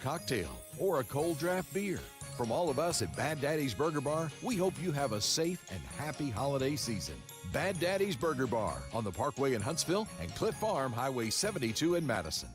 cocktail or a cold draft beer. From all of us at Bad Daddy's Burger Bar, we hope you have a safe and happy holiday season. Bad Daddy's Burger Bar on the Parkway in Huntsville and Cliff Farm, Highway 72 in Madison.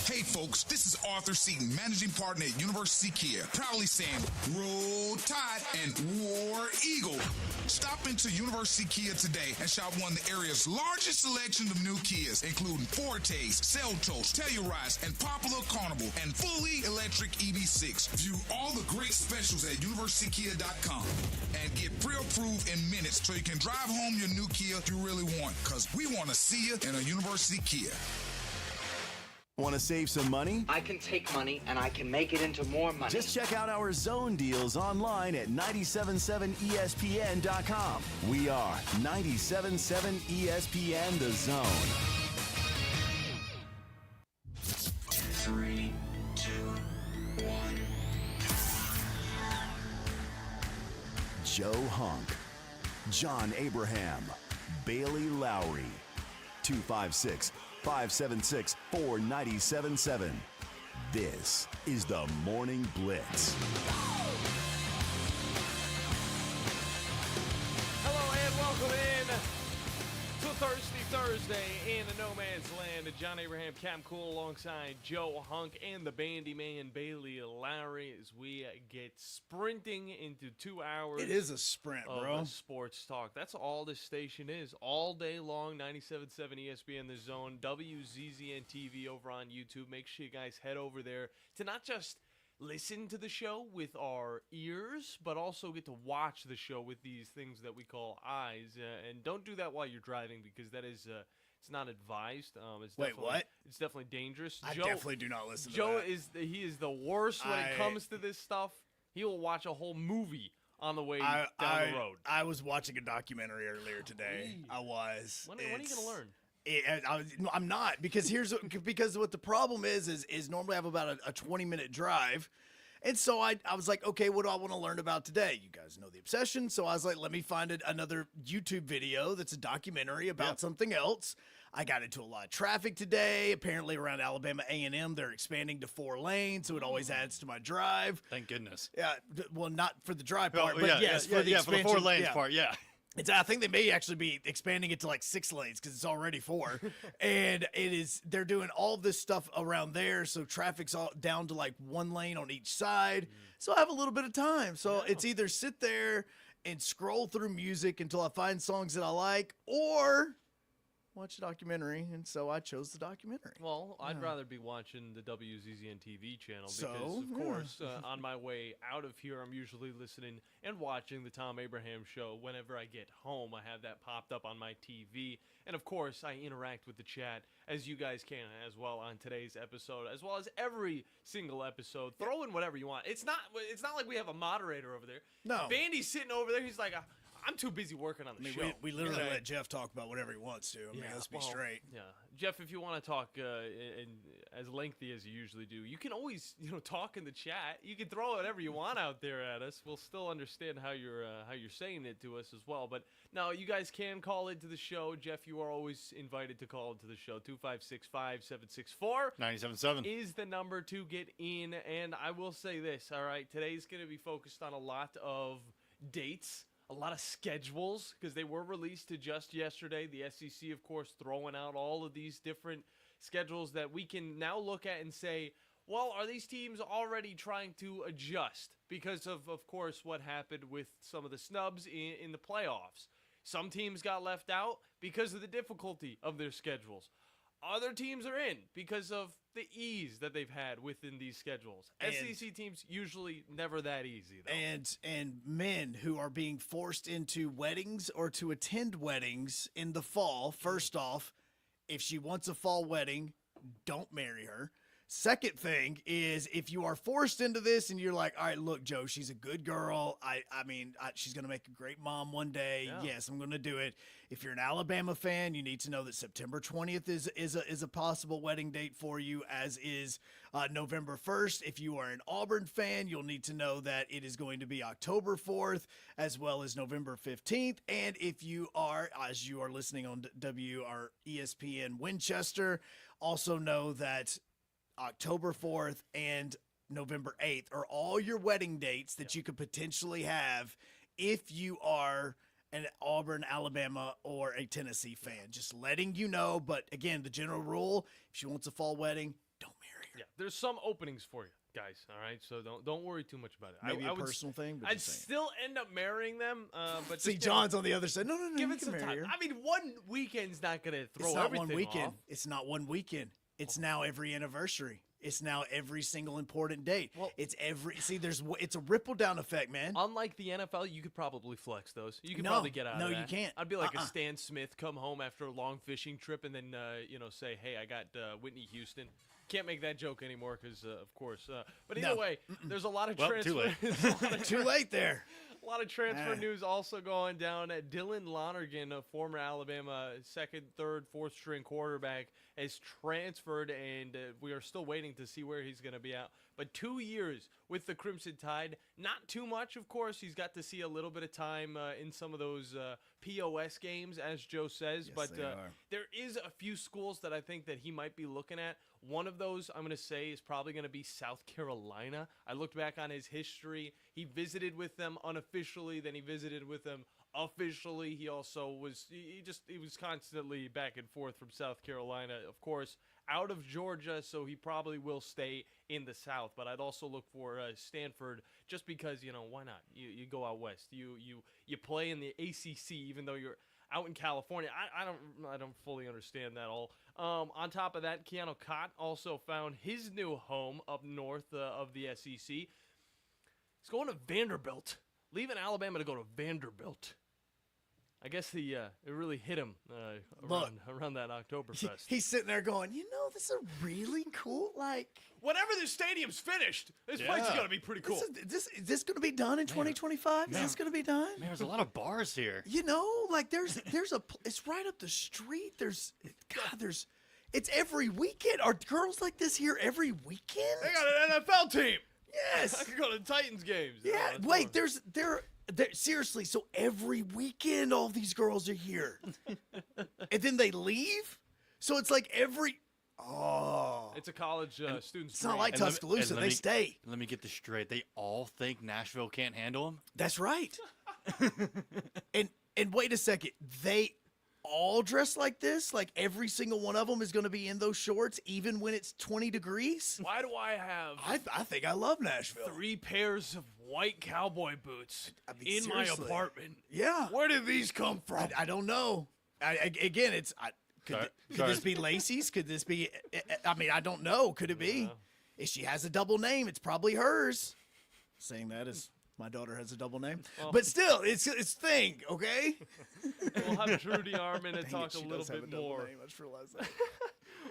Hey folks, this is Arthur Seaton, Managing Partner at University Kia, proudly saying Roll Tide and War Eagle. Stop into University Kia today and shop one of the area's largest selection of new Kias, including Fortes, Seltos, Telluride, and Popular Carnival, and fully electric EV6. View all the great specials at universitykia.com and get pre-approved in minutes so you can drive home your new Kia you really want, because we want to see you in a University Kia. Want to save some money? I can take money and I can make it into more money. Just check out our zone deals online at 977espn.com. We are 977 ESPN The Zone. 3, 2, 1. Joe Hunk, John Abraham, Bailey Lowery, 256-576-4977. This is the Morning Blitz. Hello and welcome in to Thirsty Thursday in the No Man's Land. John Abraham, Cam Cool alongside Joe Hunk and the Bandy Man Bailey Lowery as we get sprinting into 2 hours. It is a sprint, bro. Of sports talk. That's all this station is. All day long, 97.7 ESPN The Zone, WZZN TV over on YouTube. Make sure you guys head over there to not just listen to the show with our ears, but also get to watch the show with these things that we call eyes. And don't do that while you're driving, because that is it's not advised. Wait, what? It's definitely dangerous. I definitely do not listen to Joe that. He is the worst when it comes to this stuff. He will watch a whole movie on the way down the road. I was watching a documentary earlier today. I was. When are you going to learn? I'm not, because because what the problem is normally I have about a 20-minute drive. And so I was like, okay, what do I want to learn about today? You guys know the obsession. So I was like, let me find another YouTube video that's a documentary about something else. I got into a lot of traffic today. Apparently around Alabama A&M, they're expanding to 4 lanes, so it always adds to my drive. Thank goodness. Yeah, well, not for the drive part, but yes, for the expansion. For the 4 lanes part, yeah. I think they may actually be expanding it to like 6 lanes because it's already 4. And they're doing all this stuff around there. So traffic's all down to like 1 lane on each side. So I have a little bit of time. So it's either sit there and scroll through music until I find songs that I like, or watch a documentary, and so I chose the documentary. Well, I'd rather be watching the WZZN TV channel because, of course, on my way out of here, I'm usually listening and watching the Tom Abraham Show. Whenever I get home, I have that popped up on my TV. And, of course, I interact with the chat, as you guys can as well on today's episode, as well as every single episode. Throw in whatever you want. It's not like we have a moderator over there. No. Bandy's sitting over there. He's like, I'm too busy working on the show. We literally let Jeff talk about whatever he wants to. I mean, let's be straight. Yeah, Jeff, if you want to talk as lengthy as you usually do, you can always talk in the chat. You can throw whatever you want out there at us. We'll still understand how you're saying it to us as well. But now you guys can call into the show. Jeff, you are always invited to call into the show. 256-5764 97.7 is the number to get in. And I will say this. All right, today's going to be focused on a lot of dates. A lot of schedules, because they were released to just yesterday. The SEC, of course, throwing out all of these different schedules that we can now look at and say, well, are these teams already trying to adjust because of course, what happened with some of the snubs in the playoffs? Some teams got left out because of the difficulty of their schedules. Other teams are in because of the ease that they've had within these schedules. SEC teams usually never that easy, though. And men who are being forced into weddings or to attend weddings in the fall, first off, if she wants a fall wedding, don't marry her. Second thing is, if you are forced into this and you're like, all right, look, Joe, she's a good girl. I mean, she's going to make a great mom one day. Yeah. Yes, I'm going to do it. If you're an Alabama fan, you need to know that September 20th is a possible wedding date for you, as is November 1st. If you are an Auburn fan, you'll need to know that it is going to be October 4th, as well as November 15th. And if you are, as you are listening on ESPN Winchester, also know that October 4th and November 8th are all your wedding dates that you could potentially have if you are an Auburn, Alabama, or a Tennessee fan. Just letting you know. But again, the general rule: if she wants a fall wedding, don't marry her. Yeah, there's some openings for you guys. All right, so don't worry too much about it. Maybe I a would personal thing. But I'd just saying. still end up marrying them. But See, just John's on the other side. No, give you it can some marry time. her. I mean, one weekend's not gonna throw It's not everything one weekend. off. It's not one weekend. It's now every anniversary. It's now every single important date. Well- It's every it's a ripple down effect, man. Unlike the NFL, you could probably flex those. You could No, probably get out no, of that. you can't. I'd be like a Stan Smith, come home after a long fishing trip, and then say, "Hey, I got Whitney Houston." Can't make that joke anymore because, of course. But either No. way, there's a lot of Well, transfer. too late. there's a lot of Too late there. A lot of transfer Ah. news also going down. Dylan Lonergan, a former Alabama second, third, fourth string quarterback, has transferred, and we are still waiting to see where he's going to be out. But 2 years with the Crimson Tide, not too much, of course. He's got to see a little bit of time in some of those POS games, as Joe says. But they are. there is a few schools that I think that he might be looking at. One of those, I'm going to say, is probably going to be South Carolina. I looked back on his history. He visited with them unofficially, then he visited with them officially. He also was he was constantly back and forth from South Carolina, of course, out of Georgia, so he probably will stay in the South. But I'd also look for Stanford, just because, why not? You go out west. You play in the ACC, even though you're out in California. I don't fully understand that all. On top of that, Keanu Cott also found his new home up north of the SEC. He's going to Vanderbilt, leaving Alabama to go to Vanderbilt. I guess it really hit him around that Oktoberfest. He's sitting there going, this is a really cool, Whenever this stadium's finished, this place is going to be pretty cool. Is this going to be done in 2025? Is this going to be done? Man, there's a lot of bars here. There's it's right up the street. It's every weekend. Are girls like this here every weekend? They got an NFL team. Yes. I could go to the Titans games. Yeah. Wait, there seriously, so every weekend all these girls are here. And then they leave? So it's like It's a college student's it's not dream. like And let me- Tuscaloosa. and let They me- stay. Let me get this straight. They all think Nashville can't handle them? That's right. and wait a second. They all dress like this? Like every single one of them is going to be in those shorts even when it's 20 degrees? Why do I have I think I love Nashville. 3 pairs of white cowboy boots mean, in my seriously. apartment? Yeah. Where did these come from? I don't know. Again, could this be Lacey's? Could this be? I don't know. Could it be? If she has a double name, it's probably hers. Saying that is my daughter has a double name, but still, it's thing. Okay. We'll have Drudy Armin and talk a She little does have bit a double more. name, I just realized that.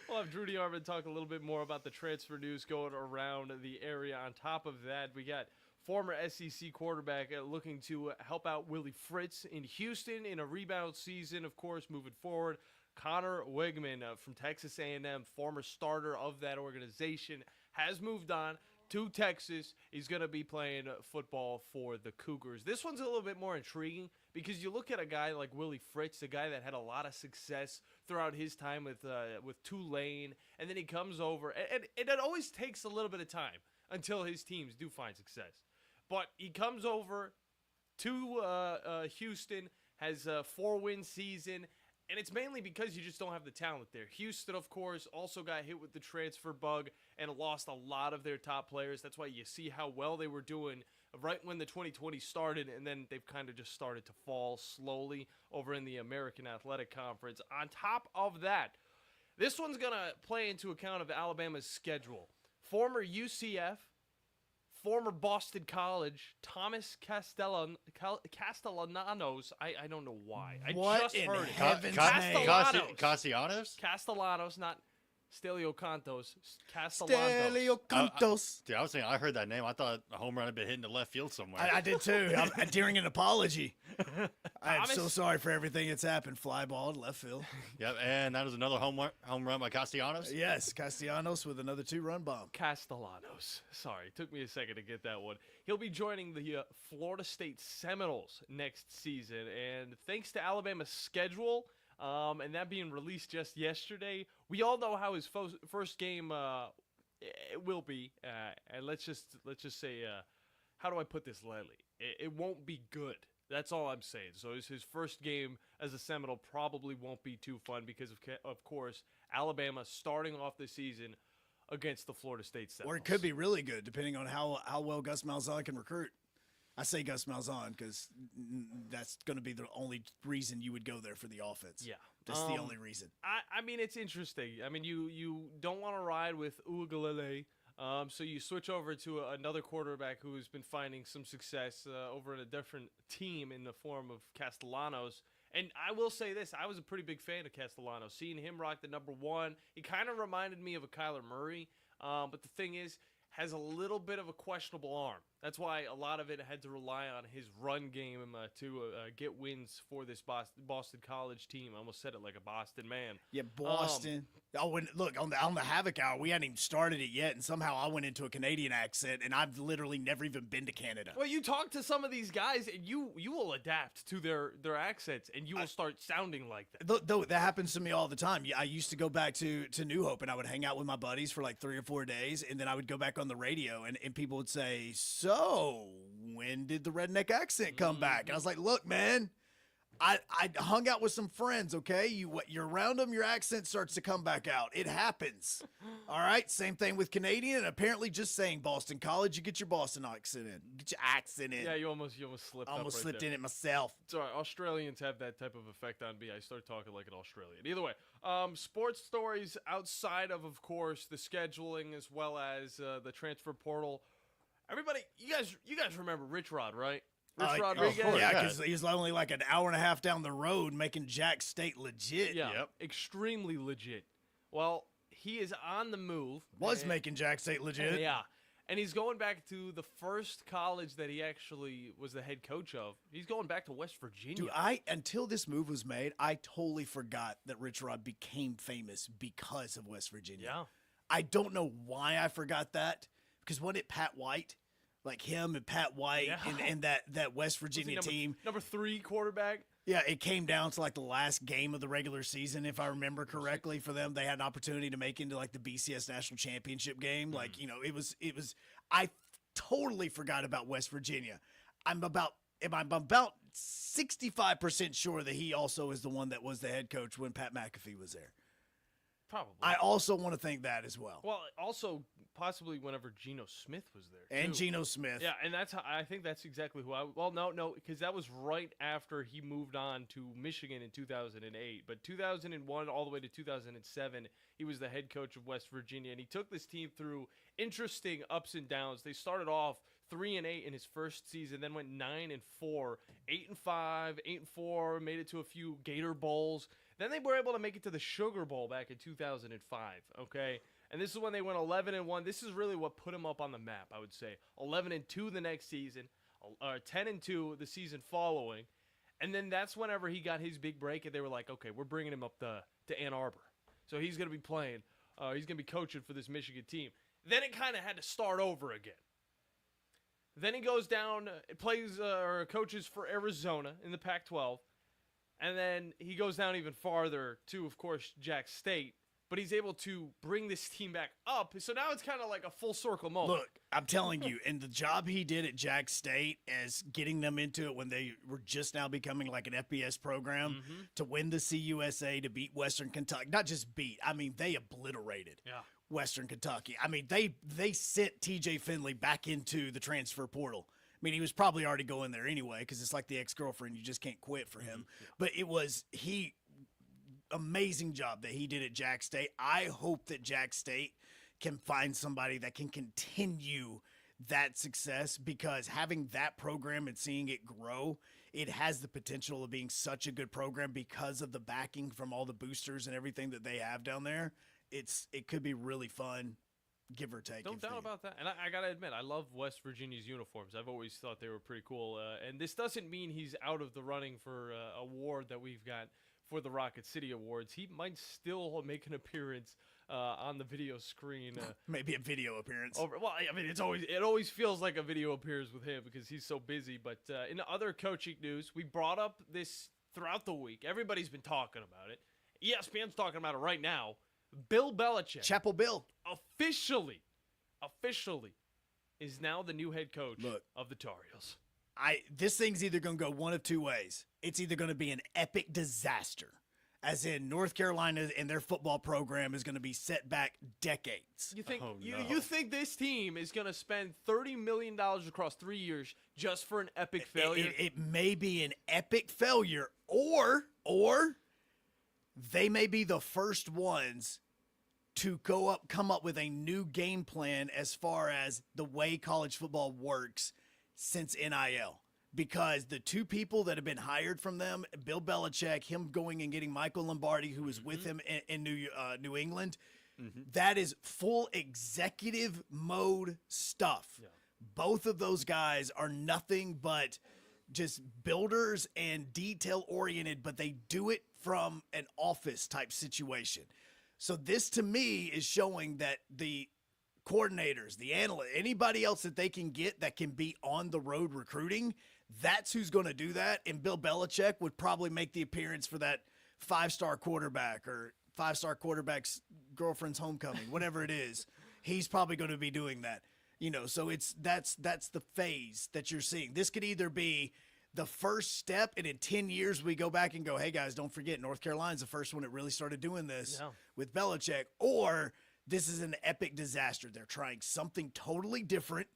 We'll have Drudy Armin talk a little bit more about the transfer news going around the area. On top of that, we got former SEC quarterback looking to help out Willie Fritz in Houston in a rebound season, of course, moving forward. Connor Wegman from Texas A&M, former starter of that organization, has moved on to Texas. He's going to be playing football for the Cougars. This one's a little bit more intriguing because you look at a guy like Willie Fritz, a guy that had a lot of success throughout his time with Tulane, and then he comes over, and it always takes a little bit of time until his teams do find success. But he comes over to Houston, has a 4-win season, and it's mainly because you just don't have the talent there. Houston, of course, also got hit with the transfer bug and lost a lot of their top players. That's why you see how well they were doing right when the 2020 started, and then they've kind of just started to fall slowly over in the American Athletic Conference. On top of that, this one's going to play into account of Alabama's schedule. Former UCF, former Boston College, Thomas Castellanos. I don't know why. I What just in heard it. heaven's name? Castellanos? Castellanos, not Stelio Cantos. Castellanos. Stelio Cantos. Dude, I was saying, I heard that name. I thought a home run had been hitting the left field somewhere. I did too. During an apology. I'm so Thomas- sorry for everything that's happened. Fly ball to left field. Yep, and that was another home run by Castellanos. Yes, Castellanos with another 2-run bomb. Castellanos. Sorry, took me a second to get that one. He'll be joining the Florida State Seminoles next season, and thanks to Alabama's schedule, and that being released just yesterday, we all know how his first game It will be, and let's just say, how do I put this lightly? It won't be good. That's all I'm saying. So his first game as a Seminole probably won't be too fun because of course, Alabama starting off the season against the Florida State Seminoles. Or it could be really good, depending on how well Gus Malzahn can recruit. I say Gus Malzahn because that's going to be the only reason you would go there for the offense. Yeah. That's the only reason. I mean, it's interesting. I mean, you don't want to ride with Ugalele, so you switch over to another quarterback who has been finding some success over at a different team in the form of Castellanos. And I will say this, I was a pretty big fan of Castellanos. Seeing him rock the number 1, he kind of reminded me of a Kyler Murray. But the thing is, has a little bit of a questionable arm. That's why a lot of it had to rely on his run game to get wins for this Boston College team. I almost said it like a Boston man. Yeah, Boston. Look, on the Havoc Hour, we hadn't even started it yet, and somehow I went into a Canadian accent, and I've literally never even been to Canada. Well, you talk to some of these guys, and you will adapt to their accents, and you will start sounding like that. Though that happens to me all the time. I used to go back to New Hope, and I would hang out with my buddies for like 3 or 4 days, and then I would go back on the radio, and people would say, so when did the redneck accent come back? And I was like, look, man, I hung out with some friends, okay? You're around them, your accent starts to come back out. It happens. All right? Same thing with Canadian, and apparently just saying Boston College, you get your Boston accent in. Get your accent in. Yeah, you almost slipped up almost right slipped there. in it myself. It's all right. Australians have that type of effect on me. I start talking like an Australian. Either way, sports stories outside of course, the scheduling as well as the transfer portal. Everybody, you guys remember Rich Rod, right? Rich Rodriguez? course, Yeah, because he's only like an hour and a half down the road making Jack State legit. Yeah, Yep. extremely legit. Well, he is on the move. Was making Jack State legit. Yeah. And he's going back to the first college that he actually was the head coach of. He's going back to West Virginia. Dude, until this move was made, I totally forgot that Rich Rod became famous because of West Virginia. Yeah. I don't know why I forgot that, because wasn't it Pat White? Like him and Pat White Yeah. and that West Virginia team. Number 3 quarterback. Yeah, it came down to like the last game of the regular season, if I remember correctly, for them. They had an opportunity to make into like the BCS National Championship game. Like, you know, it was I totally forgot about West Virginia. I'm about 65% sure that he also is the one that was the head coach when Pat McAfee was there. Probably. I also want to think that as well. Well, also possibly whenever Geno Smith was there. And too. Geno Smith. Yeah, and that's how I think that's exactly who I. Well, no, because that was right after he moved on to Michigan in 2008. But 2001 all the way to 2007, he was the head coach of West Virginia, and he took this team through interesting ups and downs. They started off 3-8 in his first season, then went 9-4, 8-5, 8-4, made it to a few Gator Bowls. Then they were able to make it to the Sugar Bowl back in 2005. Okay. And this is when they went 11-1. This is really what put him up on the map, I would say. 11-2 the next season, 10-2 the season following. And then that's whenever he got his big break, and they were like, okay, we're bringing him up to Ann Arbor. So he's going to be playing. He's going to be coaching for this Michigan team. Then it kind of had to start over again. Then he goes down, plays or coaches for Arizona in the Pac-12. And then he goes down even farther to, of course, Jack State. But he's able to bring this team back up. So now it's kind of like a full circle moment. Look, I'm telling you, and the job he did at Jack State as getting them into it when they were just now becoming like an FBS program to win the CUSA, to beat Western Kentucky. Not just beat, I mean, they obliterated Western Kentucky. I mean, they sent TJ Finley back into the transfer portal. I mean, he was probably already going there anyway because it's like the ex-girlfriend. You just can't quit for him. But it was amazing job that he did at Jack State. I hope that Jack State can find somebody that can continue that success, because having that program and seeing it grow, it has the potential of being such a good program because of the backing from all the boosters and everything that they have down there. It could be really fun, give or take. Don't doubt about that. And I got to admit, I love West Virginia's uniforms. I've always thought they were pretty cool. And this doesn't mean he's out of the running for an award that we've got for the Rocket City Awards. He might still make an appearance on the video screen. Maybe a video appearance. Well, I mean, it always feels like a video appears with him because he's so busy. But in other coaching news, we brought up this throughout the week. Everybody's been talking about it. ESPN's talking about it right now. Bill Belichick. Chapel Bill. Officially officially is now the new head coach Look. of the Tar Heels. This thing's either going to go one of two ways. It's either going to be an epic disaster, as in North Carolina and their football program is going to be set back decades. You think Oh, you, no. you think this team is going to spend $30 million across 3 years just for an epic failure? It may be an epic failure, or they may be the first ones to come up with a new game plan as far as the way college football works since NIL. Because the two people that have been hired from them, Bill Belichick, him going and getting Michael Lombardi, who was with him in New England, that is full executive mode stuff. Yeah. Both of those guys are nothing but just builders and detail oriented, but they do it from an office type situation. So this to me is showing that the coordinators, the analysts, anybody else that they can get that can be on the road recruiting, that's who's going to do that. And Bill Belichick would probably make the appearance for that 5-star quarterback or 5-star quarterback's girlfriend's homecoming, whatever it is. He's probably going to be doing that. So that's the phase that you're seeing. This could either be the first step, and in 10 years we go back and go, hey guys, don't forget North Carolina's the first one that really started doing this with Belichick, or this is an epic disaster. They're trying something totally different,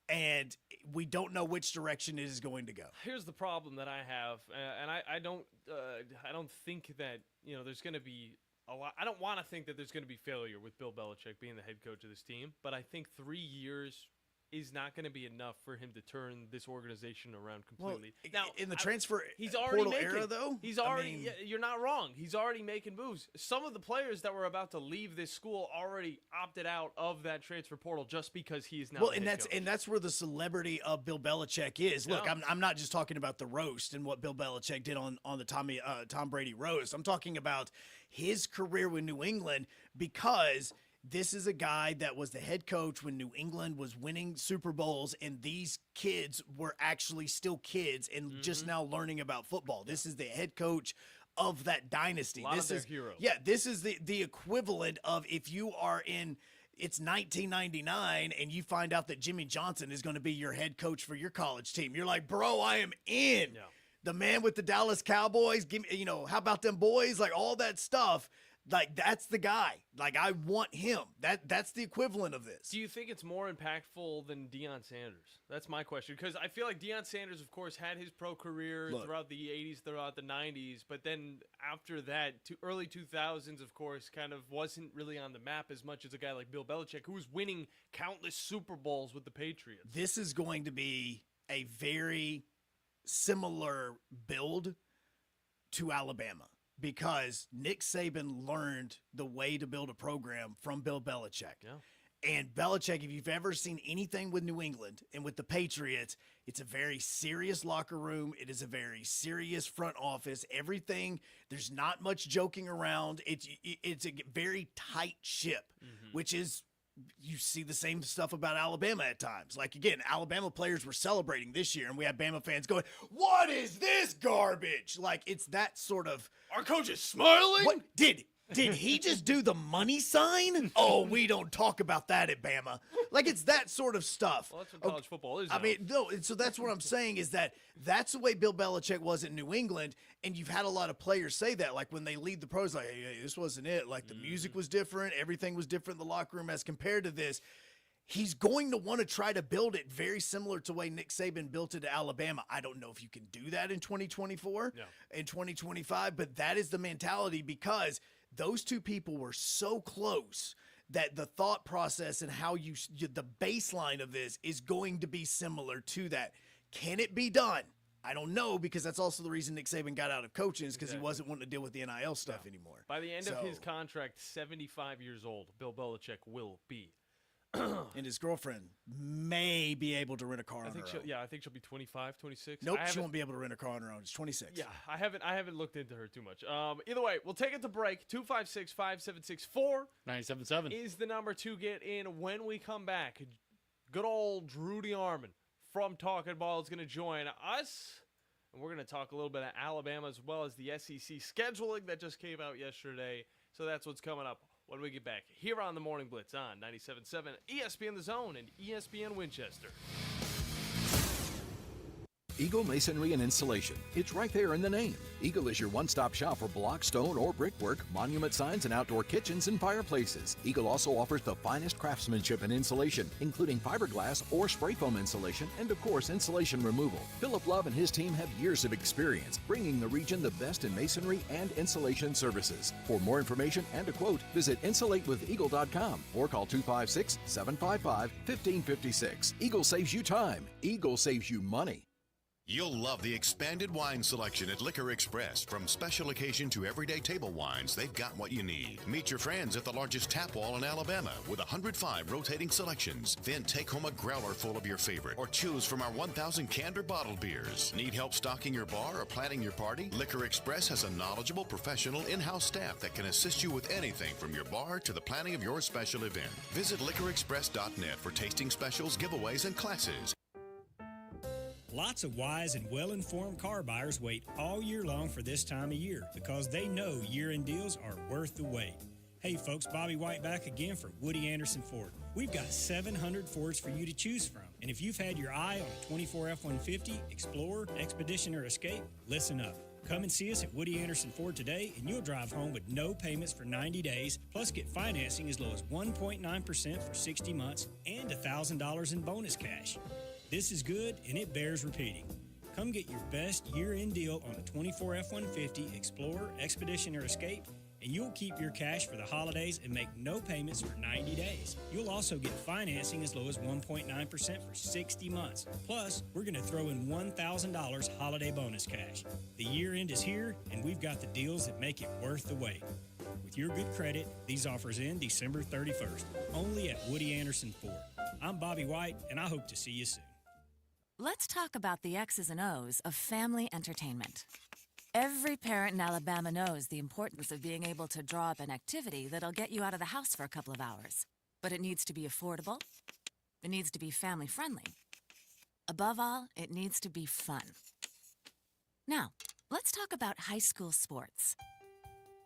and we don't know which direction it is going to go. Here's the problem that I have, and I don't think that there's going to be a lot. I don't want to think that there's going to be failure with Bill Belichick being the head coach of this team, but I think 3 years is not going to be enough for him to turn this organization around completely. Now, in the transfer he's already portal making, era, though, he's already. You're not wrong. He's already making moves. Some of the players that were about to leave this school already opted out of that transfer portal just because he is now. Well, and that's where the celebrity of Bill Belichick is. Look, I'm not just talking about the roast and what Bill Belichick did on the Tom Brady roast. I'm talking about his career with New England, because this is a guy that was the head coach when New England was winning Super Bowls, and these kids were actually still kids and just now learning about football. This is the head coach of that dynasty. This is heroes. Yeah, this is the equivalent of if you are in it's 1999 and you find out that Jimmy Johnson is going to be your head coach for your college team. You're like, bro, I am in. Yeah. The man with the Dallas Cowboys, give me, how about them boys? Like all that stuff. Like, that's the guy. Like, I want him. That's the equivalent of this. Do you think it's more impactful than Deion Sanders? That's my question. Because I feel like Deion Sanders, of course, had his pro career throughout the 80s, throughout the 90s. But then after that, early 2000s, of course, kind of wasn't really on the map as much as a guy like Bill Belichick, who was winning countless Super Bowls with the Patriots. This is going to be a very similar build to Alabama, because Nick Saban learned the way to build a program from Bill Belichick. Yeah. And Belichick, if you've ever seen anything with New England and with the Patriots, it's a very serious locker room. It is a very serious front office. Everything, there's not much joking around. It's a very tight ship, which is, you see the same stuff about Alabama at times. Like, again, Alabama players were celebrating this year, and we had Bama fans going, what is this garbage? Like, it's that sort of... Our coach is smiling? What did he just do the money sign? Oh, we don't talk about that at Bama. Like, it's that sort of stuff. Well, that's what college football is. I mean, no, and so that's what I'm saying is that's the way Bill Belichick was in New England, and you've had a lot of players say that. Like, when they lead the pros, like, hey, this wasn't it. Like, the music was different. Everything was different in the locker room as compared to this. He's going to want to try to build it very similar to the way Nick Saban built it to Alabama. I don't know if you can do that in 2024, in 2025, but that is the mentality, because those two people were so close that the thought process and how the baseline of this is going to be similar to that. Can it be done? I don't know, because that's also the reason Nick Saban got out of coaching, is because he wasn't wanting to deal with the NIL stuff anymore. By the end of his contract, 75 years old, Bill Belichick will be. And his girlfriend may be able to rent a car on her own. Yeah, I think she'll be 25, 26. Nope, she won't be able to rent a car on her own. It's 26. Yeah, I haven't looked into her too much. Either way, we'll take it to break. 256-5764 977 is the number to get in when we come back. Good old Rudy Armin from Talking Ball is going to join us, and we're going to talk a little bit of Alabama as well as the SEC scheduling that just came out yesterday. So that's what's coming up when we get back here on the Morning Blitz on 97.7 ESPN The Zone and ESPN Winchester. Eagle Masonry and Installation. It's right there in the name. Eagle is your one-stop shop for block, stone, or brickwork, monument signs, and outdoor kitchens and fireplaces. Eagle also offers the finest craftsmanship and insulation, including fiberglass or spray foam insulation, and of course, insulation removal. Philip Love and his team have years of experience, bringing the region the best in masonry and insulation services. For more information and a quote, visit insulatewitheagle.com or call 256-755-1556. Eagle saves you time. Eagle saves you money. You'll love the expanded wine selection at Liquor Express. From special occasion to everyday table wines, they've got what you need. Meet your friends at the largest tap wall in Alabama with 105 rotating selections. Then take home a growler full of your favorite or choose from our 1,000 canned or bottled beers. Need help stocking your bar or planning your party? Liquor Express has a knowledgeable, professional in-house staff that can assist you with anything from your bar to the planning of your special event. Visit liquorexpress.net for tasting specials, giveaways, and classes. Lots of wise and well-informed car buyers wait all year long for this time of year because they know year-end deals are worth the wait. Hey folks, Bobby White back again for Woody Anderson Ford. We've got 700 Fords for you to choose from. And if you've had your eye on a 24 F-150, Explorer, Expedition, or Escape, listen up. Come and see us at Woody Anderson Ford today, and you'll drive home with no payments for 90 days, plus get financing as low as 1.9% for 60 months and $1,000 in bonus cash. This is good, and it bears repeating. Come get your best year-end deal on the 24 F-150, Explorer, Expedition, or Escape, and you'll keep your cash for the holidays and make no payments for 90 days. You'll also get financing as low as 1.9% for 60 months. Plus, we're going to throw in $1,000 holiday bonus cash. The year-end is here, and we've got the deals that make it worth the wait. With your good credit, these offers end December 31st, only at Woody Anderson Ford. I'm Bobby White, and I hope to see you soon. Let's talk about the X's and O's of family entertainment. Every parent in Alabama knows the importance of being able to draw up an activity that'll get you out of the house for a couple of hours. But it needs to be affordable. It needs to be family-friendly. Above all, it needs to be fun. Now, let's talk about high school sports.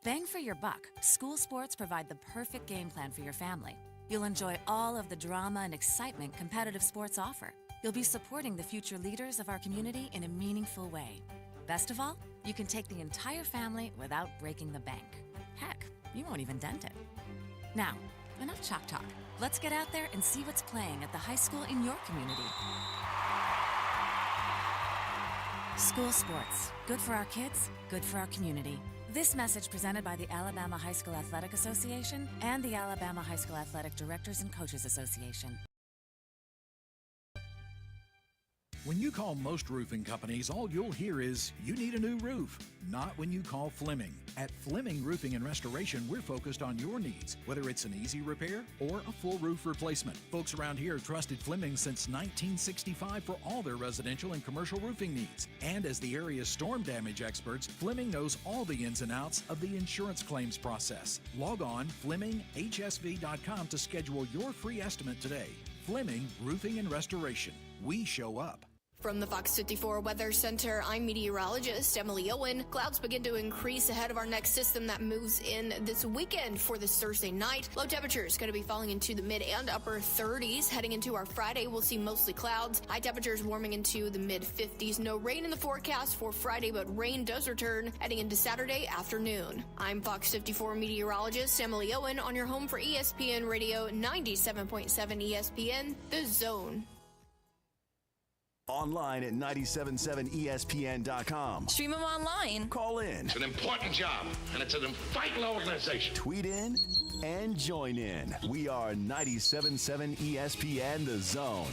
Bang for your buck, school sports provide the perfect game plan for your family. You'll enjoy all of the drama and excitement competitive sports offer. You'll be supporting the future leaders of our community in a meaningful way. Best of all, you can take the entire family without breaking the bank. Heck, you won't even dent it. Now, enough chalk talk. Let's get out there and see what's playing at the high school in your community. School sports. Good for our kids, good for our community. This message presented by the Alabama High School Athletic Association and the Alabama High School Athletic Directors and Coaches Association. When you call most roofing companies, all you'll hear is, you need a new roof. Not when you call Fleming. At Fleming Roofing and Restoration, we're focused on your needs, whether it's an easy repair or a full roof replacement. Folks around here have trusted Fleming since 1965 for all their residential and commercial roofing needs. And as the area's storm damage experts, Fleming knows all the ins and outs of the insurance claims process. Log on FlemingHSV.com to schedule your free estimate today. Fleming Roofing and Restoration. We show up. From the Fox 54 Weather Center, I'm meteorologist Emily Owen. Clouds begin to increase ahead of our next system that moves in this weekend for this Thursday night. Low temperatures going to be falling into the mid and upper 30s. Heading into our Friday, we'll see mostly clouds. High temperatures warming into the mid 50s. No rain in the forecast for Friday, but rain does return heading into Saturday afternoon. I'm Fox 54 meteorologist Emily Owen on your home for ESPN Radio 97.7 ESPN, The Zone. Online at 977ESPN.com. Stream them online. Call in. It's an important job, and it's an vital organization. Tweet in and join in. We are 97.7 ESPN The Zone.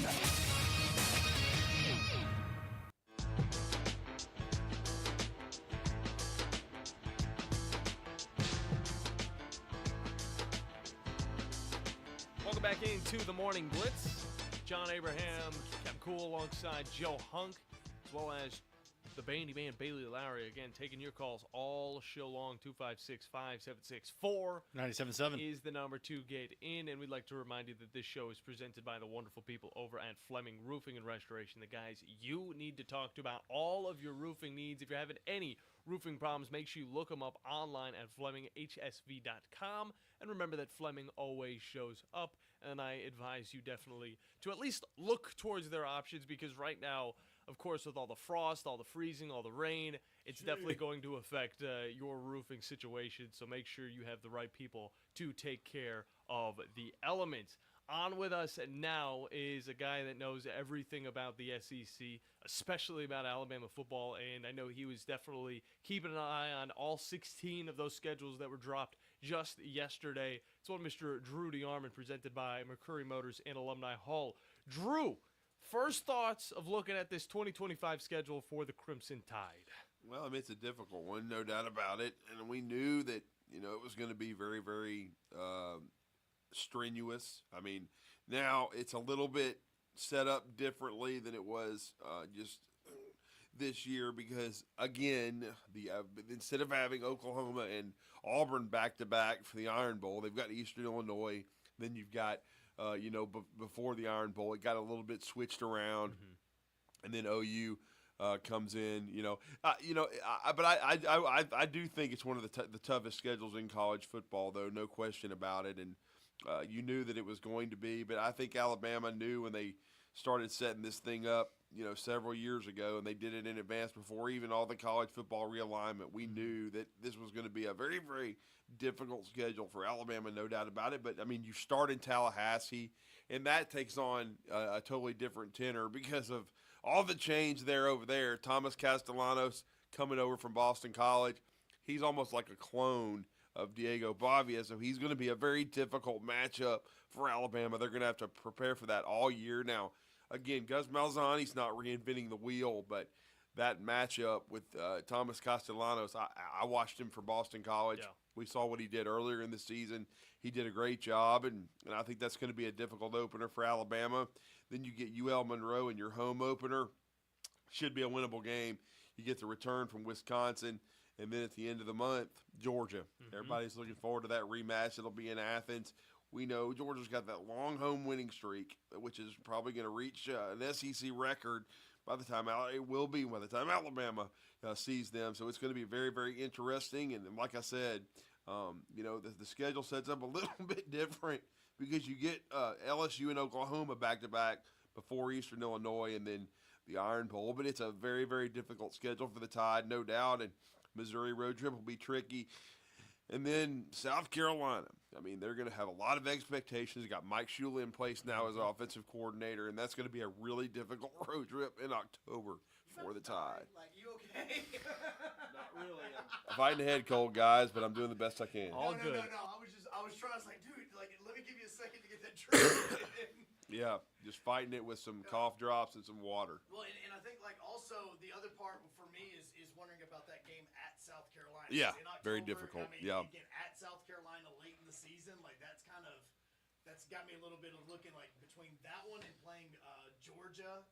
Welcome back into the Morning Blitz. John Abraham, Cam Cool alongside Joe Hunk, as well as the Bandy Man, Bailey Lowery. Again, taking your calls all show long. 256-5764 97.7 is the number to get in. And we'd like to remind you that this show is presented by the wonderful people over at Fleming Roofing and Restoration. The guys you need to talk to about all of your roofing needs. If you're having any roofing problems, make sure you look them up online at FlemingHSV.com. And remember that Fleming always shows up. And I advise you definitely to at least look towards their options, because right now, of course, with all the frost, all the freezing, all the rain, it's definitely going to affect your roofing situation. So make sure you have the right people to take care of the elements. On with us now is a guy that knows everything about the SEC, especially about Alabama football, and I know he was definitely keeping an eye on all 16 of those schedules that were dropped just yesterday. It's one Mr. Drew DeArmond, presented by McCurry Motors and Alumni Hall. Drew, first thoughts of looking at this 2025 schedule for the Crimson Tide? Well, I mean, it's a difficult one, no doubt about it, and we knew that, it was going to be very, very strenuous. I mean, now it's a little bit set up differently than it was just this year, because again, instead of having Oklahoma and Auburn back to back for the Iron Bowl, they've got Eastern Illinois. Then you've got before the Iron Bowl, it got a little bit switched around, and then OU comes in. But I do think it's one of the toughest schedules in college football, though, no question about it. And you knew that it was going to be, but I think Alabama knew when they started setting this thing up, several years ago, and they did it in advance before even all the college football realignment. We knew that this was going to be a very, very difficult schedule for Alabama, no doubt about it. But, I mean, you start in Tallahassee, and that takes on a totally different tenor because of all the change over there. Thomas Castellanos coming over from Boston College, he's almost like a clone of Diego Bavia, so he's going to be a very difficult matchup for Alabama. They're going to have to prepare for that all year. Now, again, Gus Malzahn's not reinventing the wheel, but that matchup with Thomas Castellanos, I watched him for Boston College. Yeah. We saw what he did earlier in the season. He did a great job, and I think that's going to be a difficult opener for Alabama. Then you get UL Monroe in your home opener. Should be a winnable game. You get the return from Wisconsin. And then at the end of the month, Georgia. Everybody's looking forward to that rematch. It'll be in Athens. We know Georgia's got that long home winning streak, which is probably going to reach an SEC record by the time Alabama sees them. So it's going to be very, very interesting. And like I said, the schedule sets up a little bit different because you get LSU and Oklahoma back-to-back before Eastern Illinois and then the Iron Bowl. But it's a very, very difficult schedule for the Tide, no doubt. And Missouri road trip will be tricky. And then South Carolina. I mean, they're going to have a lot of expectations. They got Mike Shula in place now as offensive coordinator, and that's going to be a really difficult road trip in October for the Tide. Like, you okay? Not really. Fighting the head cold, guys, but I'm doing the best I can. All good. No. I was trying. I was like, dude, let me give you a second to get that drink. Yeah, just fighting it with some cough drops and some water. Well, and I think also the other part for me is wondering about that game at South Carolina. Yeah, in October, very difficult. Yeah. Again, at South Carolina late in the season, that's got me a little bit of looking like between that one and playing Georgia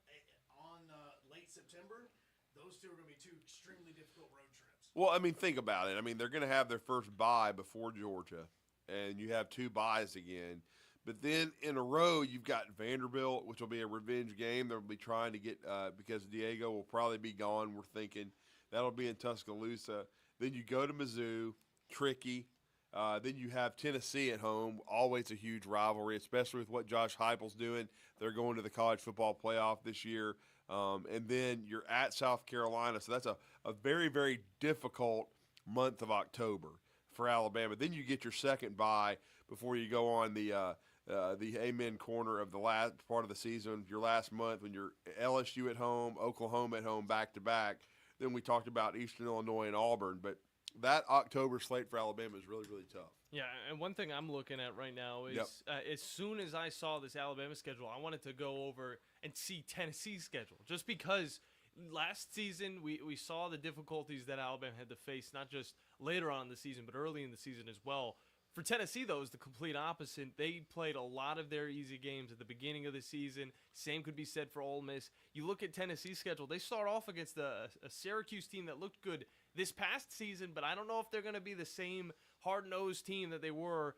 on late September. Those two are going to be two extremely difficult road trips. Well, I mean, think about it. I mean, they're going to have their first bye before Georgia, and you have two byes again. But then in a row, you've got Vanderbilt, which will be a revenge game. They'll be trying to get because Diego will probably be gone. We're thinking that'll be in Tuscaloosa. Then you go to Mizzou, tricky. Then you have Tennessee at home, always a huge rivalry, especially with what Josh Heupel's doing. They're going to the college football playoff this year. And then you're at South Carolina. So that's a very, very difficult month of October for Alabama. Then you get your second bye before you go on the amen corner of the last part of the season, your last month when you're LSU at home, Oklahoma at home, back-to-back. Then we talked about Eastern Illinois and Auburn. But that October slate for Alabama is really, really tough. Yeah, and one thing I'm looking at right now is as soon as I saw this Alabama schedule, I wanted to go over and see Tennessee's schedule. Just because last season we saw the difficulties that Alabama had to face, not just later on in the season, but early in the season as well. For Tennessee, though, is the complete opposite. They played a lot of their easy games at the beginning of the season. Same could be said for Ole Miss. You look at Tennessee's schedule, they start off against a Syracuse team that looked good this past season, but I don't know if they're going to be the same hard-nosed team that they were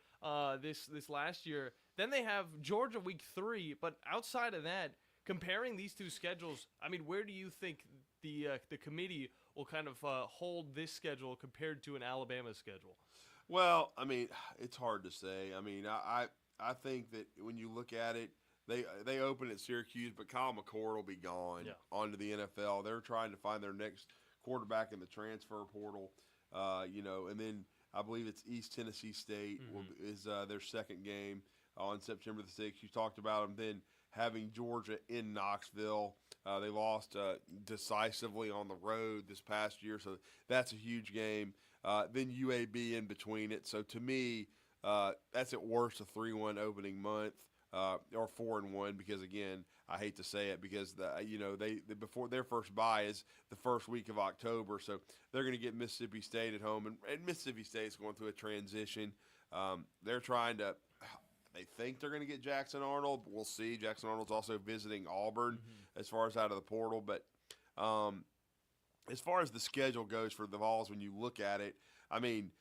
this last year. Then they have Georgia week 3, but outside of that, comparing these two schedules, I mean, where do you think the committee will kind of hold this schedule compared to an Alabama schedule? Well, I mean, it's hard to say. I mean, I think that when you look at it, they open at Syracuse, but Kyle McCord will be gone onto the NFL. They're trying to find their next quarterback in the transfer portal, and then I believe it's East Tennessee State is their second game on September the 6th. You talked about them then having Georgia in Knoxville. They lost decisively on the road this past year, so that's a huge game. Then UAB in between it. So to me, that's at worst a 3-1 opening month or 4-1 because again, I hate to say it because they before their first bye is the first week of October, so they're going to get Mississippi State at home, and Mississippi State's going through a transition. They're trying to. They think they're going to get Jackson Arnold. We'll see. Jackson Arnold's also visiting Auburn as far as out of the portal, but. As far as the schedule goes for the Vols, when you look at it, I mean,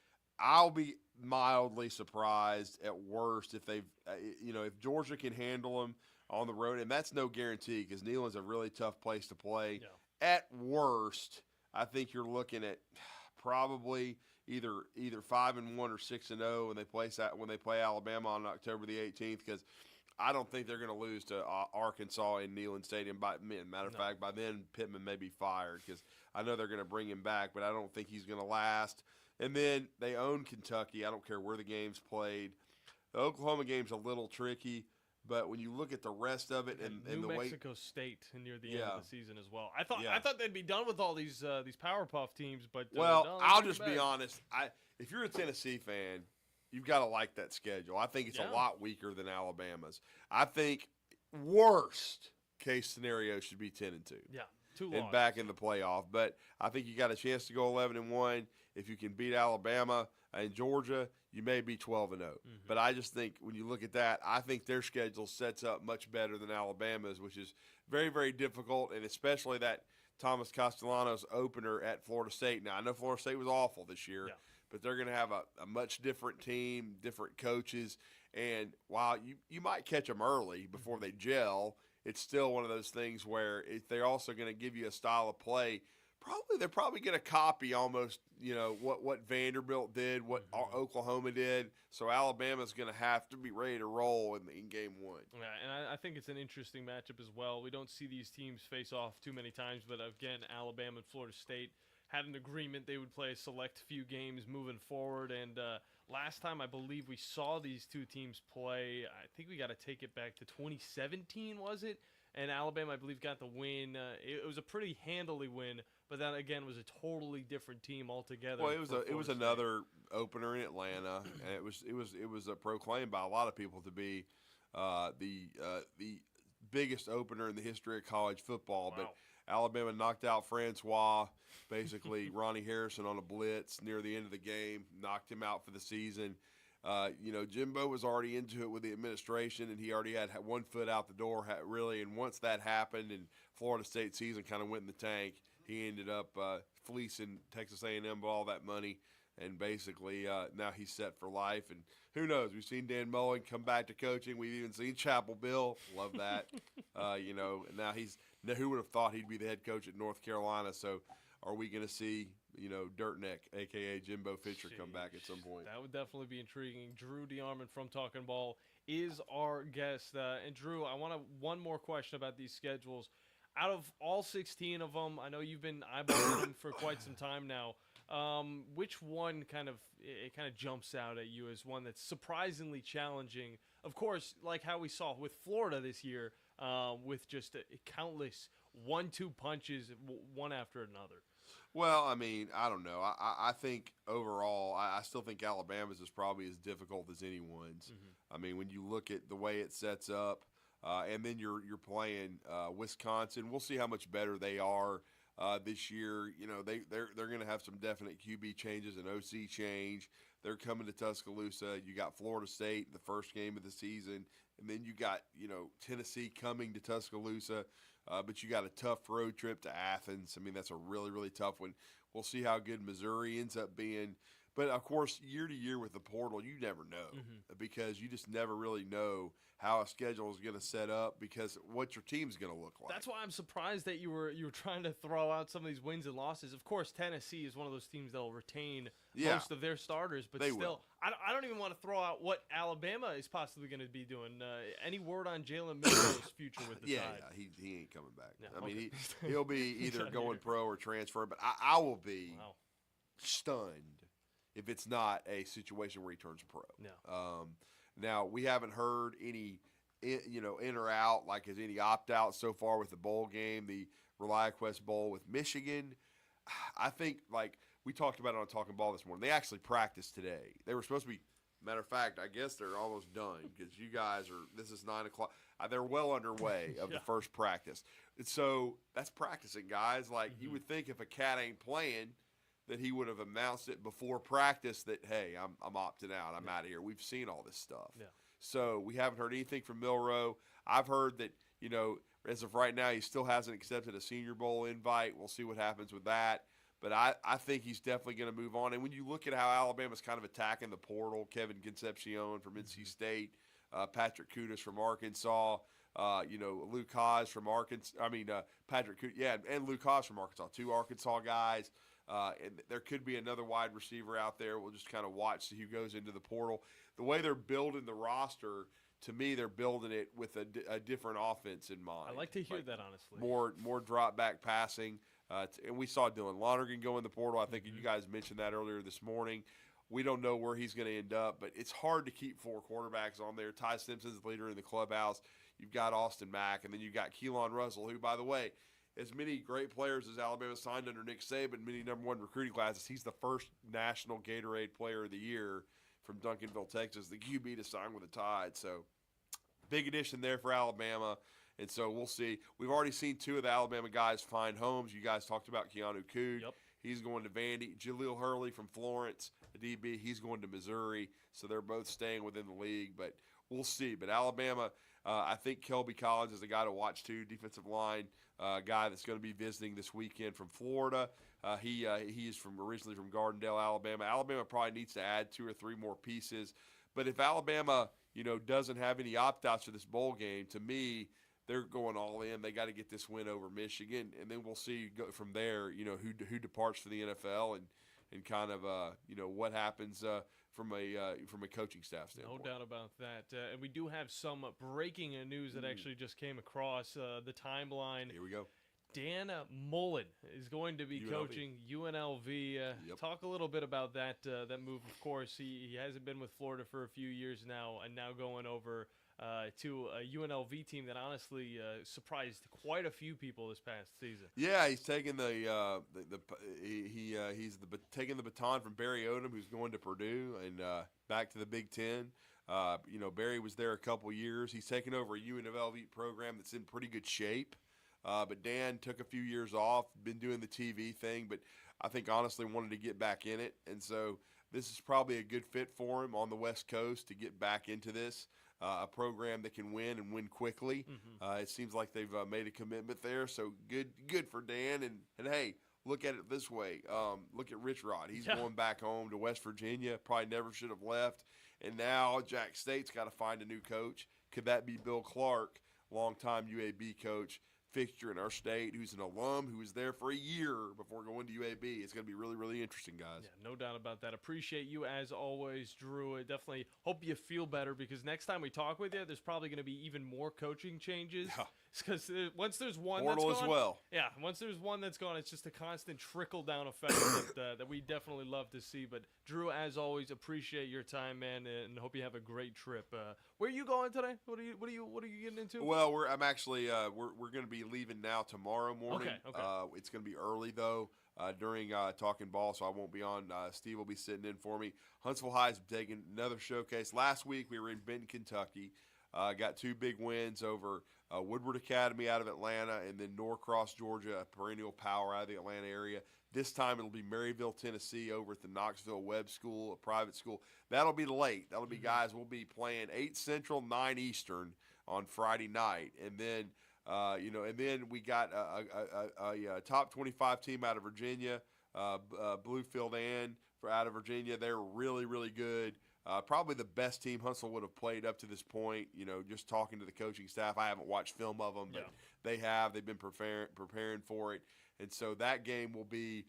I'll be mildly surprised at worst if if Georgia can handle them on the road, and that's no guarantee because Neyland's a really tough place to play. Yeah. At worst, I think you're looking at probably either 5-1 or 6-0 when they play Alabama on October the 18th because I don't think they're going to lose to Arkansas in Neyland Stadium. Matter of fact, by then Pittman may be fired because I know they're going to bring him back, but I don't think he's going to last. And then they own Kentucky. I don't care where the game's played. The Oklahoma game's a little tricky, but when you look at the rest of it and the way Mexico State near the end of the season as well. I thought they'd be done with all these Powerpuff teams, but no, I'll just be honest. If you're a Tennessee fan, you've got to like that schedule. I think it's a lot weaker than Alabama's. I think worst case scenario should be 10-2. Yeah, and back in the playoff. But I think you got a chance to go 11-1. If you can beat Alabama and Georgia, you may be 12-0. But I just think when you look at that, I think their schedule sets up much better than Alabama's, which is very, very difficult, and especially that Thomas Castellanos opener at Florida State. Now, I know Florida State was awful this year. Yeah. But they're going to have a much different team, different coaches. And while you might catch them early before they gel, it's still one of those things where they're also going to give you a style of play. They're probably going to copy almost, what Vanderbilt did, what Oklahoma did. So Alabama's going to have to be ready to roll in game one. Yeah, and I think it's an interesting matchup as well. We don't see these teams face off too many times, but again, Alabama and Florida State had an agreement they would play a select few games moving forward. And last time I believe we saw these two teams play, I think we got to take it back to 2017, was it? And Alabama, I believe, got the win. It was a pretty handily win, but that, again, was a totally different team altogether. Well, it was another opener in Atlanta, and it was proclaimed by a lot of people to be the biggest opener in the history of college football. Wow. But Alabama knocked out Francois, basically Ronnie Harrison on a blitz near the end of the game, knocked him out for the season. Jimbo was already into it with the administration, and he already had one foot out the door, really. And once that happened and Florida State season kind of went in the tank, he ended up fleecing Texas A&M with all that money. And basically now he's set for life. And who knows? We've seen Dan Mullen come back to coaching. We've even seen Chapel Bill. Love that. And now who would have thought he'd be the head coach at North Carolina? So are we going to see, Dirtneck, a.k.a. Jimbo Fisher, come back at some point? That would definitely be intriguing. Drew DeArmond from Talking Ball is our guest. And, Drew, I want one more question about these schedules. Out of all 16 of them, I know you've been eyeballing them for quite some time now. Which one kind of jumps out at you as one that's surprisingly challenging? Of course, like how we saw with Florida this year, with just countless 1-2 punches, one after another. Well, I mean, I don't know. I think overall, I still think Alabama's is probably as difficult as anyone's. I mean, when you look at the way it sets up, and then you're playing Wisconsin, we'll see how much better they are. This year, they're going to have some definite QB changes, an OC change. they're coming to Tuscaloosa. You got Florida State, the first game of the season, and then you got Tennessee coming to Tuscaloosa. But you got a tough road trip to Athens. I mean, that's a really, really tough one. We'll see how good Missouri ends up being. But, of course, year to year with the portal, you never know because you just never really know how a schedule is going to set up because what your team's going to look like. That's why I'm surprised that you were trying to throw out some of these wins and losses. Of course, Tennessee is one of those teams that will retain most of their starters, but I don't even want to throw out what Alabama is possibly going to be doing. Any word on Jalen Milroe's future with the Tide? Yeah, he ain't coming back. Yeah, I mean, he'll be either going pro or transfer, but I will be stunned if it's not a situation where he turns pro. No. Now, we haven't heard any, in or out, like is any opt-out so far with the bowl game, the ReliaQuest Bowl with Michigan. I think, like we talked about it on Talking Ball this morning, they actually practiced today. They were supposed to be, matter of fact, I guess they're almost done because you guys this is 9 o'clock. They're well underway of the first practice. And so that's practicing, guys. Like, you would think if a cat ain't playing – that he would have announced it before practice that, hey, I'm opting out. I'm out of here. We've seen all this stuff. Yeah. So we haven't heard anything from Milroe. I've heard that, as of right now, he still hasn't accepted a Senior Bowl invite. We'll see what happens with that. But I think he's definitely going to move on. And when you look at how Alabama's kind of attacking the portal, Kevin Concepcion from NC State, Patrick Kutas from Arkansas, Luke Haas from Arkansas. Patrick Kutas, and Luke Haas from Arkansas, 2 Arkansas guys. And there could be another wide receiver out there. We'll just kind of watch see who goes into the portal. The way they're building the roster, to me, they're building it with a different offense in mind. I like to hear that, honestly. More drop back passing. And we saw Dylan Lonergan go in the portal. I think you guys mentioned that earlier this morning. We don't know where he's going to end up, but it's hard to keep 4 quarterbacks on there. Ty Simpson's the leader in the clubhouse. You've got Austin Mack, and then you've got Keelan Russell, who, by the way, as many great players as Alabama signed under Nick Saban, many number 1 recruiting classes, he's the first National Gatorade Player of the Year from Duncanville, Texas, the QB to sign with the Tide. So big addition there for Alabama. And so we'll see. We've already seen 2 of the Alabama guys find homes. You guys talked about Keanu Coog. Yep. He's going to Vandy. Jaleel Hurley from Florence, the DB, he's going to Missouri. So they're both staying within the league. But we'll see. But Alabama, I think Kelby Collins is a guy to watch too, defensive line guy that's going to be visiting this weekend from Florida. He is originally from Gardendale, Alabama. Alabama probably needs to add 2 or 3 more pieces. But if Alabama, doesn't have any opt-outs for this bowl game, to me, they're going all in. They got to get this win over Michigan, and then we'll see from there, who departs for the NFL and kind of what happens from a coaching staff standpoint. No doubt about that. And we do have some breaking news that actually just came across the timeline. Here we go. Dan Mullen is going to be coaching UNLV. Talk a little bit about that move. Of course, he hasn't been with Florida for a few years now, and now going over to a UNLV team that honestly surprised quite a few people this past season. Yeah, he's taking taking the baton from Barry Odom, who's going to Purdue and back to the Big Ten. Barry was there a couple years. He's taken over a UNLV program that's in pretty good shape. But Dan took a few years off, been doing the TV thing, but I think honestly wanted to get back in it. And so this is probably a good fit for him on the West Coast to get back into this. A program that can win and win quickly. It seems like they've made a commitment there. So good for Dan. And hey, look at it this way. Look at Rich Rod. He's going back home to West Virginia. Probably never should have left. And now Jack State's got to find a new coach. Could that be Bill Clark, longtime UAB coach, fixture in our state, who's an alum, who was there for a year before going to UAB? It's going to be really, really interesting, guys. Yeah, no doubt about that. Appreciate you as always, Drew. I definitely hope you feel better because next time we talk with you, there's probably going to be even more coaching changes. Because once there's one Portal that's gone, as well. Yeah, once there's one that's gone, it's just a constant trickle-down effect that we definitely love to see. But, Drew, as always, appreciate your time, man, and hope you have a great trip. Where are you going today? What are you getting into? Well, we're going to be leaving now tomorrow morning. Okay. It's going to be early though during Talking Ball, so I won't be on. Steve will be sitting in for me. Huntsville High's taking another showcase. Last week we were in Benton, Kentucky. Got 2 big wins over Woodward Academy out of Atlanta, and then Norcross, Georgia, a perennial power out of the Atlanta area. This time it'll be Maryville, Tennessee, over at the Knoxville Webb School, a private school. That'll be late. That'll be guys. We'll be playing 8 Central, 9 Eastern on Friday night, and then and then we got a top 25 team out of Virginia, Bluefield Ann out of Virginia. They're really, really good. Probably the best team Huntsville would have played up to this point. Just talking to the coaching staff, I haven't watched film of them, but they have. They've been preparing for it. And so that game will be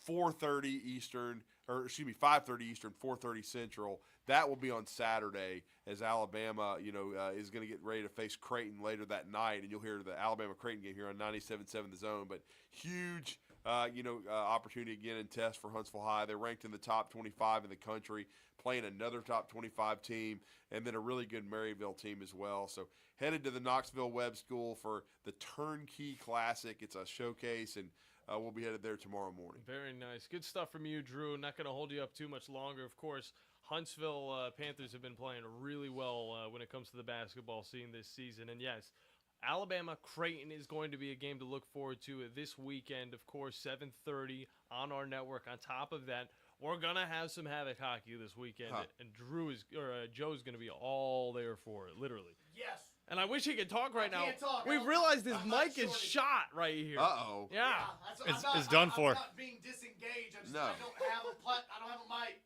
5:30 Eastern, 4:30 Central. That will be on Saturday as Alabama, is going to get ready to face Creighton later that night. And you'll hear the Alabama-Creighton game here on 97.7 The Zone. But huge, opportunity again and test for Huntsville High. They're ranked in the top 25 in the country, playing another top 25 team, and then a really good Maryville team as well. So headed to the Knoxville Webb School for the Turnkey Classic. It's a showcase, and we'll be headed there tomorrow morning. Very nice. Good stuff from you, Drew. Not going to hold you up too much longer. Of course, Huntsville Panthers have been playing really well when it comes to the basketball scene this season. And yes, Alabama-Creighton is going to be a game to look forward to this weekend. Of course, 7:30 on our network. On top of that, we're going to have some Havoc hockey this weekend. And Joe's going to be all there for it, literally. Yes. And I wish he could talk right now. Can't talk. We've realized his mic is shot right here. Uh-oh. Yeah. It's done for. I'm not being disengaged. I don't have a mic.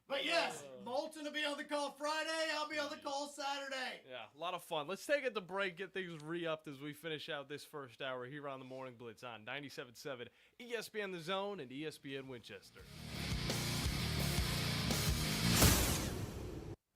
But yes, Moulton will be on the call Friday. I'll be on the call Saturday. Yeah, a lot of fun. Let's take it to break, get things re-upped as we finish out this first hour here on the Morning Blitz on 97.7 ESPN The Zone and ESPN Winchester.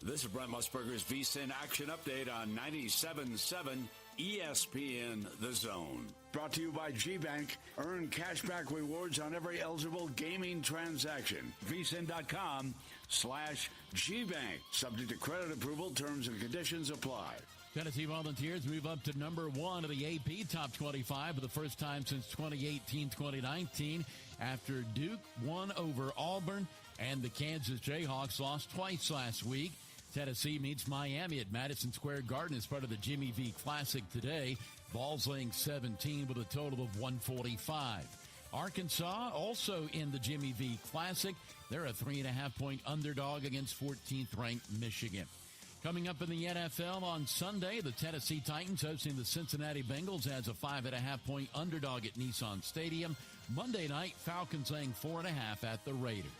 This is Brent Musburger's VSiN Action Update on 97.7 ESPN The Zone. Brought to you by G-Bank. Earn cashback rewards on every eligible gaming transaction. VSiN.com/GBank. Subject to credit approval. Terms and conditions apply. Tennessee Volunteers move up to number 1 of the AP Top 25 for the first time since 2018-2019 after Duke won over Auburn and the Kansas Jayhawks lost twice last week. Tennessee meets Miami at Madison Square Garden as part of the Jimmy V Classic today. Vols laying 17 with a total of 145. Arkansas also in the Jimmy V Classic. They're a 3.5-point underdog against 14th-ranked Michigan. Coming up in the NFL on Sunday, the Tennessee Titans hosting the Cincinnati Bengals as a 5.5-point underdog at Nissan Stadium. Monday night, Falcons laying 4.5 at the Raiders.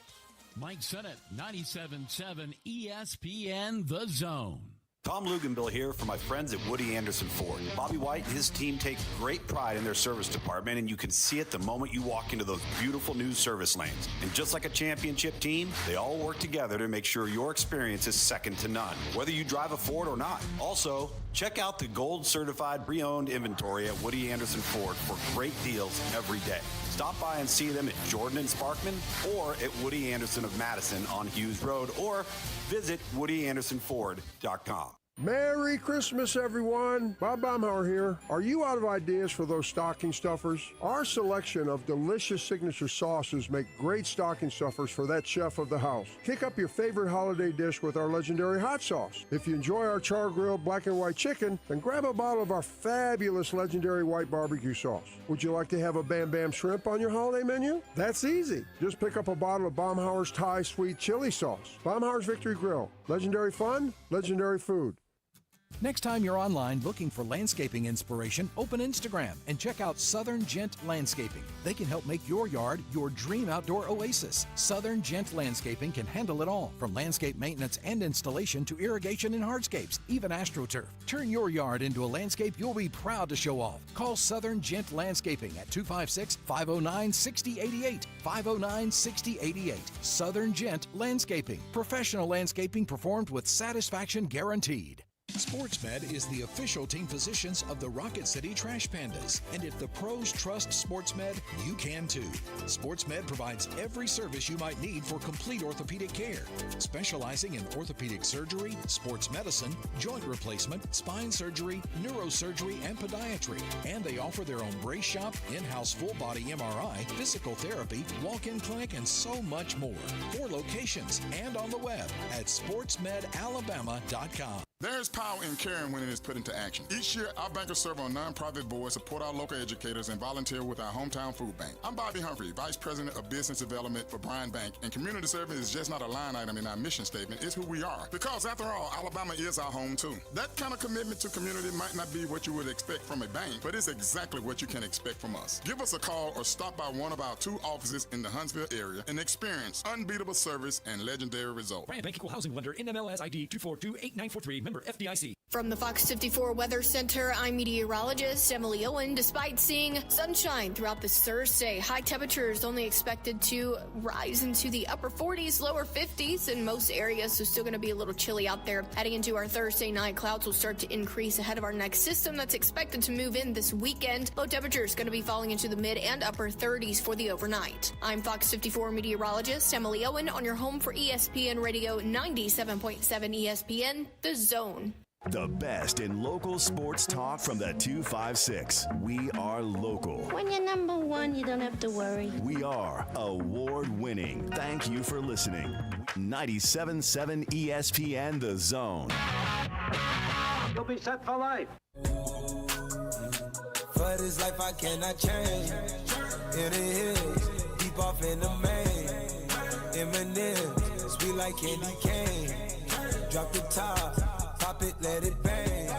Mike Sennett, 97.7 ESPN The Zone. Tom Luganbill here for my friends at Woody Anderson Ford. Bobby White and his team take great pride in their service department, and you can see it the moment you walk into those beautiful new service lanes. And just like a championship team, they all work together to make sure your experience is second to none, whether you drive a Ford or not. Also, check out the gold-certified pre-owned inventory at Woody Anderson Ford for great deals every day. Stop by and see them at Jordan and Sparkman or at Woody Anderson of Madison on Hughes Road, or visit WoodyAndersonFord.com. Merry Christmas, everyone. Bob Baumhauer here. Are you out of ideas for those stocking stuffers? Our selection of delicious signature sauces make great stocking stuffers for that chef of the house. Kick up your favorite holiday dish with our legendary hot sauce. If you enjoy our char-grilled black and white chicken, then grab a bottle of our fabulous legendary white barbecue sauce. Would you like to have a Bam Bam shrimp on your holiday menu? That's easy. Just pick up a bottle of Baumhauer's Thai sweet chili sauce. Baumhauer's Victory Grill. Legendary fun, legendary food. Next time you're online looking for landscaping inspiration, open Instagram and check out Southern Gent Landscaping. They can help make your yard your dream outdoor oasis. Southern Gent Landscaping can handle it all, from landscape maintenance and installation to irrigation and hardscapes, even AstroTurf. Turn your yard into a landscape you'll be proud to show off. Call Southern Gent Landscaping at 256-509-6088. 509-6088. Southern Gent Landscaping. Professional landscaping performed with satisfaction guaranteed. SportsMed is the official team physicians of the Rocket City Trash Pandas. And if the pros trust SportsMed, you can too. SportsMed provides every service you might need for complete orthopedic care, specializing in orthopedic surgery, sports medicine, joint replacement, spine surgery, neurosurgery, and podiatry. And they offer their own brace shop, in-house full-body MRI, physical therapy, walk-in clinic, and so much more. 4 locations and on the web at sportsmedalabama.com. There's power in caring when it is put into action. Each year, our bankers serve on nonprofit boards, support our local educators, and volunteer with our hometown food bank. I'm Bobby Humphrey, Vice President of Business Development for Bryan Bank, and community service is just not a line item in our mission statement. It's who we are. Because after all, Alabama is our home too. That kind of commitment to community might not be what you would expect from a bank, but it's exactly what you can expect from us. Give us a call or stop by one of our 2 offices in the Huntsville area and experience unbeatable service and legendary results. Bryan Bank Equal Housing Lender, NMLS ID 2428943, member FDIC. From the Fox 54 Weather Center, I'm meteorologist Emily Owen. Despite seeing sunshine throughout this Thursday, high temperatures only expected to rise into the upper 40s, lower 50s in most areas, so still going to be a little chilly out there. Heading into our Thursday night, clouds will start to increase ahead of our next system that's expected to move in this weekend. Low temperatures going to be falling into the mid and upper 30s for the overnight. I'm Fox 54 meteorologist Emily Owen on your home for ESPN Radio 97.7 ESPN, The Zone. The best in local sports talk from the 256. We are local. When you're number one, you don't have to worry. We are award-winning. Thank you for listening. 97.7 ESPN The Zone. You'll be set for life. For this life I cannot change. In the hills, deep off in the main. Eminem, sweet like candy cane. Drop the top. Pop it, let it bang. A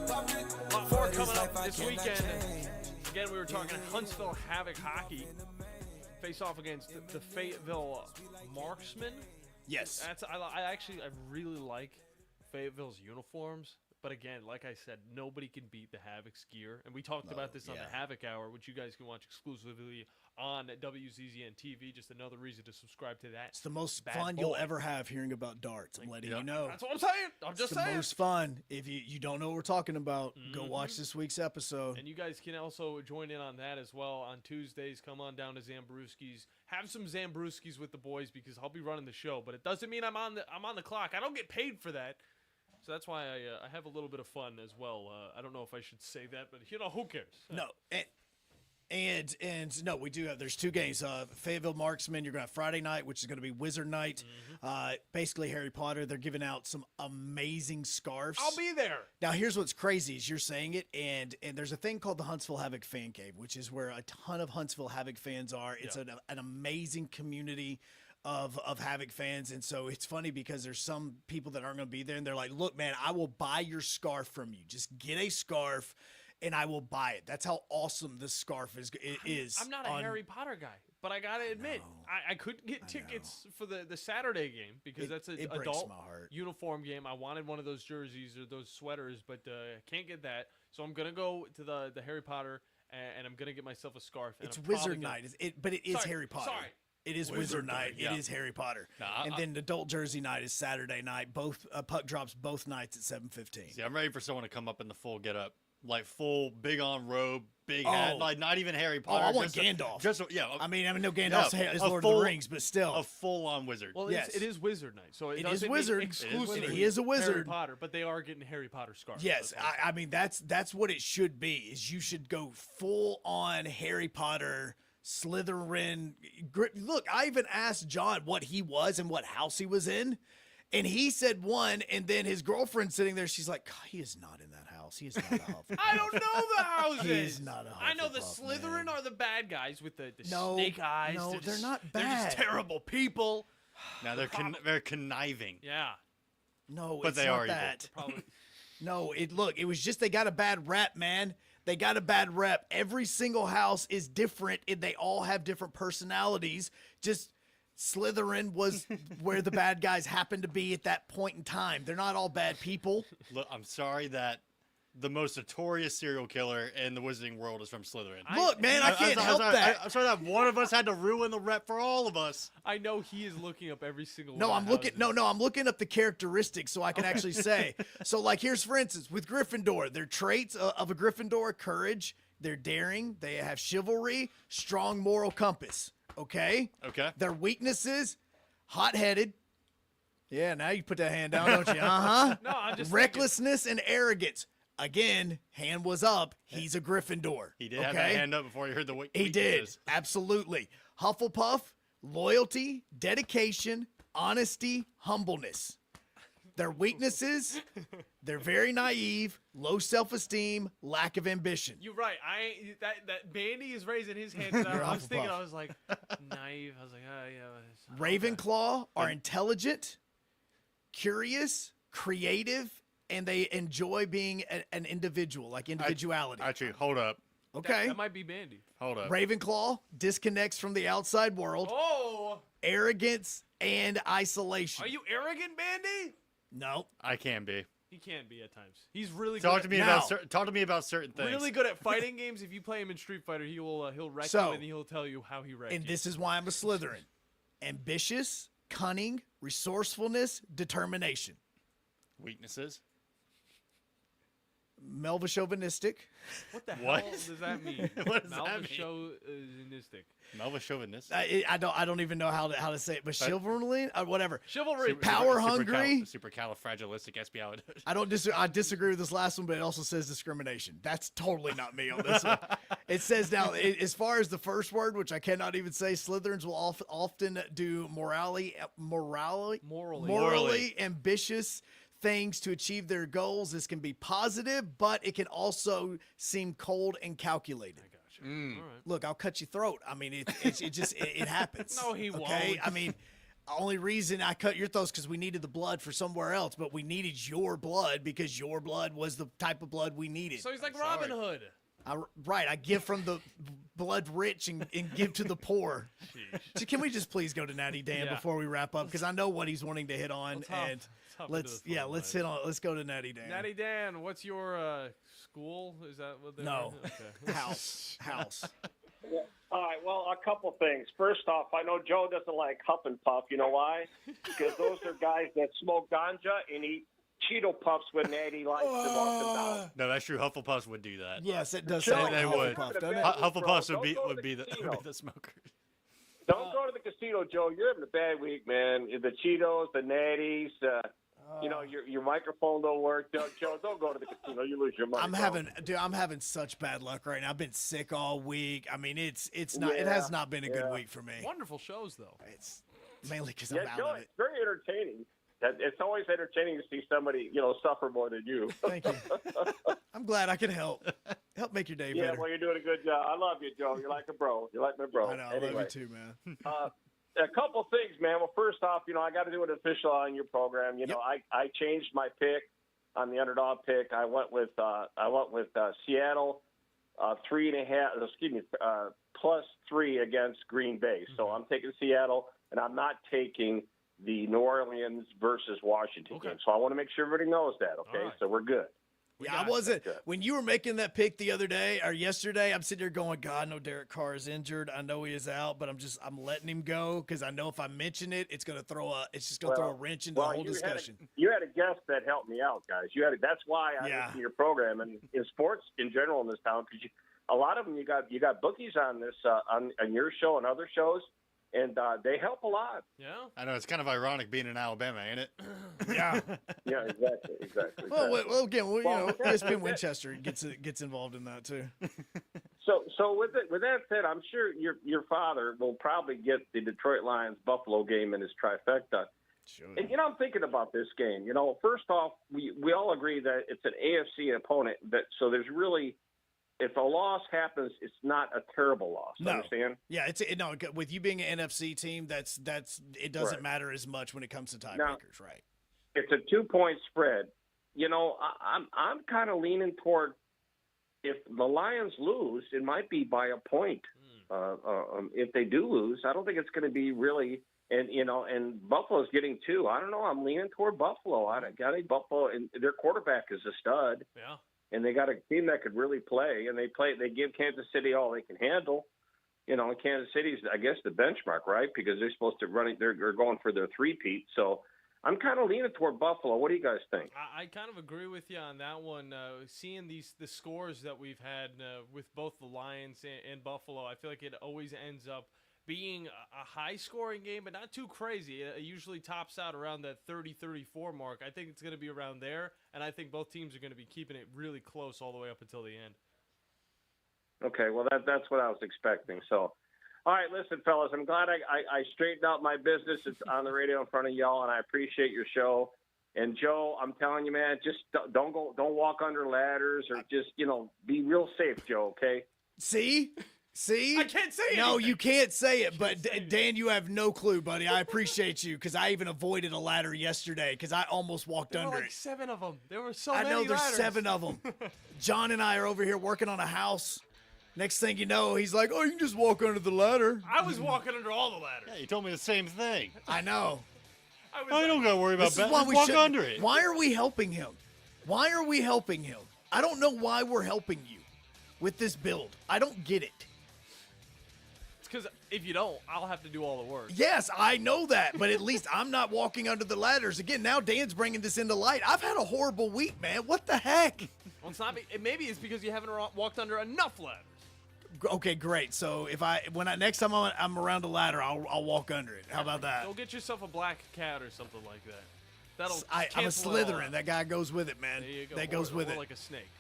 lot more coming up this weekend. Again, we were talking Huntsville Havoc hockey. Face off against the Fayetteville Marksmen. Yes. I really like Fayetteville's uniforms. But again, like I said, nobody can beat the Havoc's gear. And we talked about this on the Havoc Hour, which you guys can watch exclusively on WZZN TV. Just another reason to subscribe to that. It's the most fun you'll ever have hearing about darts. I'm letting you know. That's what I'm saying. I'm just saying. It's the most fun. If you don't know what we're talking about, go watch this week's episode. And you guys can also join in on that as well on Tuesdays. Come on down to Zambruski's. Have some Zambruski's with the boys because I'll be running the show. But it doesn't mean I'm on the clock. I don't get paid for that. So that's why I have a little bit of fun as well. I don't know if I should say that, but who cares? No, and no, we do have. There's 2 games. Fayetteville Marksmen. You're going to have Friday night, which is going to be Wizard Night. Basically Harry Potter. They're giving out some amazing scarves. I'll be there. Now here's what's crazy is you're saying it, and there's a thing called the Huntsville Havoc Fan Cave, which is where a ton of Huntsville Havoc fans are. It's an amazing community of Havoc fans, and so it's funny because there's some people that aren't going to be there, and they're like, look, man, I will buy your scarf from you. Just get a scarf, and I will buy it. That's how awesome this scarf is. I'm not a Harry Potter guy, but I got to admit, I couldn't get tickets for the Saturday game because that's an adult uniform game. I wanted one of those jerseys or those sweaters, but can't get that. So I'm going to go to the Harry Potter, and I'm going to get myself a scarf. And it's Wizard Night, but it is Harry Potter. Sorry. It is Wizard Night. Yeah. It is Harry Potter. And then adult jersey night is Saturday night. Both puck drops both nights at 7:15. See, I'm ready for someone to come up in the full getup, like full big on robe, big hat, like not even Harry Potter. I want Gandalf. I mean know Gandalf's is Lord of the Rings, but still a full on wizard. Well, it is Wizard Night, so it is Wizard exclusively. He is a wizard. Harry Potter, but they are getting Harry Potter scarves. Yes, I mean that's what it should be. Is you should go full on Harry Potter. Slytherin. Look, I even asked John what he was and what house he was in, and he said 1. And then his girlfriend sitting there, she's like, he is not in that house. He is not a Hufflepuff. I don't know the houses. He is not a Hufflepuff. I know the Slytherin are the bad guys with the no, snake eyes. No, they're not bad. They're just terrible people. Now they're conniving. Yeah. No, but it's they not are that. Probably. No, it was just they got a bad rep, man. They got a bad rep. Every single house is different, and they all have different personalities. Just Slytherin was where the bad guys happened to be at that point in time. They're not all bad people. Look, I'm sorry that the most notorious serial killer in the wizarding world is from Slytherin. Look, man, I can't help that. I'm sorry that one of us had to ruin the rep for all of us. I know he is looking up every single No, one. I'm looking up the characteristics so I can actually say. So, like, here's, for instance, with Gryffindor, their traits of a Gryffindor: courage, they're daring, they have chivalry, strong moral compass. Okay? Their weaknesses: hot-headed. Yeah, now you put that hand down, don't you? Uh-huh. No, I'm just recklessness and arrogance. Again, hand was up. He's a Gryffindor. He did have that hand up before he heard the weaknesses. He did. Absolutely. Hufflepuff, loyalty, dedication, honesty, humbleness. Their weaknesses, they're very naive, low self-esteem, lack of ambition. You're right. That Bandy is raising his hand. And I was thinking, I was like, naive. I was like, oh, yeah. Ravenclaw are intelligent, curious, creative, and they enjoy being an individual, like individuality. Actually, hold up. Okay. That might be Bandy. Hold up. Ravenclaw disconnects from the outside world. Oh! Arrogance and isolation. Are you arrogant, Bandy? No. I can be. He can be at times. He's really Talk good. to me about certain things. Really good at fighting games. If you play him in Street Fighter, he'll wreck you and he'll tell you how he wrecked And you. this is why I'm a Slytherin. Ambitious, cunning, resourcefulness, determination. Weaknesses? Melva chauvinistic. What the hell does that mean? What does that mean? Chauvinistic. Melva chauvinistic? I don't even know how to say it, but chivalry, whatever. Chivalry. Power hungry. Supercalifragilisticexpialidocious. I disagree with this last one, but it also says discrimination. That's totally not me on this one. It says now, as far as the first word, which I cannot even say, Slytherins will often do morally ambitious things to achieve their goals. This can be positive, but it can also seem cold and calculated. I got you. All right. Look, I'll cut your throat. I mean, it happens. No, he okay? won't. I mean, only reason I cut your throats because we needed the blood for somewhere else, but we needed your blood because your blood was the type of blood we needed. So he's like Robin Hood. I give from the blood rich and give to the poor. So can we just please go to Natty Dan before we wrap up? Because I know what he's wanting to hit on, let's go to Natty Dan. Natty Dan, what's your school? Is that what they're No. Okay. House. Yeah. All right, well, a couple things. First off, I know Joe doesn't like Huff and Puff. You know why? Because those are guys that smoke ganja and eat Cheeto Puffs when Natty likes to walk them down. No, that's true. Hufflepuffs would do that. Yes, it does. They would. Hufflepuff, doesn't it? Hufflepuffs would be the smokers. Don't go to the casino, Joe. You're having a bad week, man. The Cheetos, the Natties, your microphone don't work. Joe, don't go to the casino. You lose your money. I'm having such bad luck right now. I've been sick all week. I mean, it has not been a good week for me. Wonderful shows, though. It's mainly because I'm out Joe, of it. it's very entertaining. It's always entertaining to see somebody, suffer more than you. Thank you. I'm glad I can help make your day better. Yeah, well, you're doing a good job. I love you, Joe. You're like a bro. You're like my bro. I know. Anyway, I love you too, man. A couple things, man. Well, first off, I got to do an official on your program. I changed my pick on the underdog pick. I went with Seattle, 3.5. +3 against Green Bay. So I'm taking Seattle, and I'm not taking the New Orleans versus Washington game. So I want to make sure everybody knows that. Okay, so we're good. Yeah, I wasn't. When you were making that pick the other day or yesterday, I'm sitting there going, God, I know Derek Carr is injured. I know he is out, but I'm letting him go because I know if I mention it, it's just going to throw a wrench into the whole discussion. You had a guest that helped me out, guys. That's why I listen to your program and in sports in general in this town because a lot of them you got bookies on this on your show and other shows. And they help a lot. Yeah, I know it's kind of ironic being in Alabama, ain't it? Yeah. Yeah, exactly. Well, again, ESPN Winchester gets involved in that too. So with that said, I'm sure your father will probably get the Detroit Lions Buffalo game in his trifecta. Sure. And I'm thinking about this game. First off, we all agree that it's an AFC opponent. So there's really. If a loss happens, it's not a terrible loss. No. Understand? Yeah, with you being an NFC team, that's it doesn't matter as much when it comes to tiebreakers, right? It's a 2-point spread. I'm kind of leaning toward if the Lions lose, it might be by a point. If they do lose, I don't think it's going to be really. And Buffalo's getting 2. I don't know. I'm leaning toward Buffalo. I think Buffalo and their quarterback is a stud. Yeah. And they got a team that could really play, and they give Kansas City all they can handle. Kansas City's, I guess, the benchmark, right? Because they're supposed to run it. They're going for their three-peat. So I'm kind of leaning toward Buffalo. What do you guys think? I kind of agree with you on that one. Seeing the scores that we've had with both the Lions and Buffalo, I feel like it always ends up being a high-scoring game, but not too crazy. It usually tops out around that 30-34 mark. I think it's going to be around there, and I think both teams are going to be keeping it really close all the way up until the end. Okay, well, that's what I was expecting. So, all right, listen, fellas, I'm glad I straightened out my business. It's on the radio in front of y'all, and I appreciate your show. And Joe, I'm telling you, man, just don't walk under ladders, or just, be real safe, Joe. Okay. See? I can't say it. No, you can't say it. But Dan, you have no clue, buddy. I appreciate you, because I even avoided a ladder yesterday because I almost walked under like it. 7 of them. There were so I many know there's ladders. 7 of them. John and I are over here working on a house. Next thing you know, he's like, "Oh, you can just walk under the ladder." I was walking under all the ladders. Yeah, you told me the same thing. I know. I don't got to worry about that. Walk under it. Why are we helping him? Why are we helping him? I don't know why we're helping you with this build. I don't get it. It's because if you don't, I'll have to do all the work. Yes, I know that, but at least I'm not walking under the ladders. Again, now Dan's bringing this into light. I've had a horrible week, man. What the heck? Well, it's not. Maybe it's because you haven't walked under enough ladders. Okay, great. So next time I'm around a ladder, I'll walk under it. How about that? Go get yourself a black cat or something like that. I'm a Slytherin. That guy goes with it, man. There you go. That goes with or it. like a snake.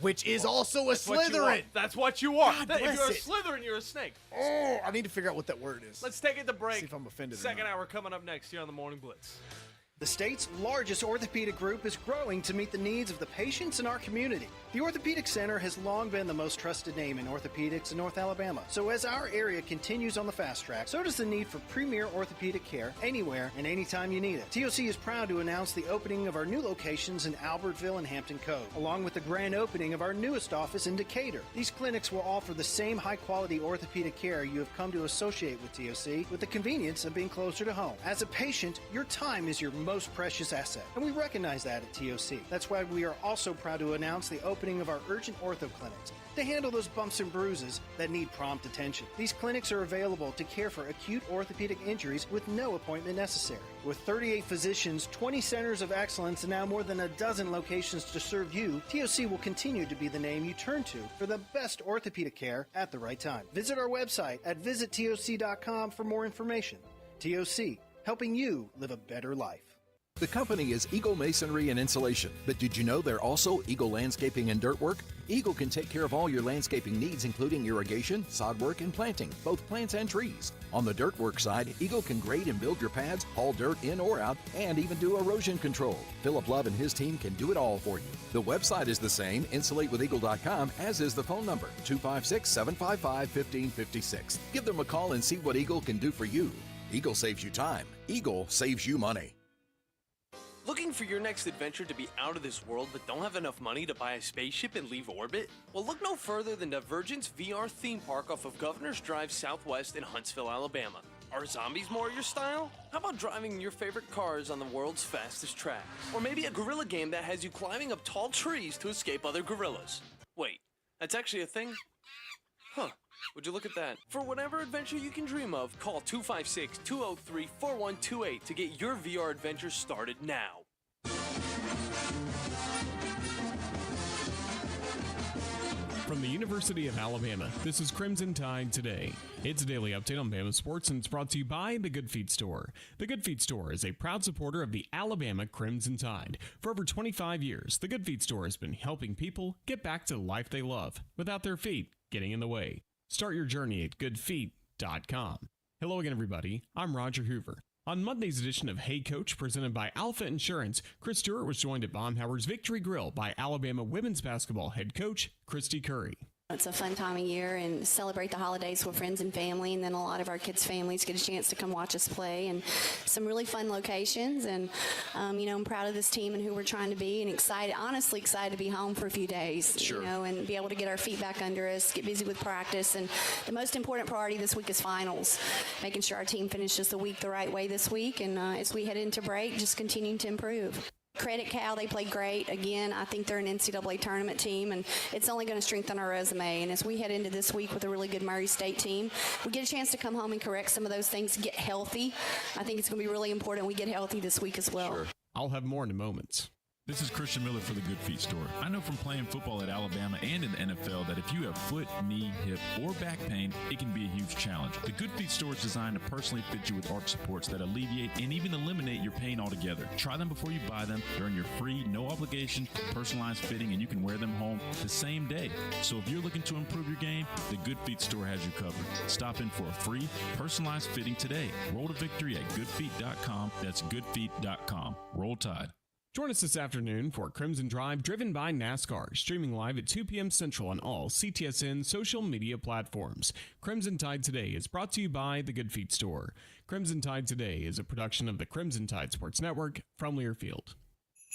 Which is also a Slytherin. That's what you are. God If you're a bless it. Slytherin, you're a snake. Oh, I need to figure out what that word is. Let's take it to break. See if I'm offended or Second not. hour coming up next here on the Morning Blitz. The state's largest orthopedic group is growing to meet the needs of the patients in our community. The Orthopedic Center has long been the most trusted name in orthopedics in North Alabama. So as our area continues on the fast track, so does the need for premier orthopedic care anywhere and anytime you need it. TOC is proud to announce the opening of our new locations in Albertville and Hampton Cove, along with the grand opening of our newest office in Decatur. These clinics will offer the same high-quality orthopedic care you have come to associate with TOC, with the convenience of being closer to home. As a patient, your time is your most precious asset, and we recognize that at TOC. That's why we are also proud to announce the opening of our urgent ortho clinics to handle those bumps and bruises that need prompt attention. These clinics are available to care for acute orthopedic injuries with no appointment necessary. With 38 physicians, 20 centers of excellence, and now more than a dozen locations to serve you, TOC will continue to be the name you turn to for the best orthopedic care at the right time. Visit our website at visittoc.com for more information. TOC, helping you live a better life. The company is Eagle Masonry and Insulation, but did you know they're also Eagle Landscaping and Dirt Work? Eagle can take care of all your landscaping needs, including irrigation, sod work, and planting, both plants and trees. On the dirt work side, Eagle can grade and build your pads, haul dirt in or out, and even do erosion control. Philip Love and his team can do it all for you. The website is the same, insulatewitheagle.com, as is the phone number, 256-755-1556. Give them a call and see what Eagle can do for you. Eagle saves you time. Eagle saves you money. Looking for your next adventure to be out of this world but don't have enough money to buy a spaceship and leave orbit? Well, look no further than Divergence VR theme park off of Governor's Drive Southwest in Huntsville, Alabama. Are zombies more your style? How about driving your favorite cars on the world's fastest tracks? Or maybe a gorilla game that has you climbing up tall trees to escape other gorillas? Wait, that's actually a thing? Huh. Would you look at that? For whatever adventure you can dream of, call 256-203-4128 to get your VR adventure started now. From the University of Alabama, this is Crimson Tide Today. It's a daily update on Bama sports, and it's brought to you by The Good Feet Store. The Good Feet Store is a proud supporter of the Alabama Crimson Tide. For over 25 years, The Good Feet Store has been helping people get back to the life they love without their feet getting in the way. Start your journey at goodfeet.com. Hello again, everybody. I'm Roger Hoover. On Monday's edition of Hey Coach, presented by Alpha Insurance, Chris Stewart was joined at Baumhower's Victory Grill by Alabama women's basketball head coach Christy Curry. It's a fun time of year and celebrate the holidays with friends and family, and then a lot of our kids' families get a chance to come watch us play, and some really fun locations. And I'm proud of this team and who we're trying to be, and honestly excited to be home for a few days. Sure. And be able to get our feet back under us, get busy with practice, and the most important priority this week is finals, making sure our team finishes the week the right way this week, and as we head into break, just continuing to improve. Credit Cal, they played great. Again, I think they're an NCAA tournament team, and it's only going to strengthen our resume. And as we head into this week with a really good Murray State team, we get a chance to come home and correct some of those things, get healthy. I think it's going to be really important we get healthy this week as well. Sure. I'll have more in a moment. This is Christian Miller for the Good Feet Store. I know from playing football at Alabama and in the NFL that if you have foot, knee, hip, or back pain, it can be a huge challenge. The Good Feet Store is designed to personally fit you with arch supports that alleviate and even eliminate your pain altogether. Try them before you buy them. They're in your free, no obligation, personalized fitting, and you can wear them home the same day. So if you're looking to improve your game, the Good Feet store has you covered. Stop in for a free, personalized fitting today. Roll to victory at goodfeet.com. That's goodfeet.com. Roll Tide. Join us this afternoon for Crimson Drive, driven by NASCAR, streaming live at 2 p.m. Central on all CTSN social media platforms. Crimson Tide Today is brought to you by the Good Feet Store. Crimson Tide Today is a production of the Crimson Tide Sports Network from Learfield.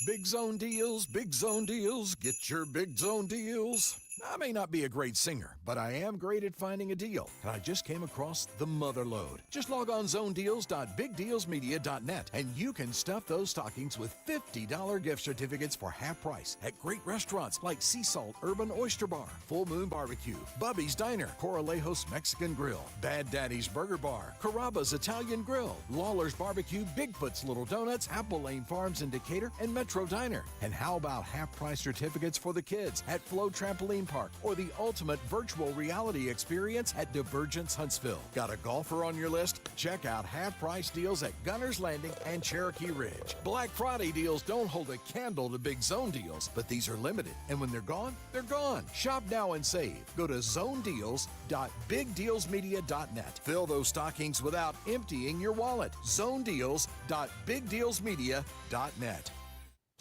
Big Zone Deals, Big Zone Deals, get your Big Zone Deals. I may not be a great singer, but I am great at finding a deal, and I just came across the mother load. Just log on zonedeals.bigdealsmedia.net, and you can stuff those stockings with $50 gift certificates for half price at great restaurants like Sea Salt Urban Oyster Bar, Full Moon Barbecue, Bubby's Diner, Coralejos Mexican Grill, Bad Daddy's Burger Bar, Carrabba's Italian Grill, Lawler's Barbecue, Bigfoot's Little Donuts, Apple Lane Farms in Decatur, and Metro Diner. And how about half price certificates for the kids at Flow Trampoline Park, or the ultimate virtual reality experience at Divergence Huntsville? Got a golfer on your list? Check out half-price deals at Gunner's Landing and Cherokee Ridge. Black Friday deals don't hold a candle to Big Zone deals, but these are limited, and when they're gone, they're gone. Shop now and save. Go to zonedeals.bigdealsmedia.net. Fill those stockings without emptying your wallet. zonedeals.bigdealsmedia.net.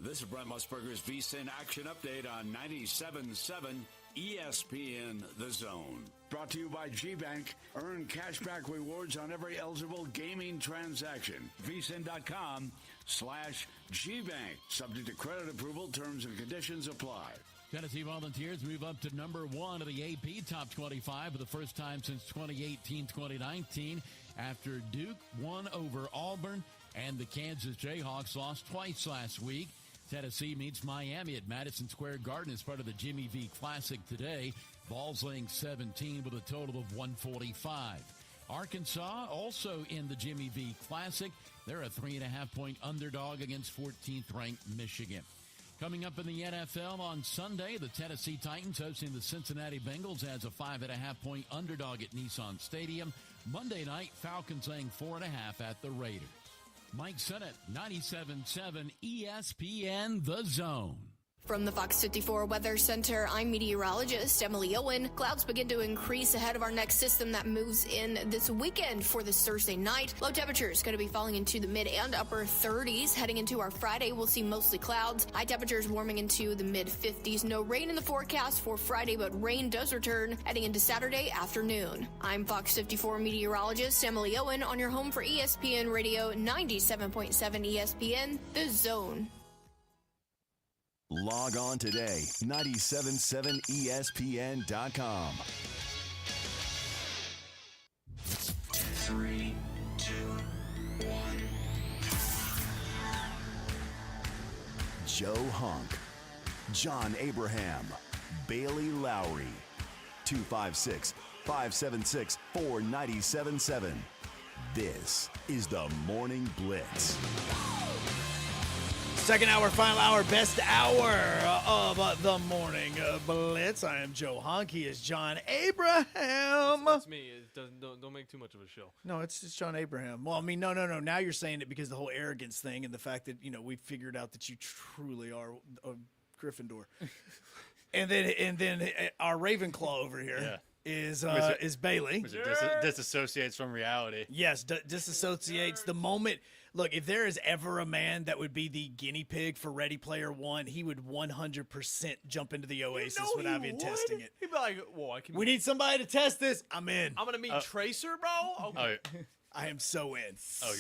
This is Brent Musburger's VSiN Action Update on 97.7 ESPN The Zone. Brought to you by G-Bank. Earn cashback rewards on every eligible gaming transaction. VSiN.com/GBank. Subject to credit approval. Terms and conditions apply. Tennessee Volunteers move up to number 1 of the AP Top 25 for the first time since 2018-2019 after Duke won over Auburn and the Kansas Jayhawks lost twice last week. Tennessee meets Miami at Madison Square Garden as part of the Jimmy V Classic today. Vols laying 17 with a total of 145. Arkansas also in the Jimmy V Classic. They're a 3.5-point underdog against 14th-ranked Michigan. Coming up in the NFL on Sunday, the Tennessee Titans hosting the Cincinnati Bengals as a 5.5-point underdog at Nissan Stadium. Monday night, Falcons laying 4.5 at the Raiders. Mike Sennett, 97.7 ESPN The Zone. From the Fox 54 Weather Center, I'm meteorologist Emily Owen. Clouds begin to increase ahead of our next system that moves in this weekend for this Thursday night. Low temperatures going to be falling into the mid and upper 30s. Heading into our Friday, we'll see mostly clouds. High temperatures warming into the mid 50s. No rain in the forecast for Friday, but rain does return heading into Saturday afternoon. I'm Fox 54 meteorologist Emily Owen on your home for ESPN Radio 97.7 ESPN The Zone. Log on today, 977ESPN.com. 3, 2, 1. Joe Hunk, John Abraham, Bailey Lowery, 256-576-4977. This is the Morning Blitz. Second hour, final hour, best hour of the Morning Blitz. I am Joe Hunk. He is John Abraham. That's me. Don't make too much of a show. No, it's John Abraham. Well, I mean, no. Now you're saying it because of the whole arrogance thing and the fact that, we figured out that you truly are a Gryffindor. and then our Ravenclaw over here. Yeah. Is Bailey. Which disassociates from reality. Yes, disassociates the moment. Look, if there is ever a man that would be the guinea pig for Ready Player One, he would 100% jump into the Oasis without even testing it. He'd be like, "Whoa, We need somebody to test this. I'm in. I'm gonna meet Tracer, bro." Okay. I am so in. Oh,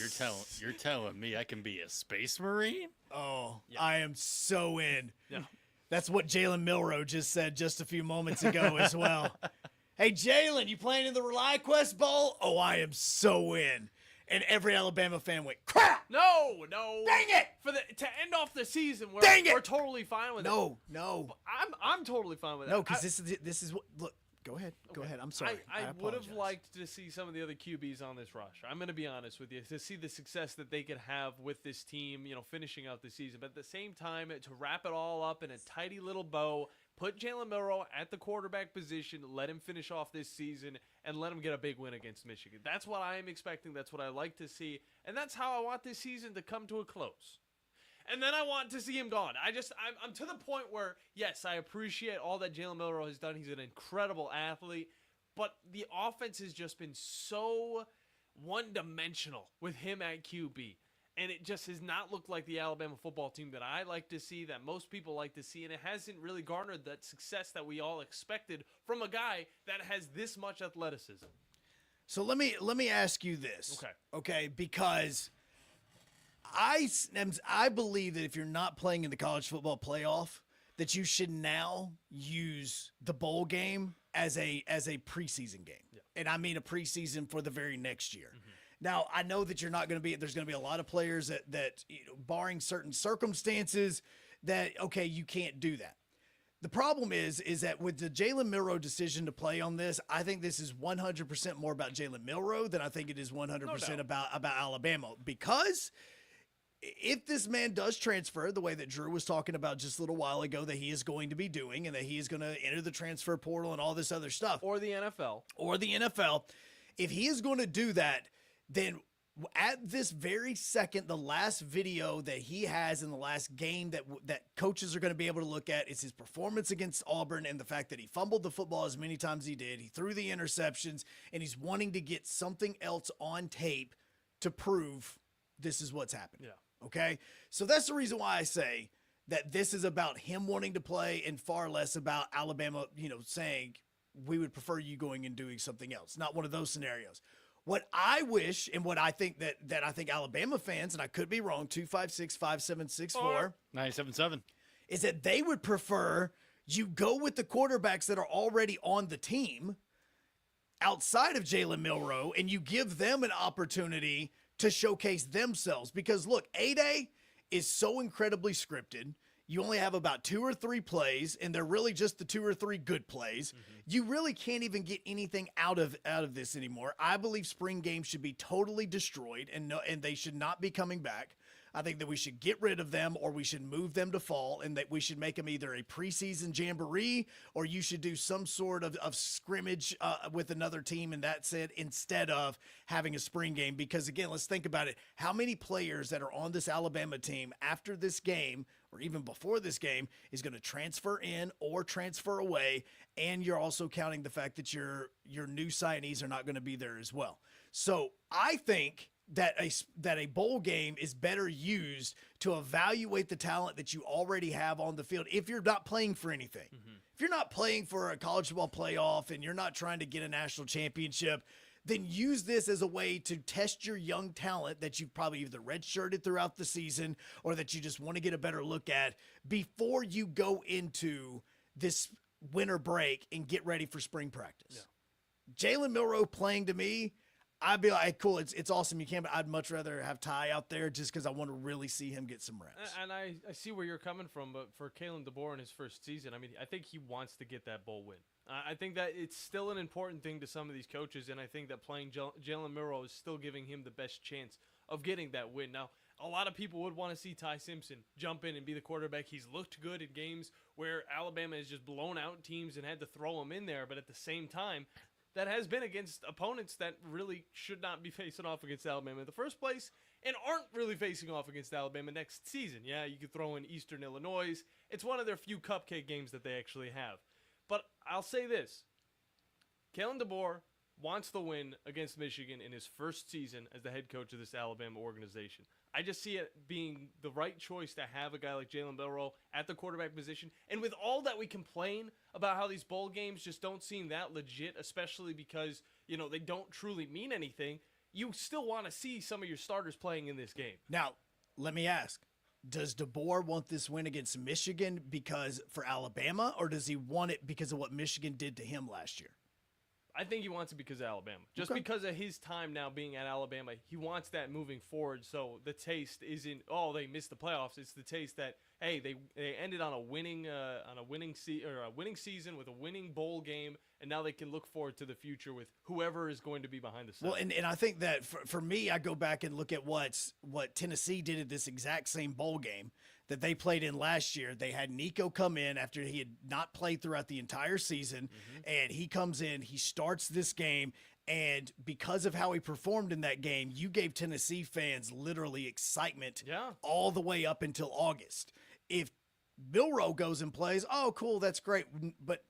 you're telling me I can be a space marine? Oh, yeah. I am so in. Yeah. That's what Jalen Milroe just said just a few moments ago as well. Hey, Jalen, you playing in the ReliQuest Bowl? Oh, I am so in. And every Alabama fan went, crap! No. Dang it! To end off the season, we're totally fine with it. No. I'm totally fine with it. No, because this is what. Look, go ahead. Go ahead. I'm sorry. I would have liked to see some of the other QBs on this rush. I'm going to be honest with you, to see the success that they could have with this team, finishing out the season. But at the same time, to wrap it all up in a tidy little bow, put Jalen Milroe at the quarterback position, let him finish off this season, and let him get a big win against Michigan. That's what I am expecting. That's what I like to see. And that's how I want this season to come to a close. And then I want to see him gone. I'm to the point where, yes, I appreciate all that Jalen Milroe has done. He's an incredible athlete. but the offense has just been so one-dimensional with him at QB. And it just has not looked like the Alabama football team that I like to see, that most people like to see, and it hasn't really garnered that success that we all expected from a guy that has this much athleticism. So let me ask you this. Okay, because I believe that if you're not playing in the college football playoff, that you should now use the bowl game as a preseason game. Yeah. And I mean a preseason for the very next year. Mm-hmm. Now, I know that there's going to be a lot of players that barring certain circumstances that, okay, you can't do that. The problem is that with the Jalen Milroe decision to play on this, I think this is 100% more about Jalen Milroe than I think it is 100% about Alabama. Because if this man does transfer the way that Drew was talking about just a little while ago that he is going to be doing, and that he is going to enter the transfer portal and all this other stuff. Or the NFL. If he is going to do that, then at this very second, the last video that he has in the last game that coaches are going to be able to look at is his performance against Auburn and the fact that he fumbled the football as many times as he did. He threw the interceptions, and he's wanting to get something else on tape to prove this is what's happening. Yeah. Okay? So that's the reason why I say that this is about him wanting to play and far less about Alabama, saying we would prefer you going and doing something else. Not one of those scenarios. What I wish and what I think that I think Alabama fans, and I could be wrong, 256-5764 97.7, is that they would prefer you go with the quarterbacks that are already on the team outside of Jalen Milroe, and you give them an opportunity to showcase themselves. Because look, A-Day is so incredibly scripted. You only have about 2 or 3 plays, and they're really just the 2 or 3 good plays. Mm-hmm. You really can't even get anything out of this anymore. I believe spring games should be totally destroyed, and they should not be coming back. I think that we should get rid of them, or we should move them to fall, and that we should make them either a preseason jamboree, or you should do some sort of scrimmage with another team, and that's it, instead of having a spring game. Because, again, let's think about it. How many players that are on this Alabama team after this game, or even before this game, is going to transfer in or transfer away, and you're also counting the fact that your new signees are not going to be there as well. So I think that a bowl game is better used to evaluate the talent that you already have on the field if you're not playing for anything. Mm-hmm. If you're not playing for a college football playoff and you're not trying to get a national championship, then use this as a way to test your young talent that you've probably either redshirted throughout the season or that you just want to get a better look at before you go into this winter break and get ready for spring practice. Yeah. Jalen Milroe playing, to me, I'd be like, cool, it's awesome you can, but I'd much rather have Ty out there just because I want to really see him get some reps. And I see where you're coming from, but for Kalen DeBoer in his first season, I mean, I think he wants to get that bowl win. I think that it's still an important thing to some of these coaches, and I think that playing Jalen Milroe is still giving him the best chance of getting that win. Now, a lot of people would want to see Ty Simpson jump in and be the quarterback. He's looked good in games where Alabama has just blown out teams and had to throw him in there, but at the same time, that has been against opponents that really should not be facing off against Alabama in the first place and aren't really facing off against Alabama next season. Yeah, you could throw in Eastern Illinois. It's one of their few cupcake games that they actually have. But I'll say this. Kalen DeBoer wants the win against Michigan in his first season as the head coach of this Alabama organization. I just see it being the right choice to have a guy like Jalen Milroe at the quarterback position. And with all that we complain about how these bowl games just don't seem that legit, especially because, they don't truly mean anything, you still want to see some of your starters playing in this game. Now, let me ask, does DeBoer want this win against Michigan because for Alabama, or does he want it because of what Michigan did to him last year? I think he wants it because of Alabama. Just because of his time now being at Alabama, he wants that moving forward. So the taste isn't, they missed the playoffs. It's the taste that, hey, they ended on a winning season with a winning bowl game, and now they can look forward to the future with whoever is going to be behind the center. Well, and I think that for me, I go back and look at what Tennessee did at this exact same bowl game that they played in last year. They had Nico come in after he had not played throughout the entire season, and he comes in, he starts this game, and because of how he performed in that game, you gave Tennessee fans literally excitement all the way up until August. If Milroe goes and plays, oh, cool, that's great, but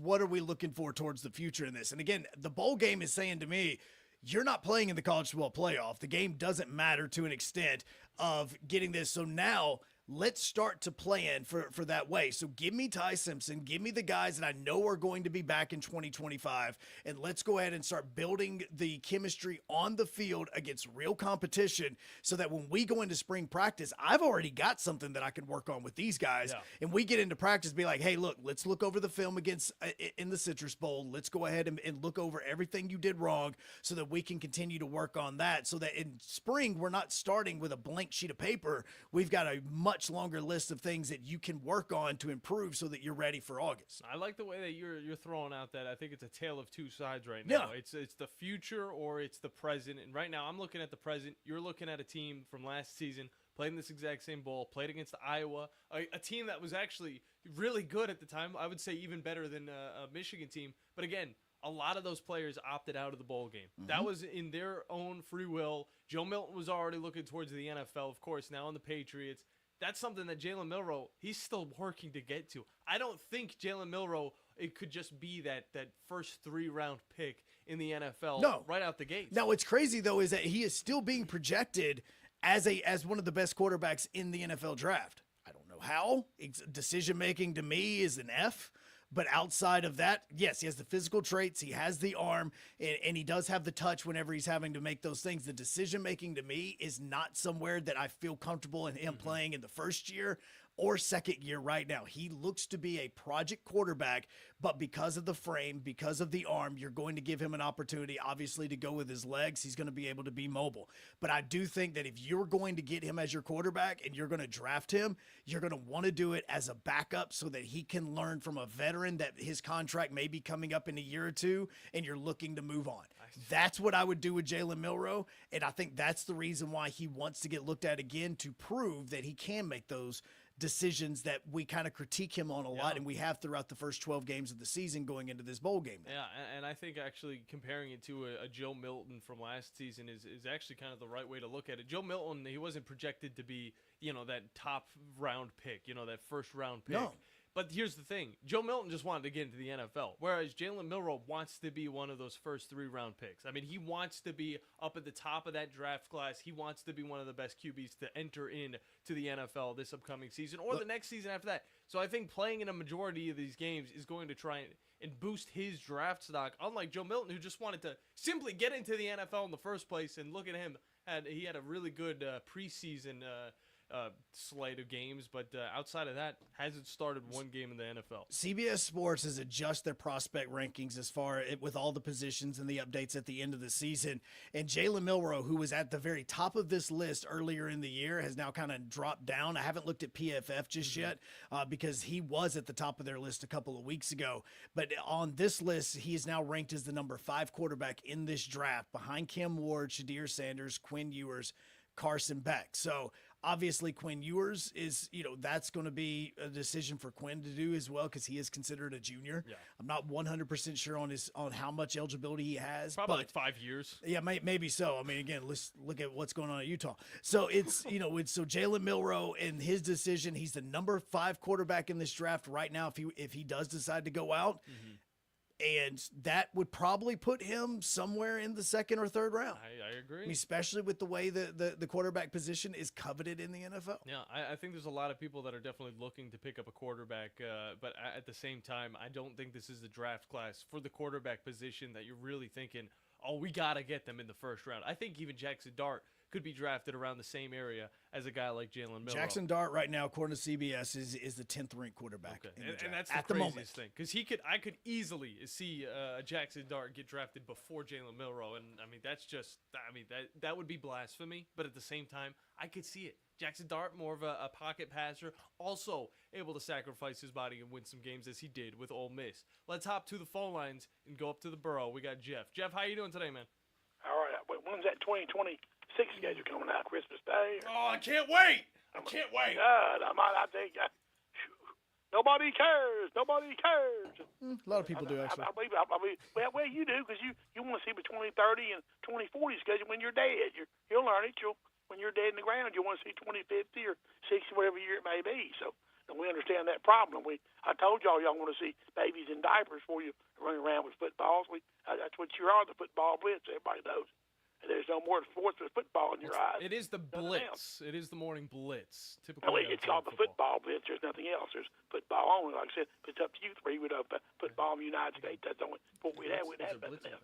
what are we looking for towards the future in this? And again, the bowl game is saying to me, you're not playing in the college football playoff. The game doesn't matter to an extent of getting this. So now let's start to plan for that way. So give me Ty Simpson, give me the guys that I know are going to be back in 2025, and let's go ahead and start building the chemistry on the field against real competition so that when we go into spring practice, I've already got something that I can work on with these guys. Yeah. And we get into practice, be like, hey, look, let's look over the film against in the Citrus Bowl. Let's go ahead and look over everything you did wrong so that we can continue to work on that, so that in spring we're not starting with a blank sheet of paper. We've got a much longer list of things that you can work on to improve so that you're ready for August. I like the way that you're throwing out that. I think it's a tale of two sides right now. Yeah. It's the future or it's the present. And right now I'm looking at the present. You're looking at a team from last season played in this exact same bowl, played against Iowa, a team that was actually really good at the time. I would say even better than a Michigan team. But again, a lot of those players opted out of the bowl game. Mm-hmm. That was in their own free will. Joe Milton was already looking towards the NFL, of course, now on the Patriots. That's something that Jalen Milroe, he's still working to get to. I don't think Jalen Milroe, it could just be that first 3-round pick in the NFL right out the gate. Now, what's crazy, though, is that he is still being projected as one of the best quarterbacks in the NFL draft. I don't know how. Decision-making to me is an F. But outside of that, yes, he has the physical traits, he has the arm, and he does have the touch whenever he's having to make those things. The decision-making to me is not somewhere that I feel comfortable in him playing in the first year or second year right now. He looks to be a project quarterback, but because of the frame, because of the arm, you're going to give him an opportunity, obviously, to go with his legs. He's going to be able to be mobile. But I do think that if you're going to get him as your quarterback and you're going to draft him, you're going to want to do it as a backup so that he can learn from a veteran that his contract may be coming up in a year or two and you're looking to move on. That's what I would do with Jalen Milroe, and I think that's the reason why he wants to get looked at again, to prove that he can make those decisions that we kind of critique him on a lot, and we have throughout the first 12 games of the season going into this bowl game. Yeah, and I think actually comparing it to a Joe Milton from last season is actually kind of the right way to look at it. Joe Milton, he wasn't projected to be, that top round pick, that first round pick. No. But here's the thing. Joe Milton just wanted to get into the NFL, whereas Jalen Milroe wants to be one of those first 3-round picks. I mean, he wants to be up at the top of that draft class. He wants to be one of the best QBs to enter into the NFL this upcoming season or the next season after that. So I think playing in a majority of these games is going to try and boost his draft stock, unlike Joe Milton, who just wanted to simply get into the NFL in the first place. And look at him. He had a really good preseason slate of games, but outside of that, hasn't started one game in the NFL. CBS Sports has adjusted their prospect rankings as far with all the positions and the updates at the end of the season. And Jalen Milroe, who was at the very top of this list earlier in the year, has now kind of dropped down. I haven't looked at PFF just yet because he was at the top of their list a couple of weeks ago. But on this list, he is now ranked as the number 5 quarterback in this draft, behind Cam Ward, Shadir Sanders, Quinn Ewers, Carson Beck. So obviously Quinn Ewers is, that's going to be a decision for Quinn to do as well, because he is considered a junior. Yeah. I'm not 100% sure on how much eligibility he has. Probably like 5 years. Yeah, maybe so. I mean, again, let's look at what's going on at Utah. So it's, so Jalen Milroe and his decision, he's the number 5 quarterback in this draft right now if he does decide to go out. Mm-hmm. And that would probably put him somewhere in the 2nd or 3rd round. I agree. I mean, especially with the way the quarterback position is coveted in the NFL. Yeah, I think there's a lot of people that are definitely looking to pick up a quarterback. But at the same time, I don't think this is the draft class for the quarterback position that you're really thinking, oh, we got to get them in the first round. I think even Jackson Dart could be drafted around the same area as a guy like Jalen Milroe. Jackson Dart right now, according to CBS, is the 10th ranked quarterback. Okay. And that's the craziest thing, because I could easily see Jackson Dart get drafted before Jalen Milroe, and I mean that would be blasphemy. But at the same time, I could see it. Jackson Dart, more of a pocket passer, also able to sacrifice his body and win some games as he did with Ole Miss. Let's hop to the phone lines and go up to the borough. We got Jeff. Jeff, how you doing today, man? All right. When's that 2026 schedule coming out? Christmas Day? Oh, I can't wait. I can't wait. God, I think nobody cares. Nobody cares. A lot of people do, actually. I believe, well, you do, because you want to see the 2030 and 2040 schedule when you're dead. You'll learn it. When you're dead in the ground, you'll want to see 2050 or 60, whatever year it may be. So And we understand that problem. I told y'all want to see babies in diapers before you run around with footballs. That's what you are, the football blitz. Everybody knows. And there's no more sports than football in your eyes. It is the Blitz. It is the morning Blitz. Typically, it's called the football blitz. There's nothing else. There's football only. Like I said, if it's up to you three, we'd have football in the United States. That's the only sport we'd have. We'd have nothing else.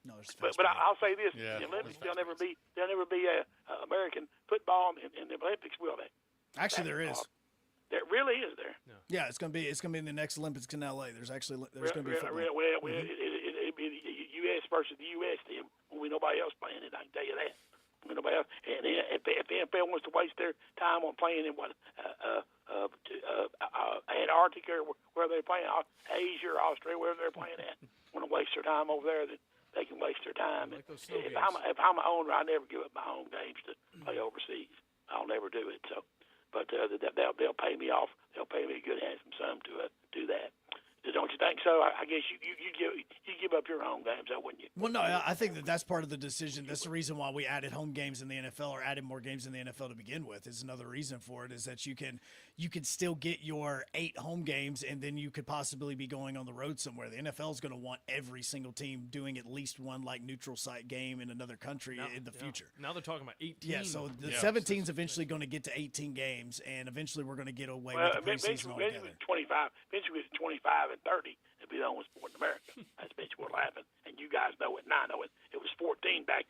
No, but I'll say this: the Olympics, there'll never be American football in the Olympics, will they? Actually, there is. There really is there. Yeah, it's gonna be in the next Olympics in LA. There's gonna be football. Well, it'd be the U.S. versus the U.S. then. When nobody else playing it, I can tell you that. When nobody else, and if the NFL wants to waste their time on playing in Antarctica or where they're playing, Asia or Australia, wherever they're playing at, want to waste their time over there, then they can waste their time. Like if I'm an owner, I never give up my home games to play overseas. I'll never do it. So, but they'll pay me off. They'll pay me a good handsome sum to do that. Don't you think so? I guess you give up your home games, wouldn't you? Well, no, I think that's part of the decision. That's the reason why we added home games in the NFL, or added more games in the NFL to begin with. Is another reason for it, is that you can still get your 8 home games, and then you could possibly be going on the road somewhere. The NFL is going to want every single team doing at least one neutral site game in another country in the future. Now they're talking about 18. Yeah, so the 17 is eventually going to get to 18 games, and eventually we're going to get away with the preseason altogether. 25. Eventually, it's 25 and 30. It'll be the only sport in America. That's eventually what'll happen. And you guys know it, and I know it. It was 14 back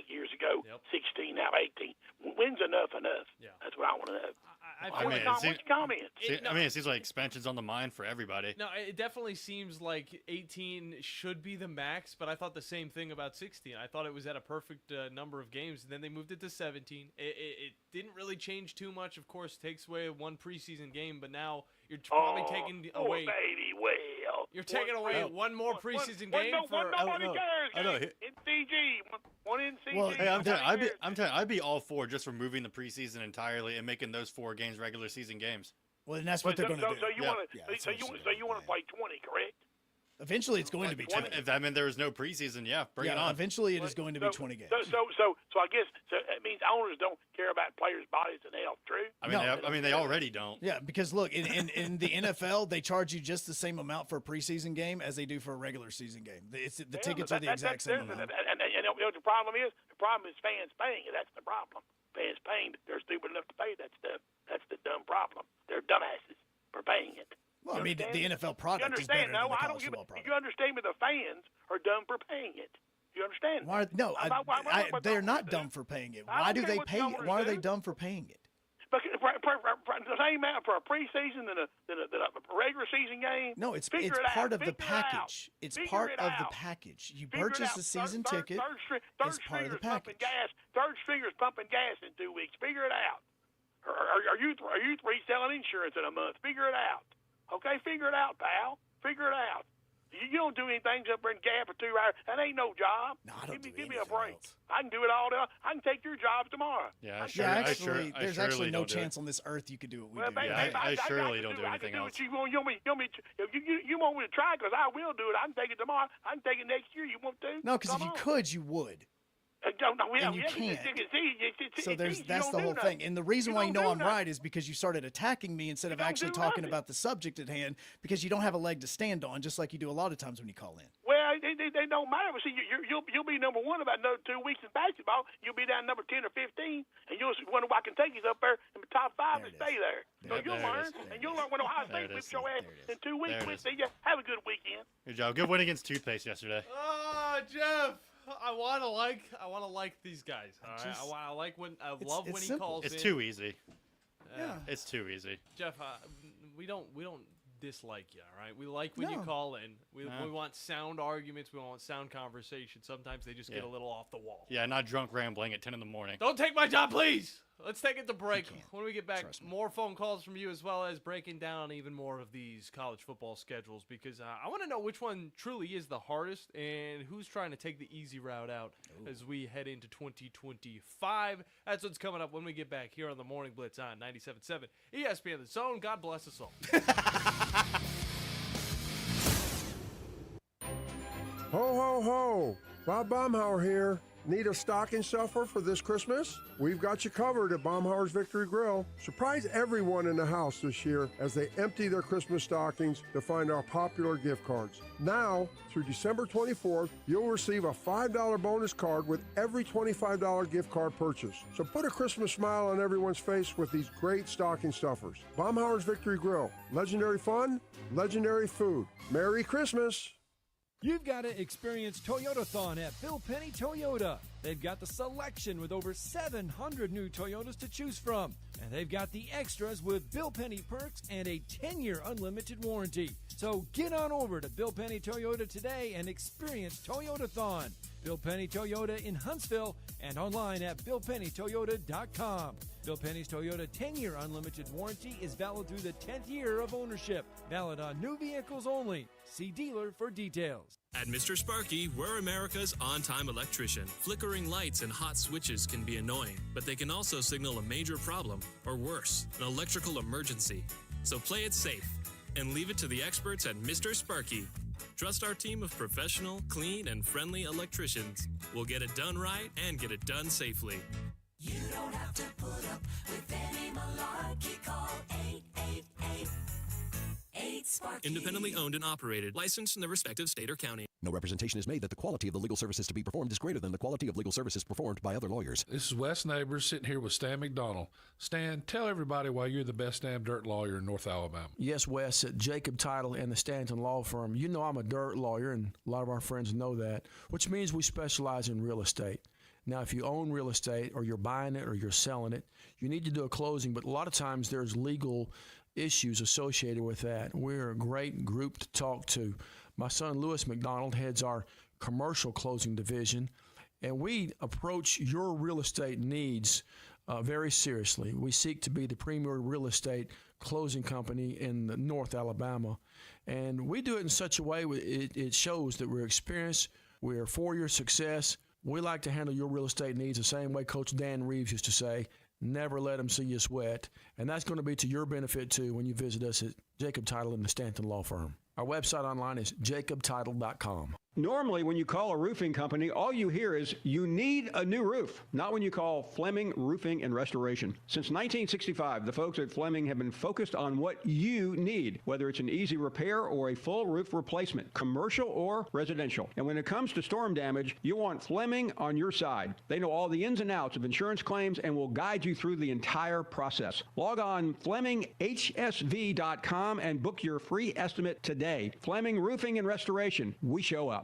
years ago. 16, now 18. When's enough? Yeah. That's what I want to know. What's your comments? It seems like expansion's on the mind for everybody. No, it definitely seems like 18 should be the max, but I thought the same thing about 16. I thought it was at a perfect number of games, and then they moved it to 17. It didn't really change too much. Of course, takes away one preseason game, but now you're probably taking away. You're taking away one more preseason game for. Nobody cares. In CG, one in CG. Well, hey, I'm telling you, I'd be all for just removing the preseason entirely and making those 4 games regular season games. Well, and that's what they're going to do. So you want to play 20, correct? Eventually, it's going to be 20. If that meant there was no preseason, bring it on. Eventually, it is going to be 20 games. So I guess it means owners don't care about players' bodies and health. True. They already don't. Yeah, because look, in the NFL, they charge you just the same amount for a preseason game as they do for a regular season game. The tickets are the exact same amount. And what the problem is? The problem is fans paying it. That's the problem. Fans paying. They're stupid enough to pay that stuff. That's the dumb problem. They're dumbasses for paying it. Well, I mean, the NFL product is better than the college football product. You understand me? The fans are dumb for paying it. You understand? They're not dumb for paying it. Why do they pay it? Why are they dumb for paying it? But the same amount for a preseason than a regular season game. No, it's part of the package. It's part of the package. You purchase the season ticket. It's part of the package. Third stringer's pumping gas in 2 weeks. Figure it out. Are you three selling insurance in a month? Figure it out. Okay, figure it out, pal. Figure it out. You don't do anything up there in Gap for 2 hours. That ain't no job. No, I don't give me a break. I can do it all day. I can take your jobs tomorrow. There's actually no chance on this earth you could do what we do. I surely don't do anything else. You want me to try? Because I will do it. I can take it tomorrow. I can take it next year. You want to? No, because if you could, you would. And you can't. So that's the whole thing. And the reason why I'm right is because you started attacking me instead of actually talking about the subject at hand, because you don't have a leg to stand on, just like you do a lot of times when you call in. Well, they don't matter. See, you'll be number 1 about another 2 weeks in basketball. You'll be down number 10 or 15, and you'll wonder why Kentucky's up there in the top 5 and stay there. So you'll learn, and you'll learn when Ohio State whips your ass in 2 weeks. Have a good weekend. Good job. Good win against Toothpaste yesterday. Oh, Jeff. I want to like these guys. All right? I love when he calls in. It's too easy. Yeah. It's too easy. Jeff, we don't dislike you, all right? We like when you call in. We want sound arguments. We want sound conversation. Sometimes they just get a little off the wall. Yeah, not drunk rambling at 10 in the morning. Don't take my job, please. Let's take it to break. When we get back, more phone calls from you, as well as breaking down even more of these college football schedules, because I want to know which one truly is the hardest and who's trying to take the easy route out as we head into 2025. That's what's coming up when we get back here on the Morning Blitz on 97.7 ESPN The Zone. God bless us all. Ho, ho, ho. Bob Baumhauer here. Need a stocking stuffer for this Christmas? We've got you covered at Baumhauer's Victory Grill. Surprise everyone in the house this year as they empty their Christmas stockings to find our popular gift cards. Now, through December 24th, you'll receive a $5 bonus card with every $25 gift card purchase. So put a Christmas smile on everyone's face with these great stocking stuffers. Baumhauer's Victory Grill. Legendary fun, legendary food. Merry Christmas! You've got to experience Toyotathon at Bill Penny Toyota. They've got the selection with over 700 new Toyotas to choose from. And they've got the extras with Bill Penny perks and a 10-year unlimited warranty. So get on over to Bill Penny Toyota today and experience Toyotathon. Bill Penny Toyota in Huntsville and online at BillPennyToyota.com. Bill Penny's Toyota 10-year unlimited warranty is valid through the 10th year of ownership. Valid on new vehicles only. See dealer for details. At Mr. Sparky, we're America's on-time electrician. Flickering lights and hot switches can be annoying, but they can also signal a major problem, or worse, an electrical emergency. So play it safe and leave it to the experts at Mr. Sparky. Trust our team of professional, clean, and friendly electricians. We'll get it done right and get it done safely. You don't have to put up with any malarkey. Call 888-8-SPARKY. Independently owned and operated, licensed in the respective state or county. No representation is made that the quality of the legal services to be performed is greater than the quality of legal services performed by other lawyers. This is Wes Neighbors sitting here with Stan McDonald. Stan, tell everybody why you're the best damn dirt lawyer in North Alabama. Yes, Wes, at Jacob Title and the Stanton Law Firm. You know I'm a dirt lawyer, and a lot of our friends know that, which means we specialize in real estate. Now, if you own real estate or you're buying it or you're selling it, you need to do a closing, but a lot of times there's legal issues associated with that. We're a great group to talk to. My son, Lewis McDonald, heads our commercial closing division, and we approach your real estate needs very seriously. We seek to be the premier real estate closing company in North Alabama, and we do it in such a way it shows that we're experienced, we're for your success. We like to handle your real estate needs the same way Coach Dan Reeves used to say, never let them see you sweat. And that's going to be to your benefit, too, when you visit us at Jacob Title and the Stanton Law Firm. Our website online is jacobtitle.com. Normally, when you call a roofing company, all you hear is, you need a new roof. Not when you call Fleming Roofing and Restoration. Since 1965, the folks at Fleming have been focused on what you need, whether it's an easy repair or a full roof replacement, commercial or residential. And when it comes to storm damage, you want Fleming on your side. They know all the ins and outs of insurance claims and will guide you through the entire process. Log on FlemingHSV.com and book your free estimate today. Fleming Roofing and Restoration. We show up.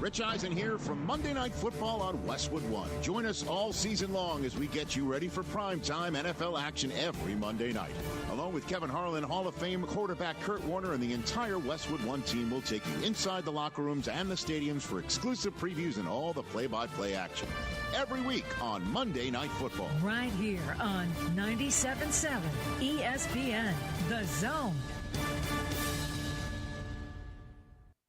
Rich Eisen here from Monday Night Football on Westwood One. Join us all season long as we get you ready for primetime NFL action every Monday night. Along with Kevin Harlan, Hall of Fame quarterback Kurt Warner, and the entire Westwood One team will take you inside the locker rooms and the stadiums for exclusive previews and all the play-by-play action. Every week on Monday Night Football. Right here on 97.7 ESPN, The Zone.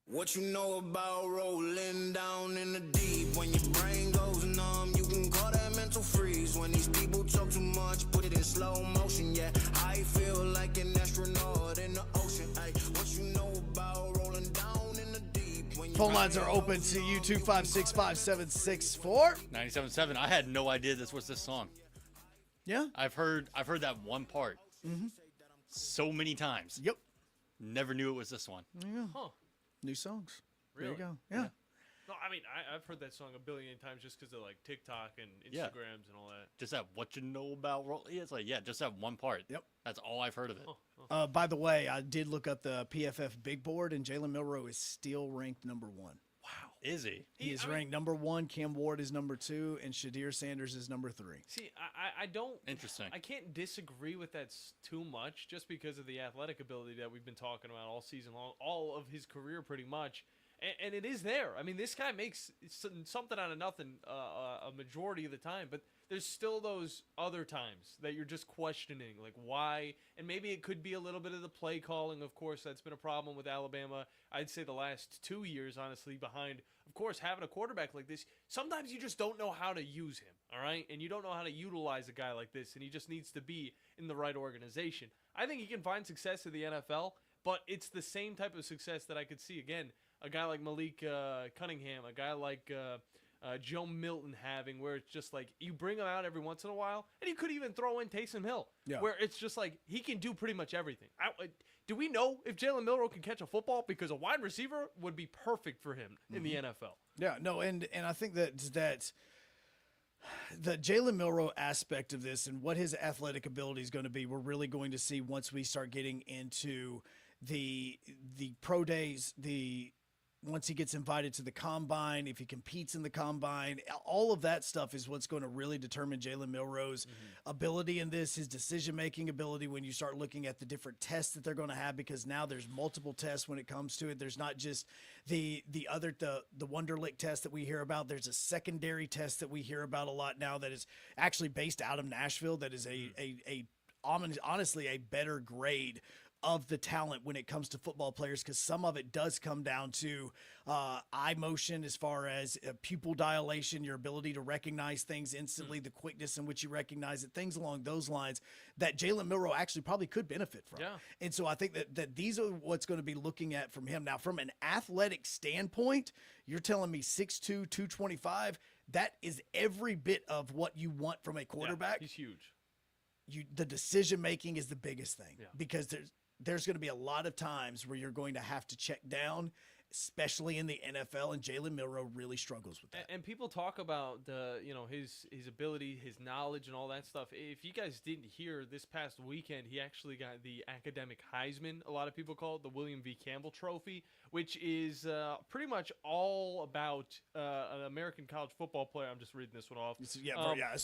What you know about rolling down in the deep? When your brain goes numb, you can call that mental freeze. When these people talk too much, put it in slow motion. Yeah, I feel like an astronaut in the ocean. Hey, what you know about rolling down in the deep? Phone lines are open to you, 256-5764. 97.7. I had no idea this was this song. Yeah? I've heard that one part so many times. Yep. Never knew it was this one. Yeah. Huh. New songs. Really? There you go. Yeah. No, I mean, I've heard that song a billion times just because of, like, TikTok and Instagrams and all that. Just that what you know about roll. Yeah, it's like, just that one part. Yep. That's all I've heard of it. By the way, I did look up the PFF big board, and Jalen Milroe is still ranked number 1. Wow. Is he? He is ranked number 1. Cam Ward is number 2, and Shadir Sanders is number 3. See, I don't. Interesting. I can't disagree with that too much, just because of the athletic ability that we've been talking about all season long, all of his career pretty much. And it is there. I mean, this guy makes something out of nothing a majority of the time, but there's still those other times that you're just questioning, like, why? And maybe it could be a little bit of the play calling. Of course, that's been a problem with Alabama, I'd say the last 2 years, honestly, behind, of course, having a quarterback like this. Sometimes you just don't know how to use him, all right? And you don't know how to utilize a guy like this, and he just needs to be in the right organization. I think he can find success in the NFL, but it's the same type of success that I could see, again, a guy like Malik Cunningham, a guy like Joe Milton having, where it's just like you bring him out every once in a while, and you could even throw in Taysom Hill, where it's just like he can do pretty much everything. Do we know if Jalen Milroe can catch a football? Because a wide receiver would be perfect for him in the NFL. Yeah, no, and I think that the Jalen Milroe aspect of this and what his athletic ability is going to be, we're really going to see once we start getting into the pro days, once he gets invited to the combine, if he competes in the combine, all of that stuff is what's going to really determine Jalen Milroe's ability in this, his decision-making ability when you start looking at the different tests that they're going to have, because now there's multiple tests when it comes to it. There's not just the Wonderlic test that we hear about. There's a secondary test that we hear about a lot now that is actually based out of Nashville that is honestly a better grade of the talent when it comes to football players, because some of it does come down to eye motion as far as pupil dilation, your ability to recognize things instantly, the quickness in which you recognize it, things along those lines that Jalen Milroe actually probably could benefit from. Yeah. And so I think that these are what's going to be looking at from him. Now, from an athletic standpoint, you're telling me 6'2", 225, that is every bit of what you want from a quarterback. Yeah, he's huge. The decision-making is the biggest thing because there's going to be a lot of times where you're going to have to check down, especially in the NFL, and Jalen Milroe really struggles with that. And people talk about his ability, his knowledge, and all that stuff. If you guys didn't hear, this past weekend, he actually got the academic Heisman, a lot of people call it the William V. Campbell Trophy, which is pretty much all about an American college football player. I'm just reading this one off. It's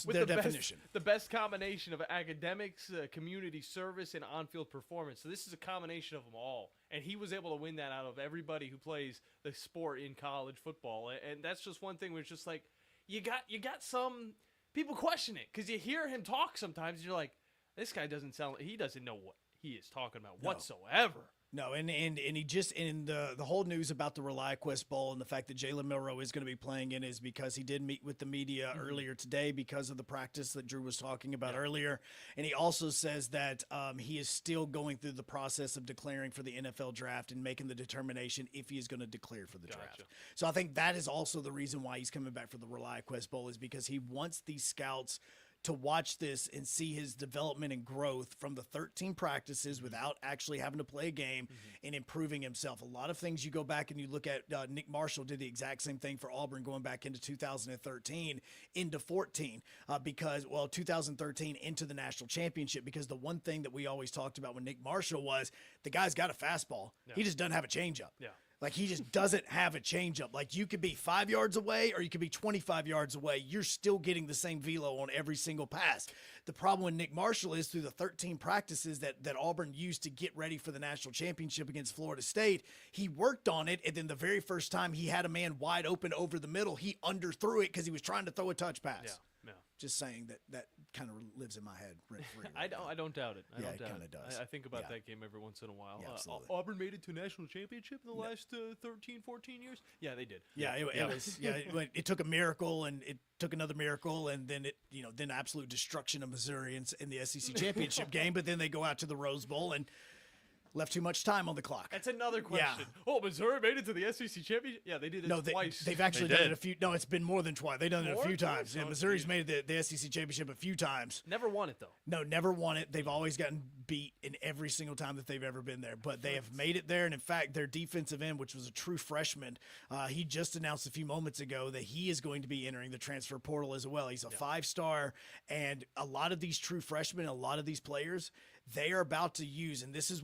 their definition. The best combination of academics, community service, and on-field performance. So this is a combination of them all. And he was able to win that out of everybody who plays the sport in college football. And that's just one thing where it's just like, you got some people question it because you hear him talk sometimes. And you're like, this guy doesn't know what he is talking about whatsoever. No, and he just in the whole news about the ReliaQuest Bowl and the fact that Jalen Milroe is going to be playing in is because he did meet with the media earlier today because of the practice that Drew was talking about earlier. And he also says that he is still going through the process of declaring for the NFL draft and making the determination if he is going to declare for the draft. So I think that is also the reason why he's coming back for the ReliaQuest Bowl, is because he wants these scouts to watch this and see his development and growth from the 13 practices without actually having to play a game and improving himself. A lot of things you go back and you look at Nick Marshall did the exact same thing for Auburn going back into 2013 into 2013 into the national championship, because the one thing that we always talked about with Nick Marshall was the guy's got a fastball. Yeah. He just doesn't have a changeup. Yeah. Like, he just doesn't have a changeup. Like, you could be 5 yards away or you could be 25 yards away. You're still getting the same velo on every single pass. The problem with Nick Marshall is through the 13 practices that Auburn used to get ready for the national championship against Florida State, he worked on it, and then the very first time he had a man wide open over the middle, he underthrew it because he was trying to throw a touch pass. Yeah. Just saying that kind of lives in my head. I don't doubt it. It kind of does. I think about that game every once in a while. Yeah, absolutely. Auburn made it to a national championship in the last 13, 14 years? Yeah, they did. Yeah, it took a miracle, and it took another miracle, and then then absolute destruction of Missouri in the SEC championship game. But then they go out to the Rose Bowl and left too much time on the clock. That's another question. Yeah. Oh, Missouri made it to the SEC championship? Yeah, they did it twice. They've actually done it a few. No, it's been more than twice. They've done it a few times. Yeah, Missouri's made the SEC championship a few times. Never won it, though. No, never won it. They've always gotten beat in every single time that they've ever been there. But they have made it there. And, in fact, their defensive end, which was a true freshman, he just announced a few moments ago that he is going to be entering the transfer portal as well. He's a 5-star. And a lot of these true freshmen, a lot of these players, they are about to use, and this is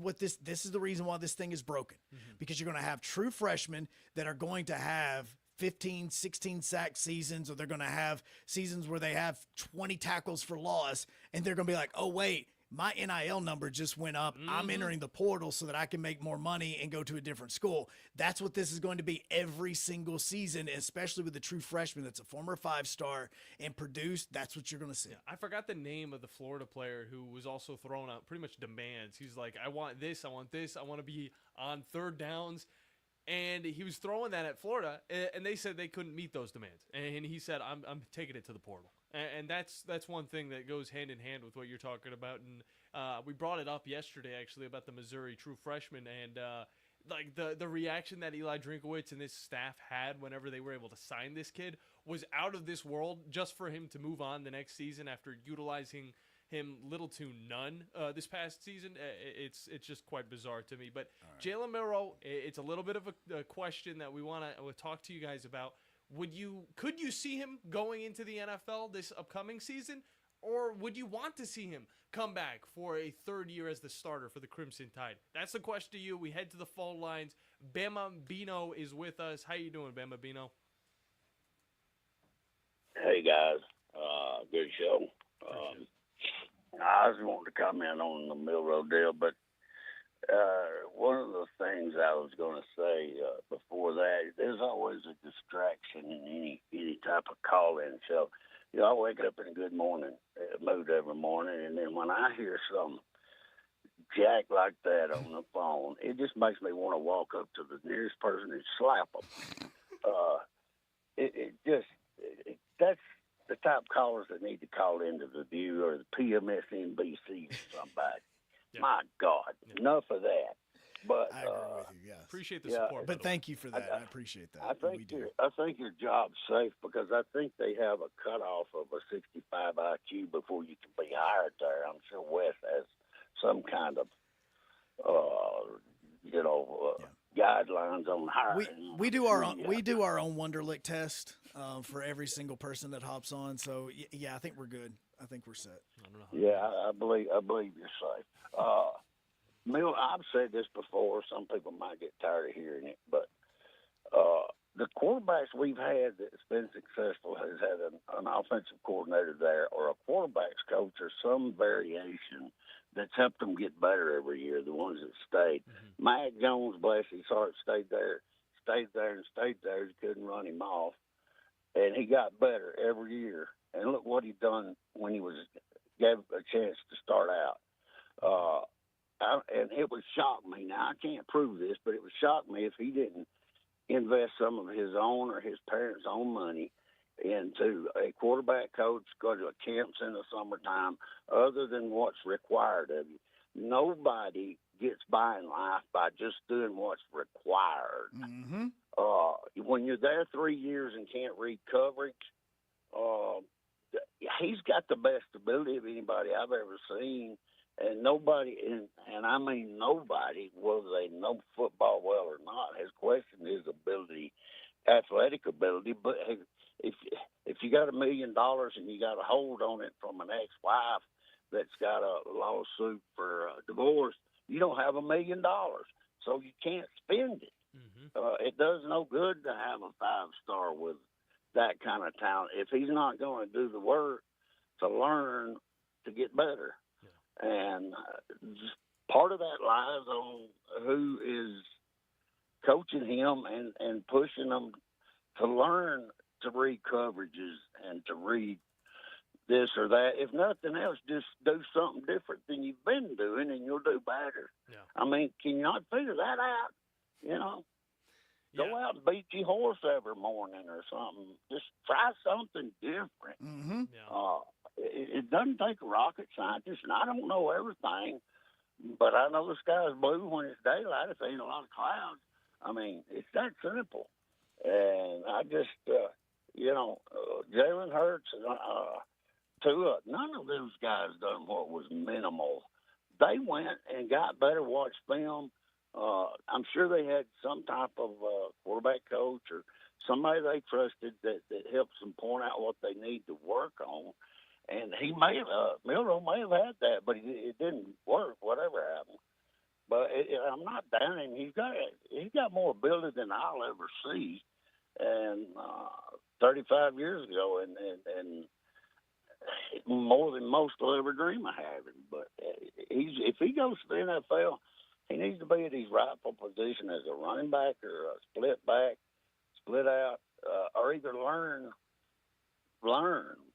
the reason why this thing is broken, because you're going to have true freshmen that are going to have 15, 16 sack seasons, or they're going to have seasons where they have 20 tackles for loss, and they're going to be like, oh, wait, my NIL number just went up. I'm entering the portal so that I can make more money and go to a different school. That's what this is going to be every single season, especially with the true freshman that's a former 5-star and produced. That's what you're going to see. Yeah, I forgot the name of the Florida player who was also throwing out pretty much demands. He's like, I want this, I want this, I want to be on third downs. And he was throwing that at Florida, and they said they couldn't meet those demands. And he said, I'm taking it to the portal. And that's one thing that goes hand in hand with what you're talking about. And we brought it up yesterday, actually, about the Missouri true freshman. And like the reaction that Eli Drinkowitz and this staff had whenever they were able to sign this kid was out of this world. Just for him to move on the next season after utilizing him little to none this past season, it's just quite bizarre to me. But Jalen Milroe, it's a little bit of a question that we want to talk to you guys about. Could you see him going into the NFL this upcoming season, or would you want to see him come back for a third year as the starter for the Crimson Tide? That's the question to you. We head to the phone lines. Bama Bino is with us. How you doing, Bama Bino? Hey guys, good show. I just wanted to comment on the Milroe deal, but one of the things I was going to say before that, there's always a distraction in any type of call-in show. You know, I wake up in a good morning mood every morning, and then when I hear some jack like that on the phone, it just makes me want to walk up to the nearest person and slap them. That's the type of callers that need to call into the View or the PMSNBC or somebody. Yeah. My God, enough of that. But I agree with you. Yes, appreciate the support. But thank you for that. I appreciate that. I think your job's safe because I think they have a cutoff of a 65 IQ before you can be hired there. I'm sure Wes has some kind of guidelines on hiring. We do our own Wonderlic test for every single person that hops on. So yeah, I think we're good. I think we're set. Yeah, I believe you're safe. Mill, I've said this before. Some people might get tired of hearing it, but the quarterbacks we've had that's been successful has had an offensive coordinator there or a quarterbacks coach or some variation that's helped them get better every year, the ones that stayed. Mm-hmm. Mac Jones, bless his heart, stayed there. He couldn't run him off, and he got better every year. And look what he done when he gave a chance to start out. And it would shock me. Now, I can't prove this, but it would shock me if he didn't invest some of his own or his parents' own money into a quarterback coach, go to camps in the summertime, other than what's required of you. Nobody gets by in life by just doing what's required. Mm-hmm. When you're there 3 years and can't read coverage, he's got the best ability of anybody I've ever seen. And nobody, and I mean nobody, whether they know football well or not, has questioned his ability, athletic ability. But if you got $1 million and you got a hold on it from an ex-wife that's got a lawsuit for divorce, you don't have $1 million, so you can't spend it. Mm-hmm. It does no good to have a 5-star with that kind of talent if he's not going to do the work to learn to get better. And part of that lies on who is coaching him and pushing them to learn to read coverages and to read this or that. If nothing else, just do something different than you've been doing and you'll do better. Yeah. I mean, can you not figure that out? You know? Yeah. Go out and beat your horse every morning or something. Just try something different. Mm-hmm. Yeah. It doesn't take a rocket scientist, and I don't know everything, but I know the sky's blue when it's daylight. If there ain't a lot of clouds, I mean, it's that simple. And I just, Jalen Hurts and Tua, none of those guys done what was minimal. They went and got better, watched film. I'm sure they had some type of quarterback coach or somebody they trusted that helps them point out what they need to work on. And he Milroe may have had that, but it didn't work, whatever happened. But I'm not down him. He's got more ability than I'll ever see. And 35 years ago, and more than most will ever dream of having. But if he goes to the NFL, he needs to be at his rightful position as a running back or a split back, split out, or either learn.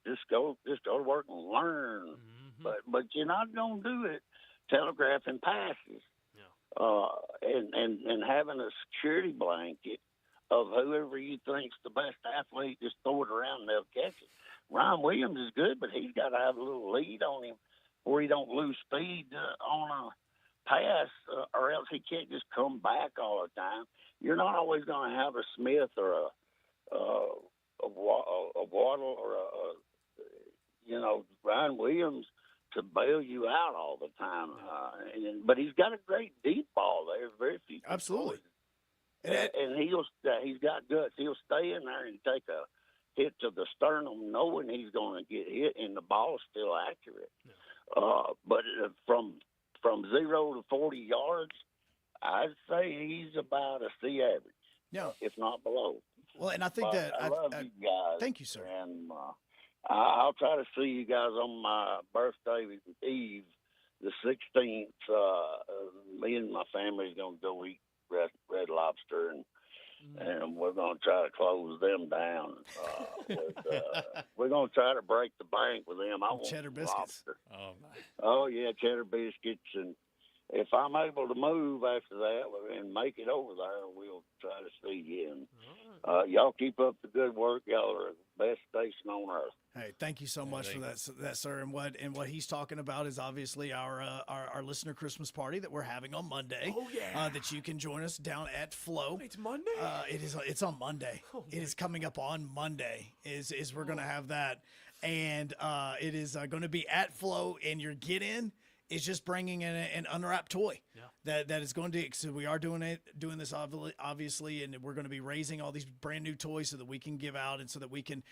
Just go to work and learn. Mm-hmm. But you're not gonna do it telegraphing passes. Yeah. And having a security blanket of whoever you think's the best athlete, just throw it around and they'll catch it. Ryan Williams is good, but he's got to have a little lead on him where he don't lose speed on pass, or else he can't just come back all the time. You're not always going to have a Smith or a Waddle or Ryan Williams to bail you out all the time. But he's got a great deep ball there. Very few. Absolutely. And he's got guts. He'll stay in there and take a hit to the sternum, knowing he's going to get hit, and the ball's still accurate. But from 0 to 40 yards, I'd say he's about a C average, if not below. Well, and I think I love you guys. Thank you, sir. And I'll try to see you guys on my birthday eve, the 16th. Me and my family's going to go eat Red Lobster, and we're going to try to close them down. We're going to try to break the bank with them. I want cheddar biscuits. Lobster. Oh, yeah, cheddar biscuits. And if I'm able to move after that and make it over there, we'll try to see you. And y'all keep up the good work. Y'all are the best station on earth. Hey, thank you so much for that, sir. And what he's talking about is obviously our listener Christmas party that we're having on Monday. Oh yeah, that you can join us down at Flow. It's Monday. It's on Monday. It is coming up on Monday. Is we're gonna have that, and it is going to be at Flow, and your get in is just bringing in an unwrapped toy. That is going to. So we are doing this obviously, and we're going to be raising all these brand new toys so that we can give out and so that we can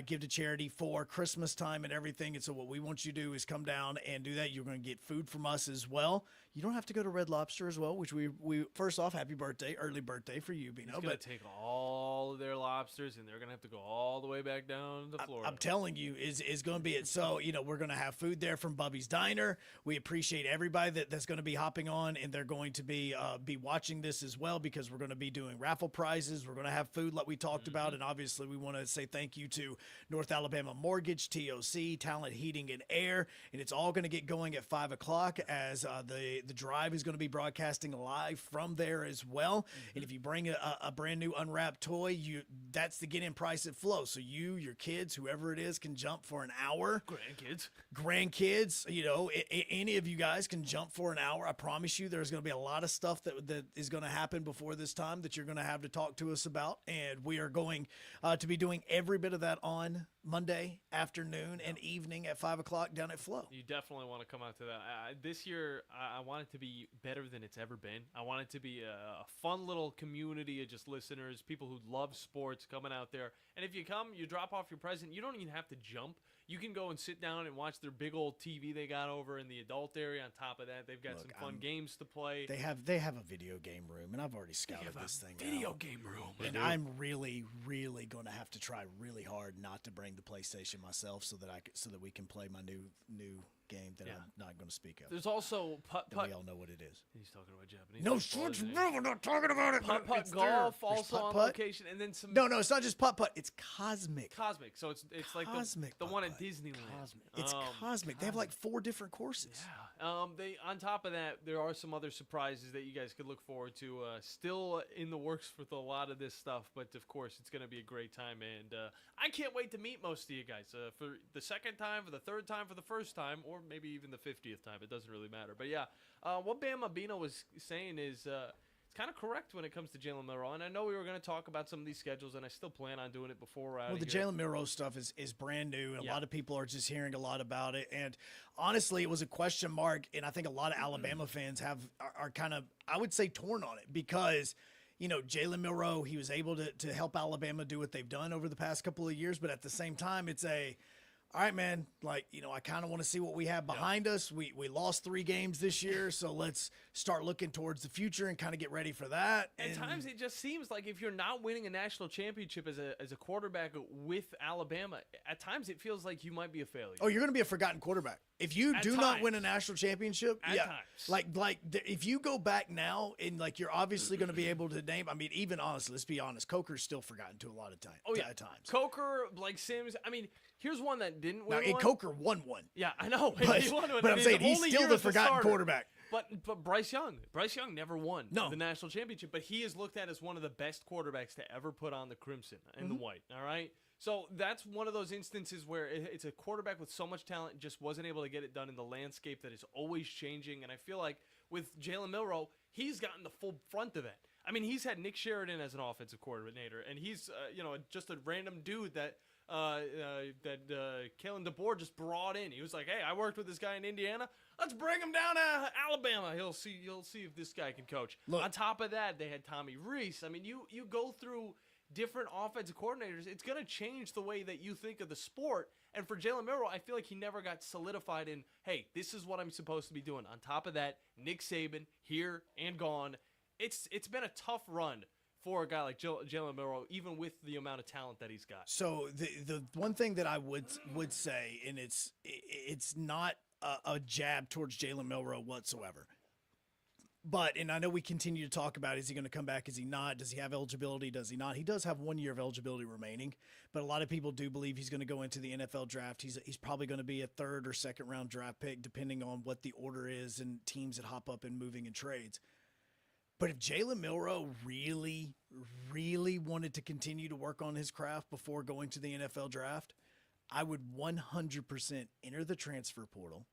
give to charity for Christmas time and everything. And so what we want you to do is come down and do that. You're going to get food from us as well. You don't have to go to Red Lobster as well, which we first off, happy birthday, early birthday for you, Bino. He's going to take all of their lobsters, and they're going to have to go all the way back down to Florida. I'm telling you, is going to be it. So, we're going to have food there from Bubby's Diner. We appreciate everybody that's going to be hopping on, and they're going to be watching this as well, because we're going to be doing raffle prizes. We're going to have food like we talked about, and obviously we want to say thank you to North Alabama Mortgage, TOC, Talent Heating and Air, and it's all going to get going at 5 o'clock as the drive is going to be broadcasting live from there as well. And if you bring a brand new unwrapped toy, that's the get-in price at Flow. So your kids, whoever it is, can jump for an hour. Grandkids, any of you guys can jump for an hour. I promise you there's going to be a lot of stuff that is going to happen before this time that you're going to have to talk to us about. And we are going to be doing every bit of that on Monday afternoon and evening at 5 o'clock down at Flow. You definitely want to come out to that. This year, I want it to be better than it's ever been. I want it to be a fun little community of just listeners, people who love sports coming out there. And if you come, you drop off your present. You don't even have to jump. You can go and sit down and watch their big old TV they got over in the adult area. On top of that, they've got some fun games to play. They have a video game room, and I've already scouted this thing. Video game room. And I'm really, really going to have to try really hard not to bring the PlayStation myself, so that we can play my new game that I'm not going to speak of. There's also putt-putt. We all know what it is. He's talking about Japanese. No, we're not talking about it. Putt-putt golf also on location, and then some. No, it's not just putt-putt. It's cosmic. So it's like the one at Disneyland. It's cosmic. They have like 4 different courses. Yeah. They on top of that, there are some other surprises that you guys could look forward to. Still in the works with a lot of this stuff, but of course it's going to be a great time, and I can't wait to meet most of you guys for the second time, for the third time, for the first time, or maybe even the 50th time. It doesn't really matter. But yeah, what Bama Bino was saying is it's kind of correct when it comes to Jalen Milroe. And I know we were going to talk about some of these schedules, and I still plan on doing it before we're out of here. Well, the Jalen Milroe stuff is brand new, and a lot of people are just hearing a lot about it. And honestly, it was a question mark, and I think a lot of Alabama fans are kind of, I would say, torn on it, because Jalen Milroe, he was able to help Alabama do what they've done over the past couple of years, but at the same time, it's all right, man, I kind of want to see what we have behind us. We lost 3 games this year, so let's start looking towards the future and kind of get ready for that. At times, it just seems like if you're not winning a national championship as a quarterback with Alabama, at times it feels like you might be a failure. Oh, you're going to be a forgotten quarterback. If you do not win a national championship, if you go back now and you're obviously going to be able to name. I mean, even honestly, let's be honest, Coker's still forgotten to a lot of times. Oh yeah, times. Coker, Blake Sims. I mean, here's one that didn't win. Now, Coker won one. Yeah, I know. But I'm saying he's still the forgotten quarterback. But Bryce Young never won the national championship, but he is looked at as one of the best quarterbacks to ever put on the crimson and the white. All right. So that's one of those instances where it's a quarterback with so much talent just wasn't able to get it done in the landscape that is always changing. And I feel like with Jalen Milroe, he's gotten the full front of it. I mean, he's had Nick Sheridan as an offensive coordinator, and he's just a random dude that Kalen DeBoer just brought in. He was like, hey, I worked with this guy in Indiana. Let's bring him down to Alabama. You'll see if this guy can coach. Look, on top of that, they had Tommy Reese. I mean, you go through different offensive coordinators. It's going to change the way that you think of the sport. And for Jalen Milroe, I feel like he never got solidified in, hey, this is what I'm supposed to be doing. On top of that, Nick Saban, here and gone. It's been a tough run for a guy like Jalen Milroe, even with the amount of talent that he's got. So the one thing that I would say, and it's not a jab towards Jalen Milroe whatsoever. But, and I know we continue to talk about, is he going to come back? Is he not? Does he have eligibility? Does he not? He does have 1 year of eligibility remaining, but a lot of people do believe he's going to go into the NFL draft. He's probably going to be a third or second round draft pick, depending on what the order is and teams that hop up and moving in trades. But if Jalen Milroe really, really wanted to continue to work on his craft before going to the NFL draft, I would 100% enter the transfer portal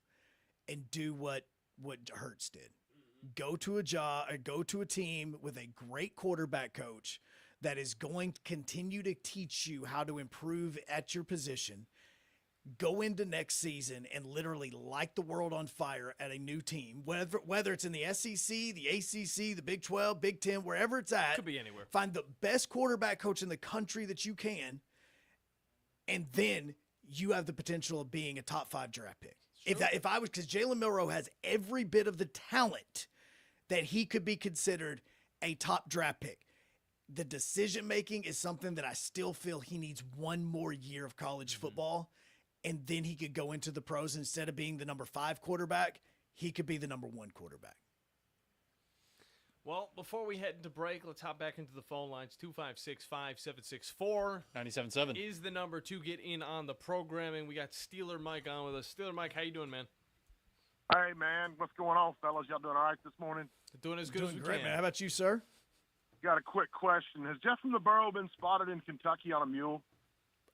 and do what Hurts did. Go to a job, or go to a team with a great quarterback coach that is going to continue to teach you how to improve at your position. Go into next season and literally light the world on fire at a new team, whether it's in the SEC, the ACC, the Big 12, Big 10, wherever it's at. Could be anywhere. Find the best quarterback coach in the country that you can, and then you have the potential of being a top 5 draft pick. Sure. Because Jalen Milroe has every bit of the talent that he could be considered a top draft pick. The decision making is something that I still feel he needs 1 more year of college football, and then he could go into the pros. Instead of being the number 5 quarterback, he could be the number 1 quarterback. Well, before we head into break, let's hop back into the phone lines. 256-5764. 97.7 is the number to get in on the programming. We got Steeler Mike on with us. Steeler Mike, how you doing, man? Hey, man. What's going on, fellas? Y'all doing all right this morning? Doing as good as we great, can. Man. How about you, sir? Got a quick question. Has Jeff from the Borough been spotted in Kentucky on a mule?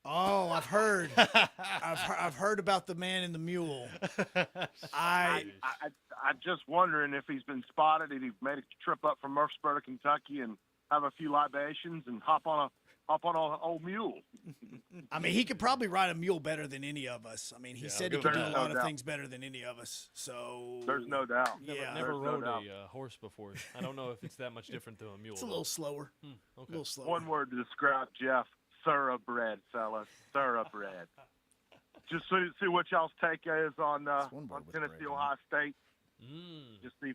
Oh, I've heard. I've heard about the man in the mule. I'm just wondering if he's been spotted, if he made a trip up from Murfreesboro to Kentucky and have a few libations and hop on an old mule. I mean, he could probably ride a mule better than any of us. I mean, he said he could do a lot of things better than any of us. So there's no doubt. Never rode a horse before. I don't know if it's that much different than a mule. It's a little slower. Okay. A little slower. One word to describe Jeff: thoroughbred, fellas. Thoroughbred. Just see what y'all's take is on Tennessee, Ohio State. Just see,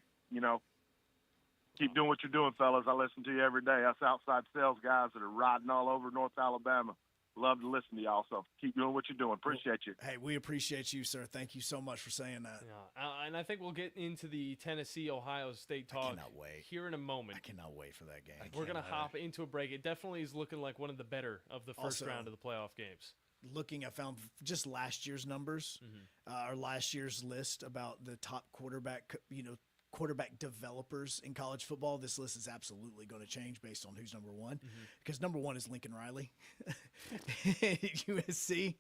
keep doing what you're doing, fellas. I listen to you every day. Us outside sales guys that are riding all over North Alabama. Love to listen to y'all, so keep doing what you're doing. Appreciate you. Hey, we appreciate you, sir. Thank you so much for saying that. Yeah, and I think we'll get into the Tennessee-Ohio State talk here in a moment. I cannot wait for that game. We're going to hop into a break. It definitely is looking like one of the better of the first round of the playoff games. I found just last year's numbers, or last year's list about the top quarterback developers in college football. This list is absolutely going to change based on who's number 1, because number 1 is Lincoln Riley. USC.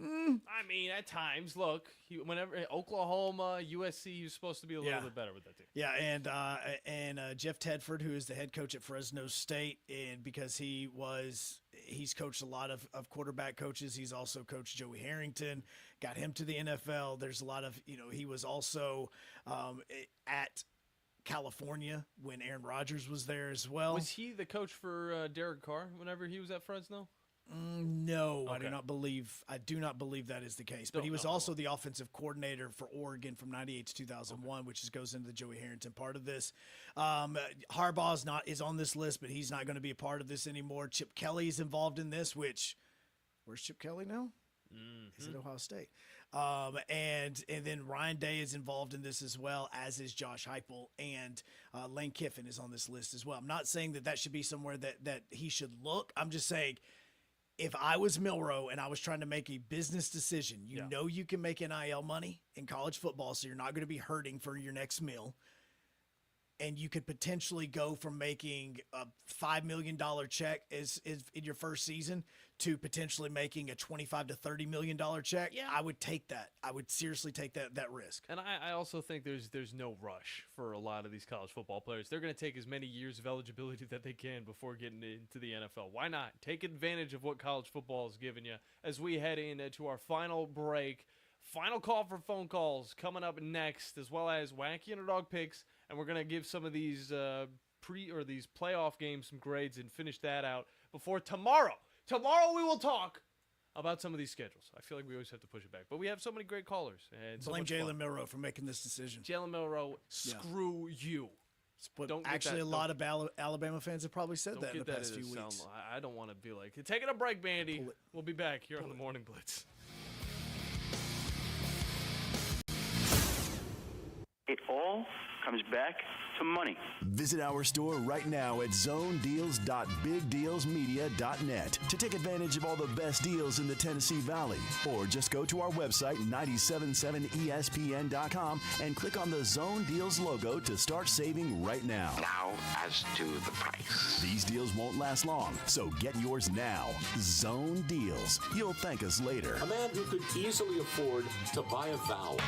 I mean, at times, look, whenever Oklahoma, USC, you're supposed to be a little bit better with that team. Yeah, and Jeff Tedford, who is the head coach at Fresno State, and because he's coached a lot of quarterback coaches. He's also coached Joey Harrington, got him to the NFL. There's a lot of, he was also at California when Aaron Rodgers was there as well. Was he the coach for Derek Carr whenever he was at Fresno? No, Okay. I do not believe that is the case. But he was also the offensive coordinator for Oregon from 98 to 2001, which goes into the Joey Harrington part of this. Harbaugh is on this list, but he's not going to be a part of this anymore. Chip Kelly is involved in this, where's Chip Kelly now? He's at Ohio State. And then Ryan Day is involved in this as well, as is Josh Heupel, and Lane Kiffin is on this list as well. I'm not saying that should be somewhere that he should look. I'm just saying, if I was Milroe and I was trying to make a business decision, you can make NIL money in college football, so you're not going to be hurting for your next meal. and you could potentially go from making a $5 million check is in your first season to potentially making a $25 to $30 million check, I would take that. I would seriously take that risk. And I also think there's no rush for a lot of these college football players. They're going to take as many years of eligibility that they can before getting into the NFL. Why not? Take advantage of what college football has given you as we head into our final break. Final call for phone calls coming up next, as well as Wacky Underdog picks, and we're going to give some of these these playoff games some grades and finish that out before tomorrow. Tomorrow we will talk about some of these schedules. I feel like we always have to push it back, but we have so many great callers. And blame Jalen Milroe for making this decision. Jalen Milroe, screw you. But actually, a lot of Alabama fans have probably said that in the past few weeks. I don't want to be like, taking a break, Bandy. We'll be back here on the Morning Blitz. It all comes back to money. Visit our store right now at zonedeals.bigdealsmedia.net to take advantage of all the best deals in the Tennessee Valley. Or just go to our website, 977ESPN.com, and click on the Zone Deals logo to start saving right now. Now, as to the price. These deals won't last long, so get yours now. Zone Deals. You'll thank us later. A man who could easily afford to buy a vowel.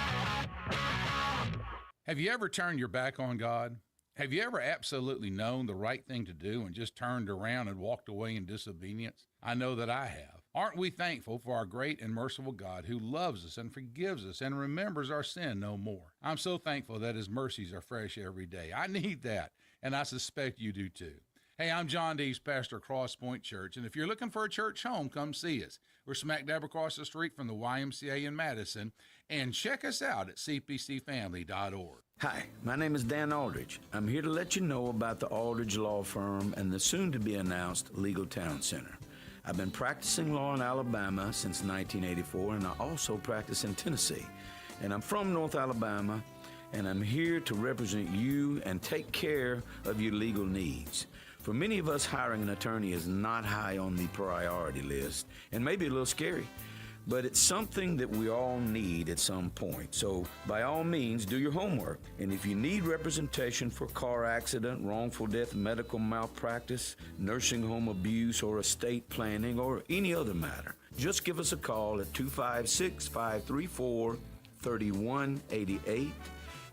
Have you ever turned your back on God? Have you ever absolutely known the right thing to do and just turned around and walked away in disobedience? I know that I have. Aren't we thankful for our great and merciful God who loves us and forgives us and remembers our sin no more? I'm so thankful that His mercies are fresh every day. I need that, and I suspect you do too. Hey, I'm John Dees, pastor of Cross Point Church, and if you're looking for a church home, come see us. We're smack dab across the street from the YMCA in Madison, and check us out at cpcfamily.org. Hi, my name is Dan Aldridge. I'm here to let you know about the Aldridge Law Firm and the soon-to-be-announced Legal Town Center. I've been practicing law in Alabama since 1984, and I also practice in Tennessee. And I'm from North Alabama, and I'm here to represent you and take care of your legal needs. For many of us, hiring an attorney is not high on the priority list, and maybe a little scary. But it's something that we all need at some point. So by all means, do your homework. And if you need representation for car accident, wrongful death, medical malpractice, nursing home abuse, or estate planning, or any other matter, just give us a call at 256-534-3188.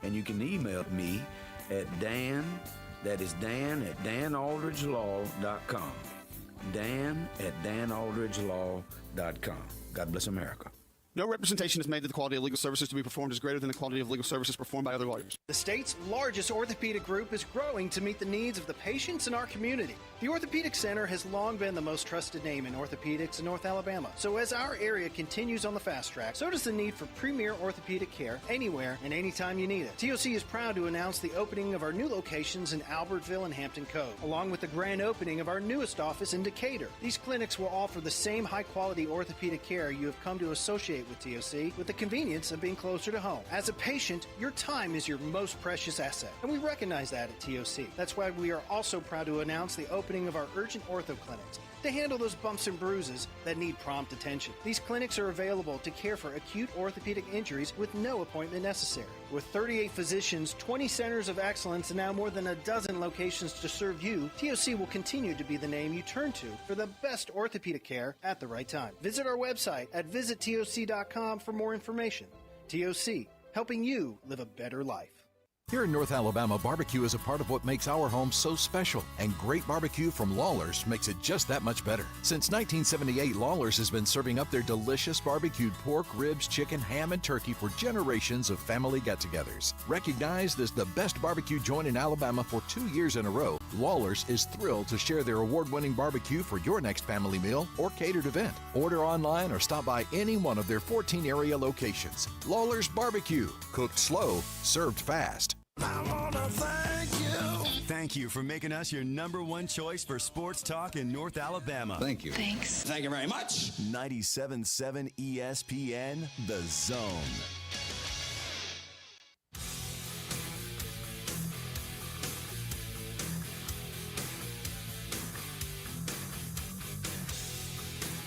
And you can email me at Dan, that is Dan at danaldridgelaw.com. Dan at danaldridgelaw.com. God bless America. No representation is made that the quality of legal services to be performed is greater than the quality of legal services performed by other lawyers. The state's largest orthopedic group is growing to meet the needs of the patients in our community. The Orthopedic Center has long been the most trusted name in orthopedics in North Alabama. So as our area continues on the fast track, so does the need for premier orthopedic care anywhere and anytime you need it. TOC is proud to announce the opening of our new locations in Albertville and Hampton Cove, along with the grand opening of our newest office in Decatur. These clinics will offer the same high-quality orthopedic care you have come to associate with TOC, with the convenience of being closer to home. As a patient, your time is your most precious asset, and we recognize that at TOC. That's why we are also proud to announce the opening of our urgent ortho clinics to handle those bumps and bruises that need prompt attention. These clinics are available to care for acute orthopedic injuries with no appointment necessary. With 38 physicians, 20 centers of excellence, and now more than a dozen locations to serve you, TOC will continue to be the name you turn to for the best orthopedic care at the right time. Visit our website at visittoc.com for more information. TOC, helping you live a better life. Here in North Alabama, barbecue is a part of what makes our home so special, and great barbecue from Lawler's makes it just that much better. Since 1978, Lawler's has been serving up their delicious barbecued pork, ribs, chicken, ham, and turkey for generations of family get-togethers. Recognized as the best barbecue joint in Alabama for 2 years in a row, Lawler's is thrilled to share their award-winning barbecue for your next family meal or catered event. Order online or stop by any one of their 14 area locations. Lawler's Barbecue, cooked slow, served fast. I wanna thank you. Thank you for making us your #1 choice for sports talk in North Alabama. Thank you. Thanks. Thank you very much. 97.7 ESPN, The Zone.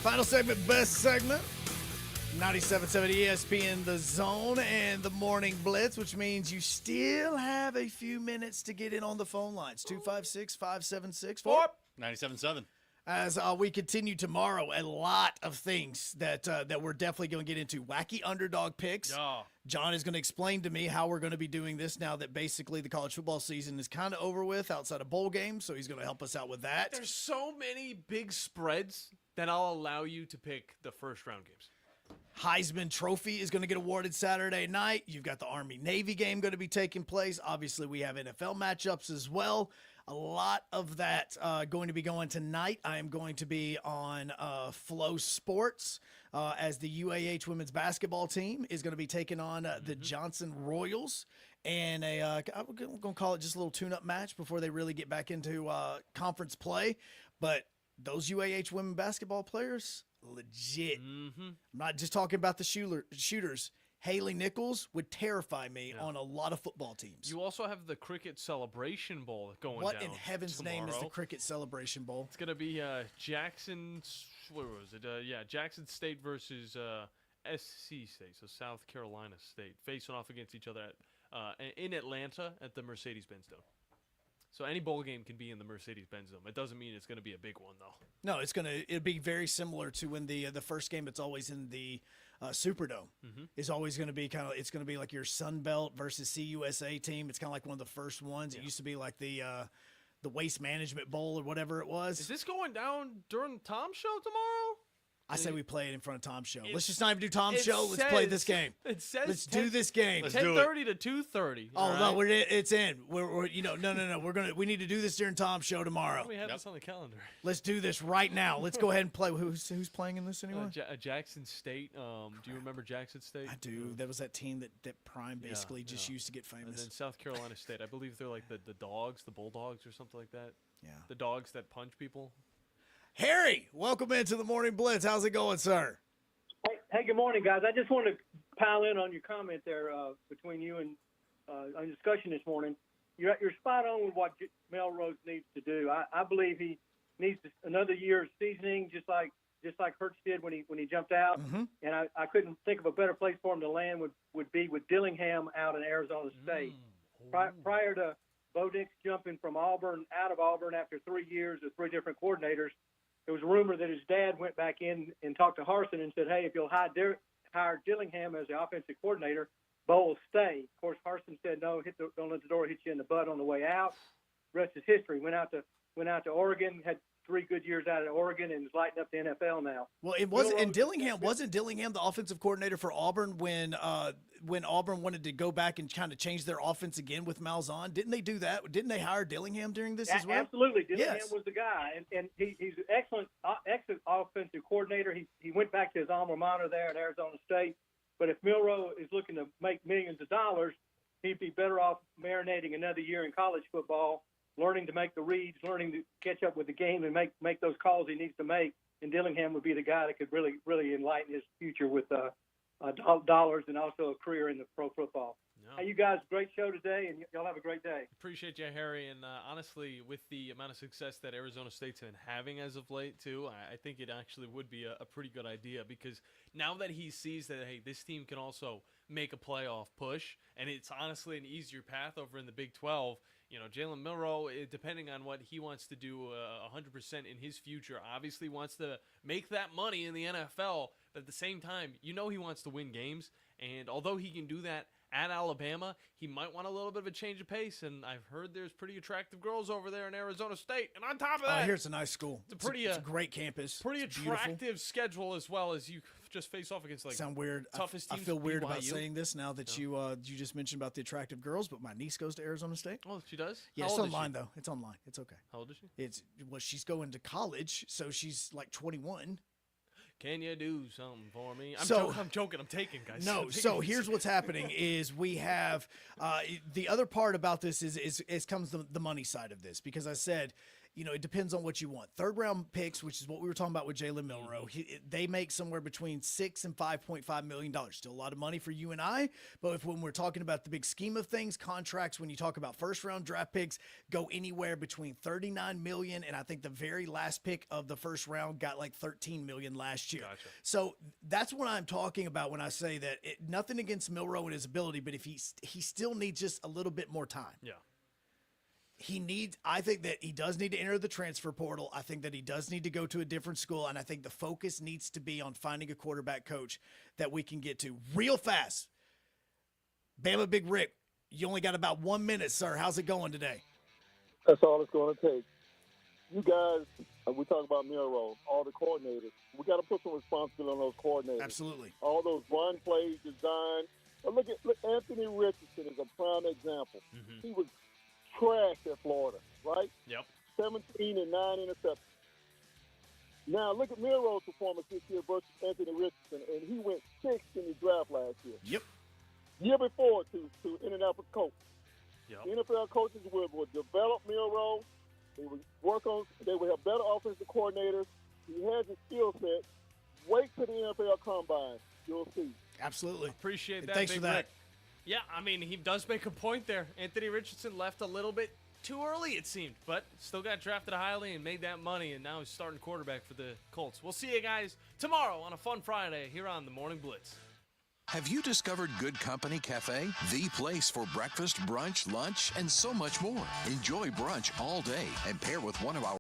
Final segment, best segment. 97.7 ESPN, The Zone, and the Morning Blitz, which means you still have a few minutes to get in on the phone lines. 256-576-4. 97.7. As we continue tomorrow, a lot of things that we're definitely going to get into. Wacky underdog picks. Yeah. John is going to explain to me how we're going to be doing this now that basically the college football season is kind of over with outside of bowl games, so he's going to help us out with that. There's so many big spreads that I'll allow you to pick the first round games. Heisman Trophy is going to get awarded Saturday night. You've got the Army-Navy game going to be taking place. Obviously, we have NFL matchups as well. A lot of that going to be going tonight. I am going to be on Flow Sports as the UAH women's basketball team is going to be taking on the Johnson Royals. And I'm going to call it just a little tune-up match before they really get back into conference play. But those UAH women basketball players, legit. I'm not just talking about the shooters. Haley Nichols would terrify me on a lot of football teams. You also have the Cricket Celebration Bowl going down. What in heaven's tomorrow. name is the Cricket Celebration Bowl? It's going to be Jackson State versus SC State, so South Carolina State, facing off against each other in Atlanta at the Mercedes-Benz Dome. So any bowl game can be in the Mercedes-Benz Dome. It doesn't mean it's going to be a big one, though. No, it'll be very similar to when the first game. It's always in the Superdome. It's always going to be it's going to be like your Sun Belt versus CUSA team. It's kind of like one of the first ones. It used to be like the Waste Management Bowl or whatever it was. Is this going down during Tom's show tomorrow? I say we play it in front of Tom's show. Let's just not even do Tom's show. Let's play this game. It says let's do this game. 10:30 to 2:30. Oh no, it's in. We're no. We need to do this during Tom's show tomorrow. We have this on the calendar. Let's do this right now. Let's go ahead and play. Who's playing in this anyway? Jackson State. Do you remember Jackson State? I do. That was that team that Prime basically just used to get famous. And then South Carolina State. I believe they're like the Dogs, the Bulldogs, or something like that. Yeah. The dogs that punch people. Harry, welcome into the Morning Blitz. How's it going, sir? Hey, good morning, guys. I just wanted to pile in on your comment there between you and on discussion this morning. You're spot on with what Melrose needs to do. I believe he needs another year of seasoning, just like Hurts did when he jumped out. And I couldn't think of a better place for him to land would be with Dillingham out in Arizona State. Prior to Bo Nix jumping from Auburn out of Auburn after 3 years with 3 different coordinators, there was a rumor that his dad went back in and talked to Harsin and said, hey, if you'll hire Dillingham as the offensive coordinator, Bo will stay. Of course, Harsin said, no, don't let the door hit you in the butt on the way out. Rest is history. Went out to Oregon, had 3 good years out of Oregon, and is lighting up the NFL now. Well, it wasn't. And Dillingham wasn't Dillingham the offensive coordinator for Auburn when Auburn wanted to go back and kind of change their offense again with Malzahn? Didn't they do that? Didn't they hire Dillingham during this as well? Absolutely, Dillingham was the guy, and he's an excellent offensive coordinator. He went back to his alma mater there at Arizona State. But if Milroe is looking to make millions of dollars, he'd be better off marinating another year in college football, learning to make the reads, learning to catch up with the game and make those calls he needs to make. And Dillingham would be the guy that could really, really enlighten his future with dollars and also a career in the pro football. No. Hey, you guys, great show today, and y'all have a great day. Appreciate you, Harry. And honestly, with the amount of success that Arizona State's been having as of late, too, I think it actually would be a pretty good idea because now that he sees that, hey, this team can also make a playoff push, and it's honestly an easier path over in the Big 12. You know, Jalen Milroe, depending on what he wants to do 100% in his future, obviously wants to make that money in the NFL. But at the same time, you know he wants to win games. And although he can do that at Alabama, he might want a little bit of a change of pace. And I've heard there's pretty attractive girls over there in Arizona State. And on top of that, here's a nice school. It's a great campus. Pretty attractive schedule as well as you just face off against Sound weird. toughest teams. I feel weird about BYU. saying this now that you just mentioned about the attractive girls, but my niece goes to Arizona State. Oh, she does? Yeah, How it's old is online she? though. It's online. It's okay. How old is she? She's going to college, so she's like 21. Can you do something for me? I'm joking. I'm taking, guys. No, so here's what's happening is we have the other part about this is comes the money side of this, because I said it depends on what you want. Third-round picks, which is what we were talking about with Jalen Milroe, they make somewhere between $6 and $5.5 million. Still a lot of money for you and I, but when we're talking about the big scheme of things, contracts, when you talk about first-round draft picks, go anywhere between $39 million, and I think the very last pick of the first round got like $13 million last year. Gotcha. So that's what I'm talking about when I say that nothing against Milroe and his ability, but if he still needs just a little bit more time. Yeah. I think that he does need to enter the transfer portal. I think that he does need to go to a different school, and I think the focus needs to be on finding a quarterback coach that we can get to real fast. Bama Big Rick, you only got about 1 minute, sir. How's it going today? That's all it's going to take. You guys, we talk about Milroe, all the coordinators. We got to put some responsibility on those coordinators. Absolutely. All those run plays, design. But look, Anthony Richardson is a prime example. Mm-hmm. He was trash at Florida, right? Yep. 17 and 9 interceptions. Now look at Milroe's performance this year versus Anthony Richardson, and he went 6th in the draft last year. Yep. Year before to Indianapolis Colts. Yep. The NFL coaches would develop Milroe. They would have better offensive coordinators. He has a skill set. Wait till the NFL Combine. You'll see. Absolutely. Appreciate that. Thanks Big for that. Rick. Yeah, I mean, he does make a point there. Anthony Richardson left a little bit too early, it seemed, but still got drafted highly and made that money, and now he's starting quarterback for the Colts. We'll see you guys tomorrow on a fun Friday here on the Morning Blitz. Have you discovered Good Company Cafe? The place for breakfast, brunch, lunch, and so much more. Enjoy brunch all day and pair with one of our